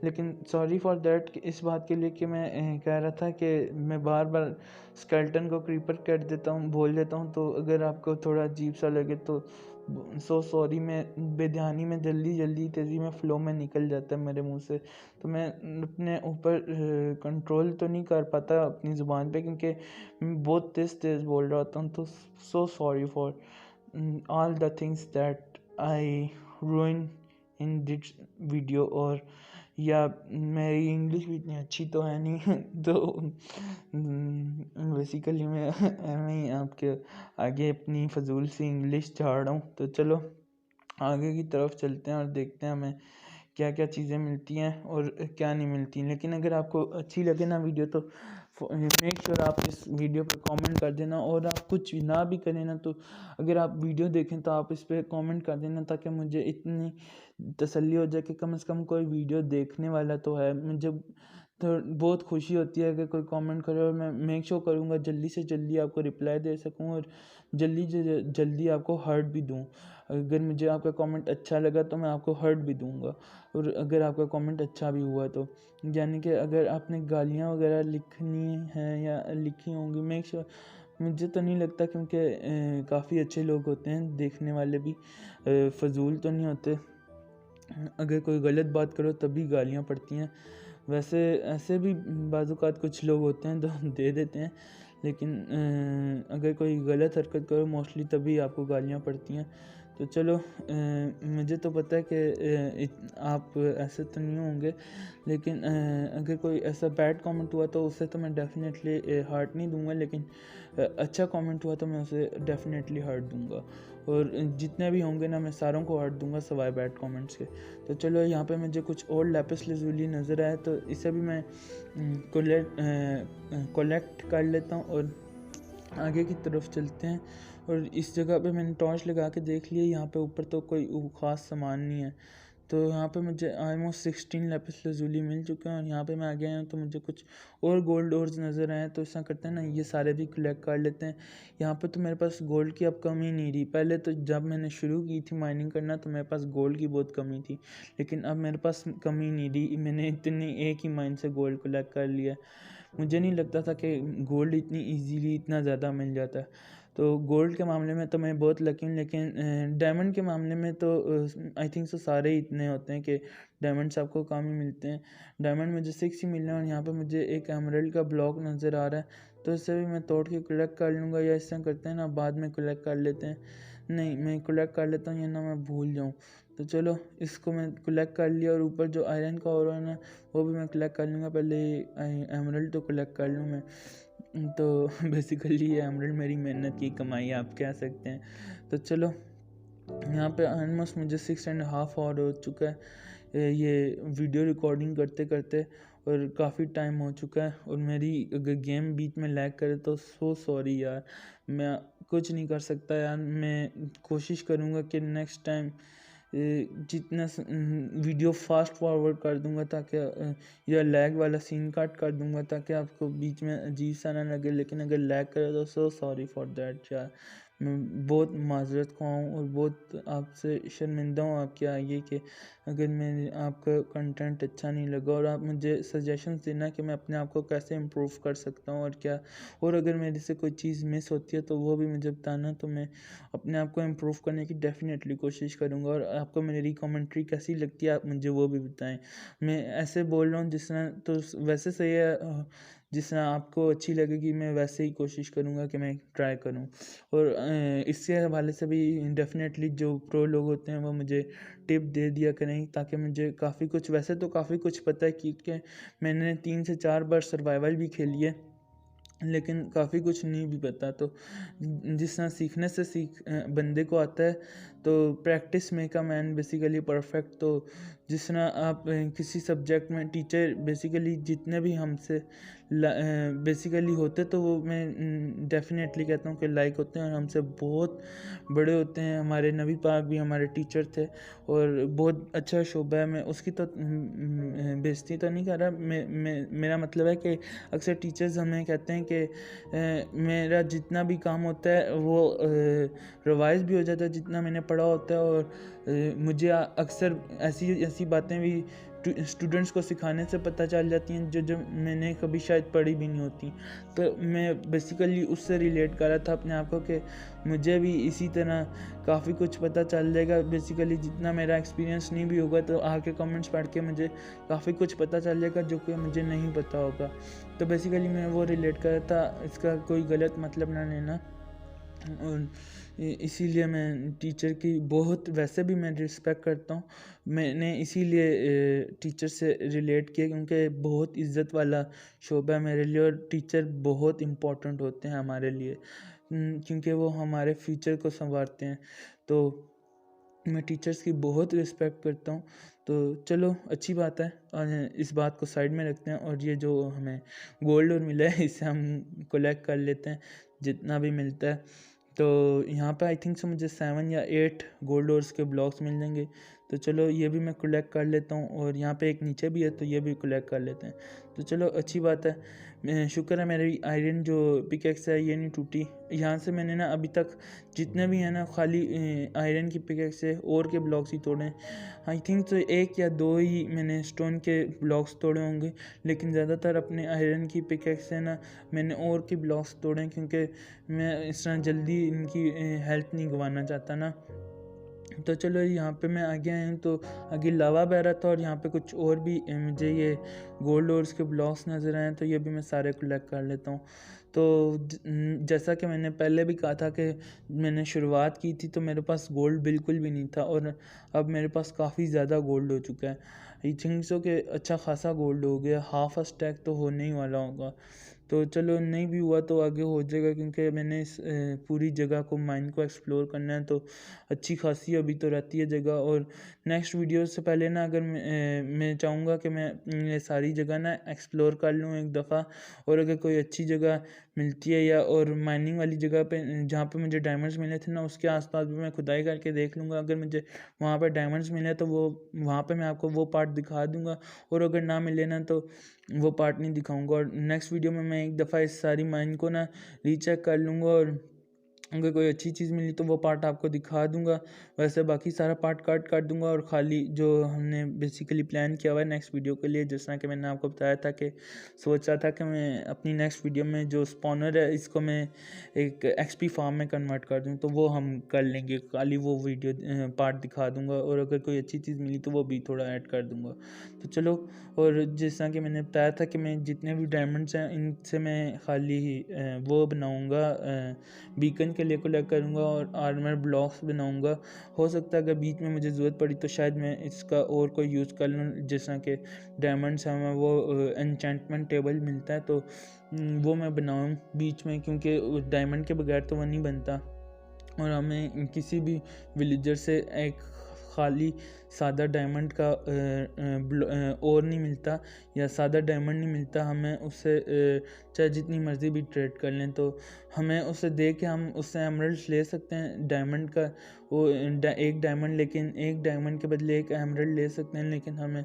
Speaker 2: लेकिन सॉरी फॉर दैट इस बात के लिए कि मैं कह रहा था कि मैं बार बार स्केल्टन को क्रीपर कह देता हूँ, बोल देता हूँ, तो अगर आपको थोड़ा अजीब सा लगे तो सो सॉरी। मैं बेध्यानी में जल्दी तेज़ी में फ़्लो में निकल जाता है मेरे मुंह से, तो मैं अपने ऊपर कंट्रोल तो नहीं कर पाता अपनी ज़ुबान पे, क्योंकि मैं बहुत तेज़ बोल रहा होता हूँ। तो so sorry for all the things that I रूइन in this video. और या मेरी इंग्लिश भी इतनी अच्छी तो है नहीं तो बेसिकली मैं मैं आपके आगे अपनी फजूल सी इंग्लिश झाड़ रहा हूँ। तो चलो आगे की तरफ चलते हैं और देखते हैं हमें क्या क्या चीज़ें मिलती हैं और क्या नहीं मिलती। लेकिन अगर आपको अच्छी लगे ना वीडियो तो मेक श्योर आप इस वीडियो पर कमेंट कर देना, और आप कुछ ना भी करें ना तो अगर आप वीडियो देखें तो आप इस पर कमेंट कर देना, ताकि मुझे इतनी तसल्ली हो जाए कि कम से कम कोई वीडियो देखने वाला तो है। मुझे तो बहुत खुशी होती है अगर कोई कमेंट करे, और मैं मेक श्योर करूँगा जल्दी से जल्दी आपको रिप्लाई दे सकूँ और जल्दी से जल्दी आपको हर्ट भी दूँ। अगर मुझे आपका कमेंट अच्छा लगा तो मैं आपको हर्ट भी दूँगा, और अगर आपका कमेंट अच्छा भी हुआ तो, यानी कि अगर आपने गालियाँ वगैरह लिखनी हैं या लिखी होंगी, मेक श्योर, मुझे तो नहीं लगता, क्योंकि काफ़ी अच्छे लोग होते हैं देखने वाले भी, फ़ज़ूल तो नहीं होते। अगर कोई गलत बात करो तभी गालियाँ पड़ती हैं। वैसे ऐसे भी बाज़ औक़ात कुछ लोग होते हैं तो दे देते हैं, लेकिन अगर कोई गलत हरकत करो मोस्टली तभी आपको गालियाँ पड़ती हैं। तो चलो, मुझे तो पता है कि आप ऐसे तो नहीं होंगे, लेकिन अगर कोई ऐसा बैड कमेंट हुआ तो उसे तो मैं डेफ़िनेटली हार्ट नहीं दूँगा, लेकिन अच्छा कमेंट हुआ तो मैं उसे डेफ़िनेटली हार्ट दूँगा, और जितने भी होंगे ना मैं सारों को हार्ट दूँगा सिवाय बैड कमेंट्स के। तो चलो, यहाँ पे मुझे कुछ और लैपिस लज़ूली नज़र आया तो इसे भी मैं कलेक्ट कर लेता हूँ और आगे की तरफ चलते हैं। और इस जगह पे मैंने टॉर्च लगा के देख लिया, यहाँ पे ऊपर तो कोई ख़ास सामान नहीं है। तो यहाँ पे मुझे ऑलमोस्ट 16 लैपिस लज़ूली मिल चुके हैं, और यहाँ पे मैं आ गया हूँ तो मुझे कुछ और गोल्ड ओर्स नज़र आए, तो ऐसा करते हैं ना, ये सारे भी कलेक्ट कर लेते हैं। यहाँ पे तो मेरे पास गोल्ड की अब कमी नहीं रही। पहले तो जब मैंने शुरू की थी माइनिंग करना तो मेरे पास गोल्ड की बहुत कमी थी, लेकिन अब मेरे पास कमी नहीं रही। मैंने इतनी एक ही माइन से गोल्ड कलेक्ट कर लिया। मुझे नहीं लगता था कि गोल्ड इतनी ईज़िली इतना ज़्यादा मिल जाता है। तो गोल्ड के मामले में तो मैं बहुत लकी हूँ, लेकिन डायमंड के मामले में तो आई थिंक सो सारे ही इतने होते हैं कि डायमंड्स आपको कम ही मिलते हैं। डायमंड मुझे 6 ही मिल रहे हैं, और यहाँ पे मुझे एक एमराल्ड का ब्लॉक नज़र आ रहा है, तो इससे भी मैं तोड़ के कलेक्ट कर लूँगा, या इस तरह करते हैं ना, बाद में कलेक्ट कर लेते हैं। नहीं, मैं कलेक्ट कर लेता हूँ, या ना मैं भूल जाऊँ। तो चलो, इसको मैं कलेक्ट कर लिया, और ऊपर जो आयरन का और है ना वो भी मैं कलेक्ट कर लूँगा। पहले एमराल्ड तो कलेक्ट कर लूँ मैं। तो बेसिकली ये एमराल्ड मेरी मेहनत की कमाई आप कह सकते हैं। तो चलो, यहाँ पे ऑलमोस्ट मुझे 6.5 आवर हो चुका है ये वीडियो रिकॉर्डिंग करते करते, और काफ़ी टाइम हो चुका है। और मेरी अगर गेम बीच में लैग करे तो सो सॉरी यार, मैं कुछ नहीं कर सकता यार। मैं कोशिश करूँगा कि नेक्स्ट टाइम जितना वीडियो फास्ट फॉरवर्ड कर दूँगा, ताकि या लैग वाला सीन कट कर दूँगा, ताकि आपको बीच में अजीब सा ना लगे। लेकिन अगर लैग करे तो सो सॉरी फॉर दैट यार, मैं बहुत माजरत ख़्वाह हूँ, और बहुत आपसे शर्मिंदा हूँ आपके आगे कि अगर मैं आपका कंटेंट अच्छा नहीं लगा, और आप मुझे सजेशंस देना कि मैं अपने आप को कैसे इम्प्रूव कर सकता हूँ और क्या, और अगर मेरे से कोई चीज़ मिस होती है तो वो भी मुझे बताना, तो मैं अपने आप को इम्प्रूव करने की डेफ़िनेटली कोशिश करूँगा। और आपको मेरी कमेंट्री कैसी लगती है आप मुझे वो भी बताएं। मैं ऐसे बोल रहा हूँ जिस तरह, तो वैसे सही है, जिस तरह आपको अच्छी लगेगी मैं वैसे ही कोशिश करूँगा कि मैं ट्राई करूँ। और इसके हवाले से भी डेफ़िनेटली जो प्रो लोग होते हैं वो मुझे टिप दे दिया करें, ताकि मुझे काफ़ी कुछ, वैसे तो काफ़ी कुछ पता है, क्योंकि मैंने 3 से 4 बार सर्वाइवल भी खेली है, लेकिन काफ़ी कुछ नहीं भी पता। तो जिस तरह सीखने से बंदे को आता है, तो practice make a man basically perfect. तो जिस तरह आप किसी सब्जेक्ट में टीचर बेसिकली जितने भी हमसे बेसिकली होते, तो वो मैं डेफिनेटली कहता हूँ कि लाइक होते हैं, और हमसे बहुत बड़े होते हैं। हमारे नबी पाक भी हमारे टीचर थे, और बहुत अच्छा शोबा है। मैं उसकी तो बेइज्जती तो नहीं कर रहा, मेरा मतलब है कि अक्सर टीचर्स हमें कहते हैं कि मेरा जितना भी काम होता है वो रिवाइज़ भी हो जाता है जितना मैंने पढ़ा होता है, और मुझे अक्सर ऐसी बातें भी स्टूडेंट्स को सिखाने से पता चल जाती हैं जो मैंने कभी शायद पढ़ी भी नहीं होती। तो मैं बेसिकली उससे रिलेट कर रहा था अपने आप को कि मुझे भी इसी तरह काफ़ी कुछ पता चल जाएगा। बेसिकली जितना मेरा एक्सपीरियंस नहीं भी होगा, तो आके कमेंट्स पढ़ के मुझे काफ़ी कुछ पता चल जाएगा जो कि मुझे नहीं पता होगा। तो बेसिकली मैं वो रिलेट कर रहा था, इसका कोई गलत मतलब ना लेना। और इसीलिए मैं टीचर की बहुत, वैसे भी मैं रिस्पेक्ट करता हूँ। मैंने इसीलिए टीचर से रिलेट किया, क्योंकि बहुत इज़्ज़त वाला शोबा है मेरे लिए, और टीचर बहुत इम्पोर्टेंट होते हैं हमारे लिए, क्योंकि वो हमारे फ्यूचर को संवारते हैं। तो मैं टीचर्स की बहुत रिस्पेक्ट करता हूँ। तो चलो अच्छी बात है, और इस बात को साइड में रखते हैं, और ये जो हमें गोल्ड और मिला है इसे हम कलेक्ट कर लेते हैं जितना भी मिलता है। तो यहाँ पे आई थिंक सो मुझे 7 या 8 गोल्ड ओर्स के ब्लॉक्स मिल जाएंगे। तो चलो ये भी मैं कलेक्ट कर लेता हूँ, और यहाँ पे एक नीचे भी है तो ये भी कलेक्ट कर लेते हैं। तो चलो अच्छी बात है, शुक्र है मेरी आयरन जो पिकेक्स है ये नहीं टूटी। यहाँ से मैंने ना अभी तक जितने भी हैं ना खाली आयरन की पिकेक्स से और के ब्लॉक्स ही तोड़े हैं। आई थिंक तो 1 या 2 ही मैंने स्टोन के ब्लॉक्स तोड़े होंगे, लेकिन ज़्यादातर अपने आयरन की पिकेक्स से ना मैंने और के ब्लॉक्स तोड़े हैं, क्योंकि मैं इस तरह जल्दी इनकी हेल्थ नहीं गंवाना चाहता ना। तो चलो यहाँ पे मैं आगे आया हूँ, तो आगे लावा बह रहा था, और यहाँ पे कुछ और भी मुझे ये गोल्ड और उसके ब्लॉक्स नज़र आए, तो ये भी मैं सारे कलेक्ट कर लेता हूँ। तो जैसा कि मैंने पहले भी कहा था कि मैंने शुरुआत की थी तो मेरे पास गोल्ड बिल्कुल भी नहीं था, और अब मेरे पास काफ़ी ज़्यादा गोल्ड हो चुका है। आई थिंक सो कि अच्छा खासा गोल्ड हो गया, हाफ अ स्टैक तो होने ही वाला होगा। तो चलो नहीं भी हुआ तो आगे हो जाएगा, क्योंकि मैंने इस पूरी जगह को माइन को एक्सप्लोर करना है, तो अच्छी खासी अभी तो रहती है जगह। और नेक्स्ट वीडियो से पहले ना अगर मैं चाहूँगा कि मैं ये सारी जगह ना एक्सप्लोर कर लूँ एक दफ़ा, और अगर कोई अच्छी जगह मिलती है या और माइनिंग वाली जगह पे जहाँ पे मुझे डायमंड्स मिले थे ना उसके आसपास भी मैं खुदाई करके देख लूँगा। अगर मुझे वहाँ पे डायमंड्स मिले तो वो वहाँ पे मैं आपको वो पार्ट दिखा दूँगा, और अगर ना मिले ना तो वो पार्ट नहीं दिखाऊंगा। और नेक्स्ट वीडियो में मैं एक दफ़ा इस सारी माइन को ना रीचेक कर लूँगा, और अगर कोई अच्छी चीज़ मिली तो वो पार्ट आपको दिखा दूंगा। वैसे बाकी सारा पार्ट कट कर दूंगा, और ख़ाली जो हमने बेसिकली प्लान किया हुआ है नेक्स्ट वीडियो के लिए, जिस तरह कि मैंने आपको बताया था कि सोच रहा था कि मैं अपनी नेक्स्ट वीडियो में जो स्पॉनर है इसको मैं एक एक्सपी फार्म में कन्वर्ट कर दूँ, तो वो हम कर लेंगे। खाली वो वीडियो पार्ट दिखा दूंगा, और अगर कोई अच्छी चीज़ मिली तो वो भी थोड़ा ऐड कर दूंगा। तो चलो, और जिस तरह कि मैंने बताया था कि मैं जितने भी डायमंड्स हैं इनसे मैं खाली वो बनाऊँगा, बीकन के लिए कलेक्ट करूँगा, और आर्मर ब्लॉक्स बनाऊँगा। हो सकता है अगर बीच में मुझे ज़रूरत पड़ी तो शायद मैं इसका और कोई यूज़ कर लूँ, जिस तरह के डायमंड्स हमें वो एन्चेंटमेंट टेबल मिलता है, तो वो मैं बनाऊँ बीच में, क्योंकि डायमंड के बगैर तो वो नहीं बनता। और हमें किसी भी विलेजर से एक खाली सादा डायमंड का और नहीं मिलता, या सादा डायमंड नहीं मिलता। हमें उससे चाहे जितनी मर्ज़ी भी ट्रेड कर लें तो हमें उसे दे के हम उससे एमरल्ड्स ले सकते हैं डायमंड का। वो एक डायमंड, लेकिन एक डायमंड के बदले एक एमरल्ड ले सकते हैं, लेकिन हमें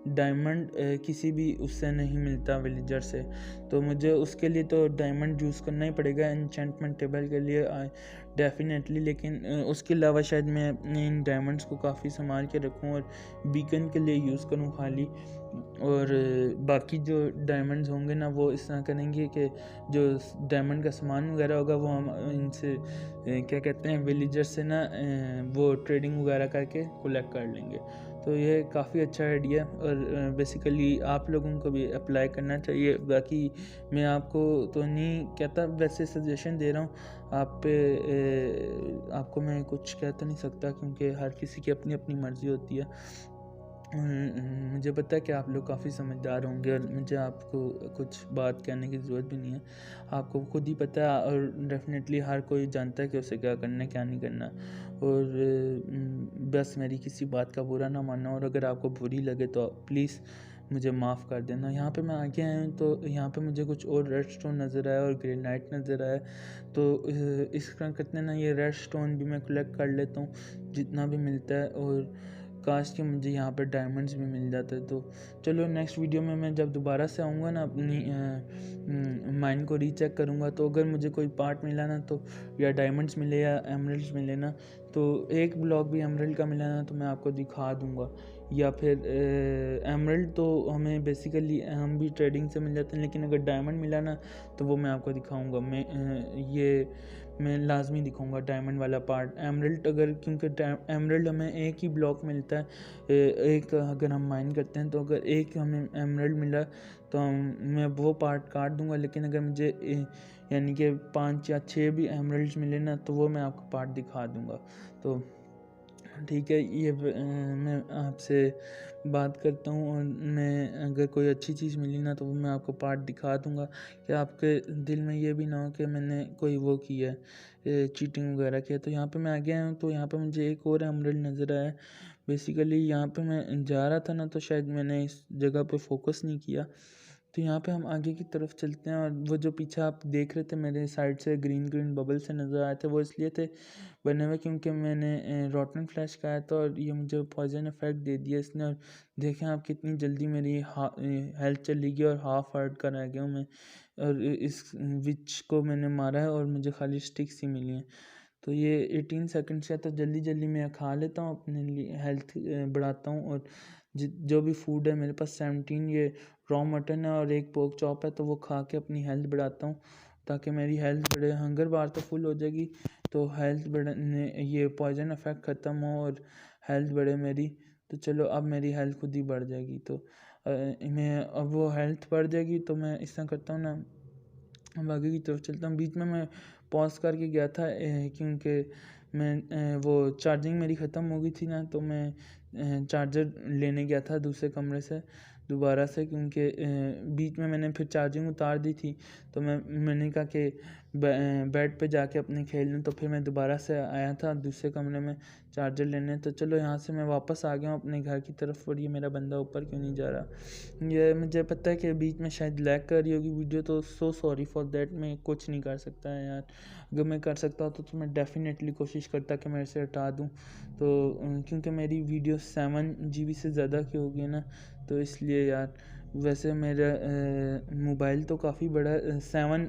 Speaker 2: डायमंड किसी भी उससे नहीं मिलता विलेजर से। तो मुझे उसके लिए तो डायमंड यूज़ करना ही पड़ेगा एन्चेंटमेंट टेबल के लिए डेफिनेटली। लेकिन उसके अलावा शायद मैं अपने इन डायमंड्स को काफ़ी संभाल के रखूँ और बीकन के लिए यूज़ करूँ खाली। और बाकी जो डायमंड्स होंगे ना वो इस तरह करेंगे कि जो डायमंड का सामान वगैरह होगा वो हम इनसे क्या कहते हैं विलेजर से ना वो ट्रेडिंग वगैरह करके कलेक्ट कर लेंगे। तो ये काफ़ी अच्छा आइडिया, और बेसिकली आप लोगों को भी अप्लाई करना चाहिए। बाकी मैं आपको तो नहीं कहता, वैसे सजेशन दे रहा हूँ आप पे। आपको मैं कुछ कह तो नहीं सकता, क्योंकि हर किसी की अपनी अपनी मर्ज़ी होती है। मुझे पता है कि आप लोग काफ़ी समझदार होंगे, और मुझे आपको कुछ बात कहने की ज़रूरत भी नहीं है, आपको खुद ही पता है। और डेफिनेटली हर कोई जानता है कि उसे क्या करना है क्या नहीं करना। और बस मेरी किसी बात का बुरा ना मानना, और अगर आपको बुरी लगे तो प्लीज़ मुझे माफ़ कर देना। यहाँ पे मैं आगे आया हूँ तो यहाँ पे मुझे कुछ और रेड स्टोन नज़र आया और ग्रेनाइट नज़र आया। तो इस तरह करते हैं ना, ये रेड स्टोन भी मैं कलेक्ट कर लेता हूँ जितना भी मिलता है, और काश कि मुझे यहाँ पर डायमंड्स भी मिल जाते। तो चलो नेक्स्ट वीडियो में मैं जब दोबारा से आऊँगा ना अपनी माइन को रीचेक करूँगा, तो अगर मुझे कोई पार्ट मिला ना, तो या डायमंड्स मिले या एमरल्ड्स मिले ना, तो एक ब्लॉक भी एमरल्ड का मिला ना तो मैं आपको दिखा दूँगा। या फिर एमरल्ड तो हमें बेसिकली हम भी ट्रेडिंग से मिल जाते हैं, लेकिन अगर डायमंड मिला ना तो वो मैं आपको दिखाऊँगा। मैं लाजमी दिखाऊंगा डायमंड वाला पार्ट। एमरल्ड अगर, क्योंकि एमरल्ड हमें एक ही ब्लॉक मिलता है, एक अगर हम माइन करते हैं तो अगर एक हमें एमरल्ड मिला तो मैं वो पार्ट काट दूंगा। लेकिन अगर मुझे यानी कि 5 या 6 भी एमरल्ड्स मिले ना तो वो मैं आपको पार्ट दिखा दूंगा। तो ठीक है, मैं आपसे बात करता हूँ और मैं अगर कोई अच्छी चीज़ मिली ना तो वो मैं आपको पार्ट दिखा दूँगा कि आपके दिल में ये भी ना हो कि मैंने कोई वो किया है, चीटिंग वगैरह किया। तो यहाँ पे मैं आ गया हूँ, तो यहाँ पे मुझे एक और एमराल्ड नज़र आया। बेसिकली यहाँ पे मैं जा रहा था ना, तो शायद मैंने इस जगह पे फोकस नहीं किया। तो यहाँ पे हम आगे की तरफ चलते हैं, और वो जो पीछे आप देख रहे थे मेरे साइड से ग्रीन ग्रीन बबल से नज़र आए थे, वो इसलिए थे बने हुए क्योंकि मैंने रॉटन फ्लैश खाया था और ये मुझे पॉइजन इफेक्ट दे दिया इसने। और देखें आप कितनी जल्दी मेरी हेल्थ चली गई और हाफ हार्ट का रह गया हूँ मैं, और इस विच को मैंने मारा है और मुझे खाली स्टिक्स ही मिली हैं। तो ये 18 सेकंड्स है, तो जल्दी जल्दी मैं खा लेता हूँ, अपने लिए हेल्थ बढ़ाता हूँ। और जो भी फूड है मेरे पास 17 ये रॉ मटन है और एक पोर्क चॉप है, तो वो खा के अपनी हेल्थ बढ़ाता हूँ ताकि मेरी हेल्थ बढ़े। हंगर बार तो फुल हो जाएगी, तो हेल्थ बढ़ने ये पॉइजन इफेक्ट ख़त्म हो और हेल्थ बढ़े मेरी। तो चलो अब मेरी हेल्थ खुद ही बढ़ जाएगी। तो मैं अब वो हेल्थ बढ़ जाएगी, तो मैं इस तरह करता हूँ ना, अब आगे की तरफ चलता हूँ। बीच में मैं पॉज करके गया था क्योंकि मैं वो चार्जिंग मेरी ख़त्म हो गई थी ना, तो मैं चार्जर लेने गया था दूसरे कमरे से दोबारा से, क्योंकि बीच में मैंने फिर चार्जिंग उतार दी थी। तो मैंने कहा कि बेड पे जाके अपने खेल लूँ, तो फिर मैं दोबारा से आया था दूसरे कमरे में चार्जर लेने। तो चलो यहाँ से मैं वापस आ गया हूँ अपने घर की तरफ, और ये मेरा बंदा ऊपर क्यों नहीं जा रहा। ये मुझे पता है कि बीच में शायद लैग कर रही होगी वीडियो, तो सो सॉरी फॉर दैट। मैं कुछ नहीं कर सकता है यार, अगर मैं कर सकता होता तो मैं डेफिनेटली कोशिश करता कि मेरे से हटा दूँ। तो क्योंकि मेरी वीडियो 7 GB से ज़्यादा की होगी ना, तो इसलिए यार। वैसे मेरा मोबाइल तो काफ़ी बड़ा 7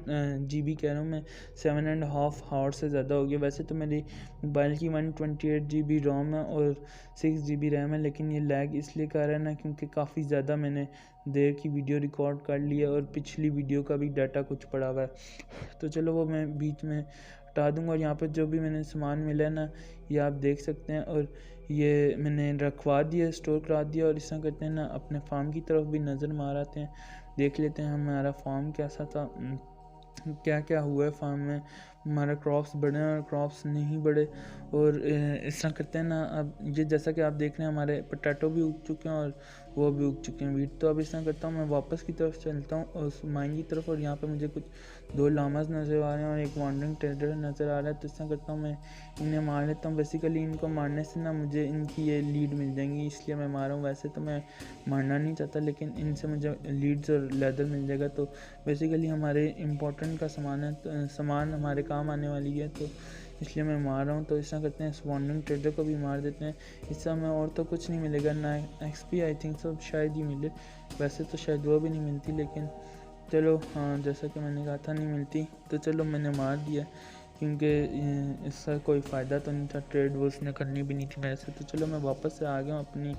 Speaker 2: GB कह रहा हूँ मैं, 7.5 हावर से ज़्यादा हो गया। वैसे तो मेरी मोबाइल की 128 GB रोम है और 6 GB रैम है, लेकिन ये लैग इसलिए कर रहा है ना क्योंकि काफ़ी ज़्यादा मैंने देर की वीडियो रिकॉर्ड कर लिया और पिछली वीडियो का भी डाटा कुछ पड़ा हुआ है। तो चलो वो मैं बीच में हटा दूँगा। और यहाँ पर जो भी मैंने सामान मिला है ना, ये आप देख सकते हैं, और ये मैंने रखवा दिया, स्टोर करा दिया। और इस तरह करते हैं ना, अपने फार्म की तरफ भी नज़र मार आते हैं, देख लेते हैं हमारा फार्म कैसा था, क्या क्या हुआ है फार्म में, हमारा क्रॉप्स बढ़े और क्रॉप्स नहीं बढ़े। और इस तरह करते हैं ना, अब ये जैसा कि आप देख रहे हैं हमारे पोटैटो भी उग चुके हैं और वो भी उग चुके हैं वीट। तो अब इस तरह करता हूँ, मैं वापस की तरफ चलता हूँ उस माइन की तरफ, और यहाँ पे मुझे कुछ 2 लामास नज़र आ रहे हैं और एक वांडरिंग ट्रेडर नज़र आ रहा है। तो इस तरह करता हूँ, मैं इन्हें मार लेता हूँ। बेसिकली इनको मारने से ना मुझे इनकी ये लीड मिल जाएंगी, इसलिए मैं मारा हूँ। वैसे तो मैं मारना नहीं चाहता, लेकिन इनसे मुझे लीड्स और लेदर मिल जाएगा। तो बेसिकली हमारे इम्पोर्टेंट का सामान है, तो सामान हमारे काम आने वाली है, तो इसलिए मैं मार रहा हूँ। तो इस तरह करते हैं, वांडरिंग ट्रेडर को भी मार देते हैं। इससे हमें और तो कुछ नहीं मिलेगा ना, एक्सपी आई थिंक सब शायद ही मिले। वैसे तो शायद वो भी नहीं मिलती, लेकिन चलो हाँ, जैसा कि मैंने कहा था नहीं मिलती, तो चलो मैंने मार दिया क्योंकि इसका कोई फ़ायदा तो नहीं था, ट्रेड वो उसने करनी भी नहीं थी मेरे से। तो चलो मैं वापस से आ गया हूँ अपनी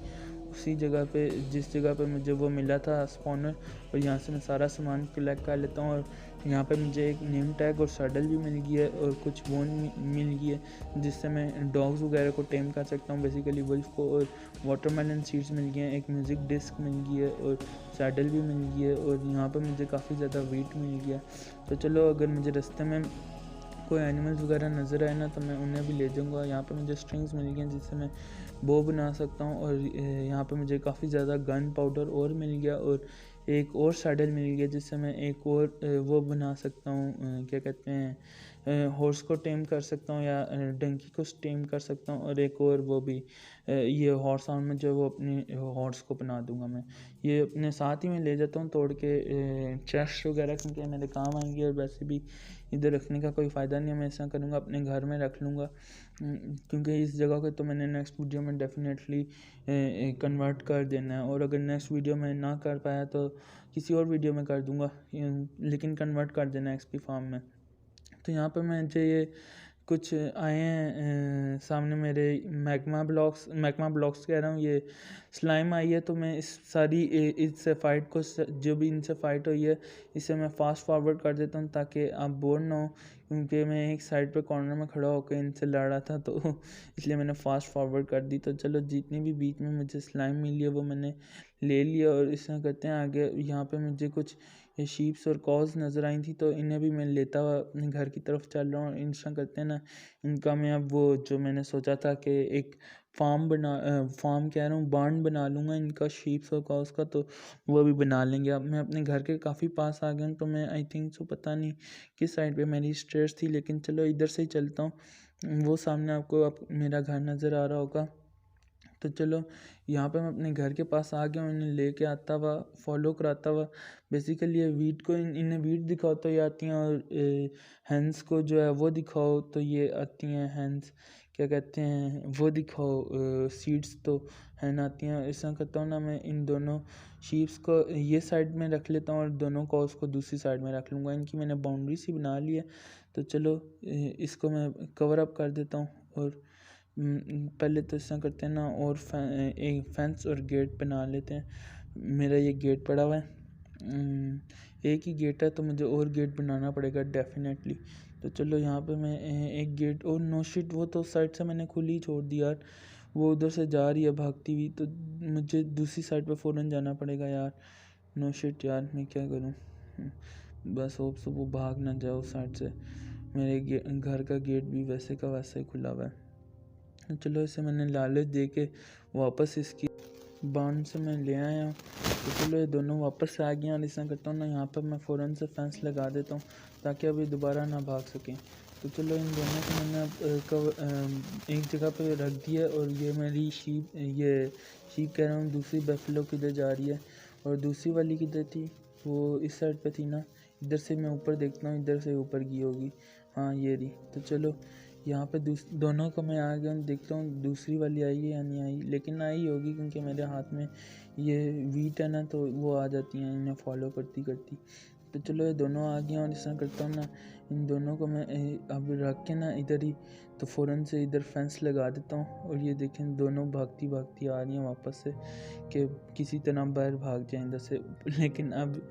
Speaker 2: उसी जगह पे जिस जगह पे मुझे वो मिला था स्पॉनर, और यहाँ से मैं सारा सामान कलेक्ट कर लेता हूँ। और यहाँ पे मुझे एक नेम टैग और सैडल भी मिल गई है और कुछ बोन मिल गई है, जिससे मैं डॉग्स वगैरह को टेम कर सकता हूँ, बेसिकली वुल्फ को। और वाटरमेलन सीड्स मिल गए हैं, एक म्यूज़िक डिस्क मिल गई है और सैडल भी मिल गई है। और यहाँ पर मुझे काफ़ी ज़्यादा वेट मिल गया। तो चलो अगर मुझे रास्ते में कोई एनिमल्स वगैरह नज़र आए ना, तो मैं उन्हें भी ले जाऊँगा। यहाँ पे मुझे स्ट्रिंग्स मिल गई हैं जिससे मैं बो बना सकता हूँ। और यहाँ पे मुझे काफ़ी ज़्यादा गन पाउडर और मिल गया, और एक और सैडल मिल गया जिससे मैं एक और वो बना सकता हूँ, क्या कहते हैं, हॉर्स को टेम कर सकता हूँ या डंकी को टेम कर सकता हूँ। और एक और वो भी ये हॉर्स आर्म में जो वो अपने हॉर्स को बना दूंगा मैं। ये अपने साथ ही मैं ले जाता हूँ तोड़ के चेस्ट वगैरह, क्योंकि मेरे काम आएंगे। और वैसे भी इधर रखने का कोई फ़ायदा नहीं है, मैं ऐसा करूँगा अपने घर में रख लूँगा, क्योंकि इस जगह को तो मैंने नेक्स्ट वीडियो में डेफिनेटली कन्वर्ट कर देना है। और अगर नेक्स्ट वीडियो में ना कर पाया तो किसी और वीडियो में कर दूँगा, लेकिन कन्वर्ट कर देना एक्सपी फार्म में। तो यहाँ पे मुझे ये कुछ आए हैं सामने मेरे मैग्मा ब्लॉक्स कह रहा हूँ, ये स्लाइम आई है। तो मैं इस सारी इससे फ़ाइट को, जो भी इनसे फ़ाइट हुई है, इसे मैं फ़ास्ट फॉरवर्ड कर देता हूँ ताकि आप बोर ना हो, क्योंकि मैं एक साइड पे कॉर्नर में खड़ा होकर इनसे लड़ रहा था, तो इसलिए मैंने फ़ास्ट फॉरवर्ड कर दी। तो चलो जितनी भी बीच में मुझे स्लाइम मिली है वो मैंने ले लिया। और इस तरह करते हैं आगे। यहाँ पे मुझे कुछ ये शीप्स और कॉज नज़र आई थी, तो इन्हें भी मैं लेता हुआ अपने घर की तरफ चल रहा हूँ। इंस्टा करते हैं ना, इनका मैं अब वो जो मैंने सोचा था कि एक फार्म कह रहा हूँ, बार्न बना लूँगा इनका, शीप्स और कॉज का, तो वो भी बना लेंगे। अब मैं अपने घर के काफ़ी पास आ गया हूँ, तो मैं आई थिंक सो पता नहीं किस साइड पे मेरी स्टेयर्स थी, लेकिन चलो इधर से ही चलता हूँ। वो सामने आपको मेरा घर नज़र आ रहा होगा। तो चलो यहाँ पे मैं अपने घर के पास आ गया हूँ, इन्हें लेके आता हुआ, फॉलो कराता हुआ। बेसिकली ये वीट को इन्हें वीट दिखाओ तो ये आती हैं, और हैंस को जो है वो दिखाओ तो ये आती हैं। हैंस क्या कहते हैं, वो दिखाओ सीड्स तो हैन आती हैं। ऐसा करता हूँ ना, मैं इन दोनों शीप्स को ये साइड में रख लेता हूँ और दोनों कॉज को दूसरी साइड में रख लूँगा। इनकी मैंने बाउंड्री सी बना ली है, तो चलो इसको मैं कवर अप कर देता हूँ। और पहले तो ऐसा करते हैं ना, और एक फेंस और गेट बना लेते हैं। मेरा ये गेट पड़ा हुआ है, एक ही गेट है, तो मुझे और गेट बनाना पड़ेगा डेफिनेटली। तो चलो यहाँ पे मैं एक गेट और, नो शिट, वो तो साइड से मैंने खुली ही छोड़ दी यार, वो उधर से जा रही है भागती हुई, तो मुझे दूसरी साइड पे फ़ौरन जाना पड़ेगा यार। नो शिट यार, मैं क्या करूँ। बस होप सो वो भाग ना जाए उस साइड से। मेरे घर का गेट भी वैसे का वैसे ही खुला हुआ है। चलो इसे मैंने लालच दे के वापस इसकी बांध से मैं ले आया हूँ। तो चलो ये दोनों वापस आ गए, और ऐसा करता हूँ ना, यहाँ पर मैं फ़ौरन से फेंस लगा देता हूँ ताकि अभी दोबारा ना भाग सकें। तो चलो इन दोनों को मैंने अब एक जगह पे रख दिया, और ये मेरी शीप कह रहा हूँ, दूसरी बेफलो किधर जा रही है, और दूसरी वाली किधर थी, वो इस साइड पे थी ना। इधर से मैं ऊपर देखता हूँ, इधर से ऊपर की होगी, हाँ ये रही। तो चलो यहाँ पे दोनों को मैं आ गया, देखता हूँ दूसरी वाली आई है या नहीं आई, लेकिन आई होगी क्योंकि मेरे हाथ में ये वीट है ना, तो वो आ जाती हैं इन्हें फॉलो करती करती। तो चलो ये दोनों आ गए, और इस तरह करता हूँ ना, इन दोनों को मैं अब रख के ना इधर ही, तो फ़ौरन से इधर फेंस लगा देता हूँ। और ये देखें दोनों भागती भागती आ रही हैं वापस से, कि किसी तरह बाहर भाग जाएँ इधर से। लेकिन अब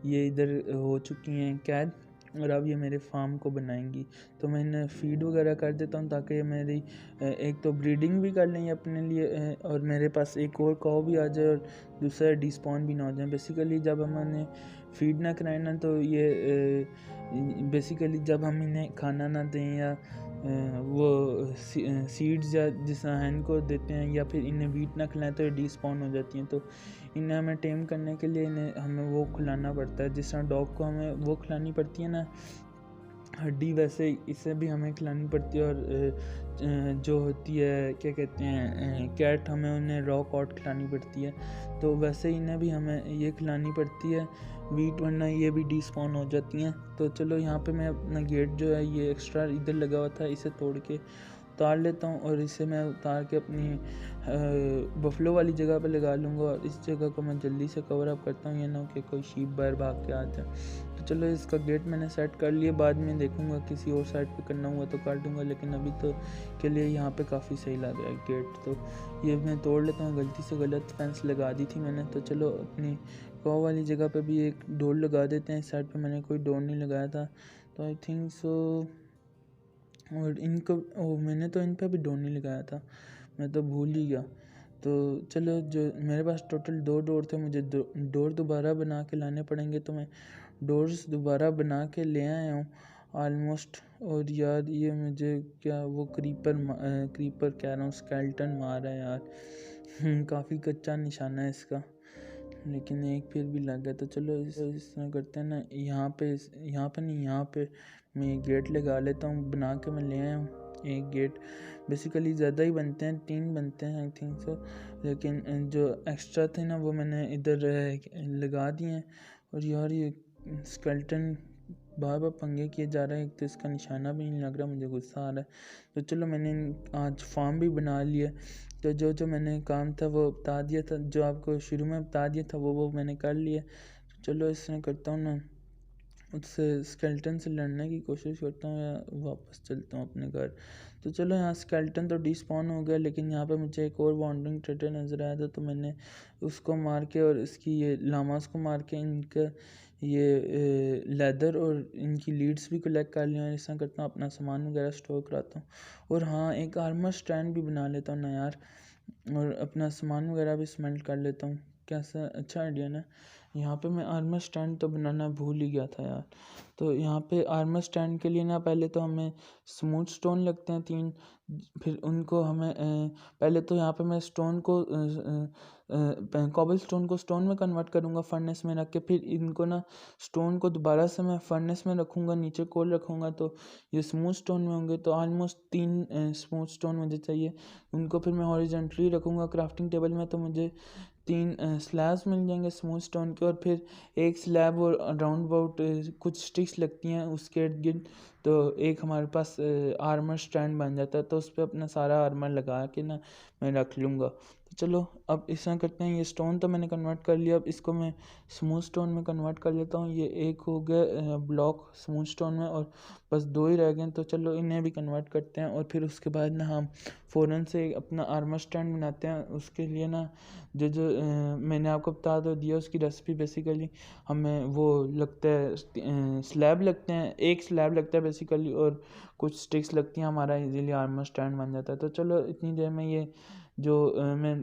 Speaker 2: ये इधर हो चुकी हैं कैद, और अब ये मेरे फार्म को बनाएंगी। तो मैं इन्हें फीड वगैरह कर देता हूँ ताकि ये मेरी एक तो ब्रीडिंग भी कर लें अपने लिए, और मेरे पास एक और काऊ भी आ जाए, और दूसरा डिस्पॉन भी ना हो जाए। बेसिकली जब हम इन्हें फीड ना कराएं ना, तो ये बेसिकली जब हम इन्हें खाना ना दें, या वो सीड्स या जिस हैन को देते हैं, या फिर इन्हें वीट ना खिलाएं, तो ये डिस्पॉन हो जाती हैं। तो इन्हें हमें टेम करने के लिए इन्हें हमें वो खिलाना पड़ता है, जिस तरह डॉग को हमें वो खिलानी पड़ती है ना हड्डी, वैसे इसे भी हमें खिलानी पड़ती है। और जो होती है क्या कहते हैं कैट, हमें उन्हें रॉ कॉट खिलानी पड़ती है। तो वैसे इन्हें भी हमें ये खिलानी पड़ती है वीट, वरना ये भी डिस्पॉन हो जाती हैं। तो चलो यहाँ पे मैं अपना गेट जो है, ये एक्स्ट्रा इधर लगा हुआ था, इसे तोड़ के उतार लेता हूँ, और इसे मैं उतार के अपनी बफलो वाली जगह पे लगा लूँगा। और इस जगह को मैं जल्दी से कवर अप करता हूँ, ये ना कि कोई शीप बाहर भाग के आ जाए। तो चलो इसका गेट मैंने सेट कर लिया, बाद में देखूँगा किसी और साइड पे करना हुआ तो कर दूँगा, लेकिन अभी तो के लिए यहाँ पे काफ़ी सही लग रहा है गेट। तो ये मैं तोड़ लेता हूँ, गलती से गलत फेंस लगा दी थी मैंने। तो चलो अपनी कॉ वाली जगह पे भी एक डोर लगा देते हैं, इस साइड पे मैंने कोई डोर नहीं लगाया था, तो आई थिंक सो। और इनको मैंने तो इन पर भी डोर नहीं लगाया था, मैं तो भूल ही गया। तो चलो, जो मेरे पास टोटल 2 डोर थे, मुझे डोर दोबारा बना के लाने पड़ेंगे, तो मैं डोर्स दोबारा बना के ले आया हूँ ऑलमोस्ट। और यार ये मुझे क्या वो क्रीपर कह रहा हूँ, स्केल्टन मार है यार। काफ़ी कच्चा निशाना है इसका, लेकिन एक फिर भी लग गया। तो चलो इस तरह करते हैं ना, यहाँ पे नहीं, यहाँ पे मैं गेट लगा लेता हूँ, बना के मैं ले आया हूँ एक गेट। बेसिकली ज़्यादा ही बनते हैं, 3 बनते हैं आई थिंक सो, लेकिन जो एक्स्ट्रा थे ना वो मैंने इधर लगा दिए हैं। और यार ये स्केल्टन बार बार पंगे किए जा रहा है, एक तो इसका निशाना भी नहीं लग रहा, मुझे गुस्सा आ रहा है। तो चलो मैंने आज फार्म भी बना लिया। तो जो मैंने काम था वो बता दिया था, जो आपको शुरू में बता दिया था वो मैंने कर लिया। तो चलो इसमें करता हूँ ना, उससे स्केल्टन से लड़ने की कोशिश करता हूँ, या वापस चलता हूँ अपने घर। तो चलो यहाँ स्केल्टन तो डिस्पॉन हो गया, लेकिन यहाँ पे मुझे एक और वांडरिंग ट्रेटर नज़र आया था, तो मैंने उसको मार के, और इसकी ये लामास को मार के, इनका ये लेदर और इनकी लीड्स भी कलेक्ट कर लिया। और ऐसा करता हूँ अपना सामान वगैरह स्टोर कराता हूँ, और हाँ एक आर्मर स्टैंड भी बना लेता हूँ ना यार, और अपना सामान वगैरह भी स्मेल्ट कर लेता हूँ। कैसा अच्छा आइडिया ना। यहाँ पे मैं आर्मर स्टैंड तो बनाना भूल ही गया था यार। तो यहाँ पे आर्मर स्टैंड के लिए ना पहले तो हमें स्मूथ स्टोन लगते हैं 3। फिर उनको हमें पहले तो यहाँ पे मैं स्टोन को कॉबल स्टोन को स्टोन में कन्वर्ट करूँगा फर्नेस में रख के। फिर इनको ना स्टोन को दोबारा से मैं फर्नेस में रखूँगा, नीचे कोल रखूँगा तो ये स्मूथ स्टोन में होंगे। तो ऑलमोस्ट 3 स्मूथ स्टोन मुझे चाहिए। उनको फिर मैं हॉरिजॉन्टली रखूँगा क्राफ्टिंग टेबल में, तो मुझे 3 स्लैब्स मिल जाएंगे स्मूथ स्टोन के। और फिर एक स्लैब और राउंड अबाउट कुछ स्टिक्स लगती हैं उसके इर्द गिर्द, तो एक हमारे पास आर्मर स्टैंड बन जाता है। तो उस पर अपना सारा आर्मर लगा के ना मैं रख लूँगा। तो चलो अब इस तरह करते हैं। ये स्टोन तो मैंने कन्वर्ट कर लिया, अब इसको मैं स्मूथ स्टोन में कन्वर्ट कर लेता हूँ। ये एक हो गया ब्लॉक स्मूथ स्टोन में, और बस 2 ही रह गए। तो चलो इन्हें भी कन्वर्ट करते हैं, और फिर उसके बाद ना हम फ़ौरन से अपना आर्मर स्टैंड बनाते हैं। उसके लिए ना जो मैंने आपको बता तो दिया उसकी रेसिपी। बेसिकली हमें वो लगता है स्लैब लगते हैं, एक स्लैब लगता है बेसिकली, और कुछ स्टिक्स लगती हैं, हमारा इजीली आर्मर स्टैंड बन जाता है। तो चलो इतनी देर में ये जो मैं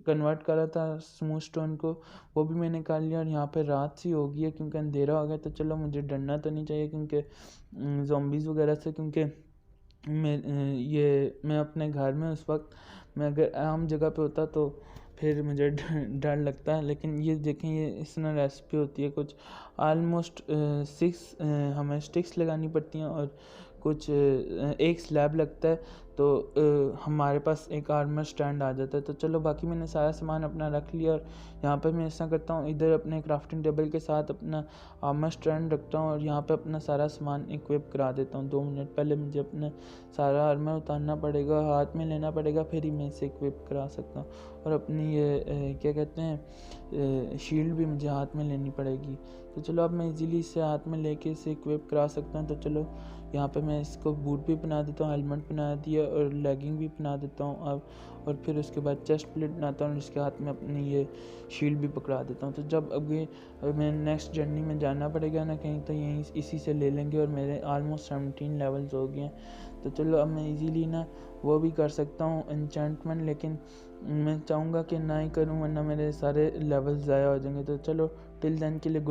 Speaker 2: कन्वर्ट कर रहा था स्मूथ स्टोन को, वो भी मैंने कर लिया। और यहाँ पे रात सी हो गई है क्योंकि अंधेरा हो गया। तो चलो मुझे डरना तो नहीं चाहिए क्योंकि ज़ॉम्बीज़ वगैरह से, क्योंकि मैं अपने घर में उस वक्त, मैं अगर आम जगह पे होता तो फिर मुझे डर लगता है। लेकिन ये देखें, ये इस तरह रेसिपी होती है कुछ। ऑलमोस्ट 6 हमें स्टिक्स लगानी पड़ती हैं, और कुछ एक स्लैब लगता है। तो हमारे पास एक आर्मर स्टैंड आ जाता है। तो चलो बाकी मैंने सारा सामान अपना रख लिया, और यहाँ पे मैं ऐसा करता हूँ, इधर अपने क्राफ्टिंग टेबल के साथ अपना आर्मर स्टैंड रखता हूँ, और यहाँ पे अपना सारा सामान इक्विप करा देता हूँ। 2 मिनट पहले मुझे अपना सारा आर्मर उतारना पड़ेगा, हाथ में लेना पड़ेगा, फिर ही मैं इसे इक्विप करा सकता हूँ। और अपनी ये क्या कहते हैं शील्ड भी मुझे हाथ में लेनी पड़ेगी। तो चलो अब मैं इजीली इसे हाथ में लेके इसे इक्विप करा सकता हूँ। तो चलो यहाँ पे मैं इसको बूट भी बना देता हूँ, हेलमेट बना दिया, और लेगिंग भी बना देता हूँ अब। और फिर उसके बाद चेस्ट प्लेट बनाता हूँ, और इसके हाथ में अपनी ये शील्ड भी पकड़ा देता हूँ। तो जब अभी मैं नेक्स्ट जर्नी में जाना पड़ेगा ना कहीं, तो यहीं इसी से ले लेंगे। और मेरे ऑलमोस्ट 17 लेवल्स हो गए हैं। तो चलो अब मैं इजीली ना वो भी कर सकता हूँ एन्चेंटमेंट, लेकिन मैं चाहूँगा कि ना ही करूँ वरना मेरे सारे लेवल्स ज़ाया हो जाएंगे। तो चलो टिल देन के लिए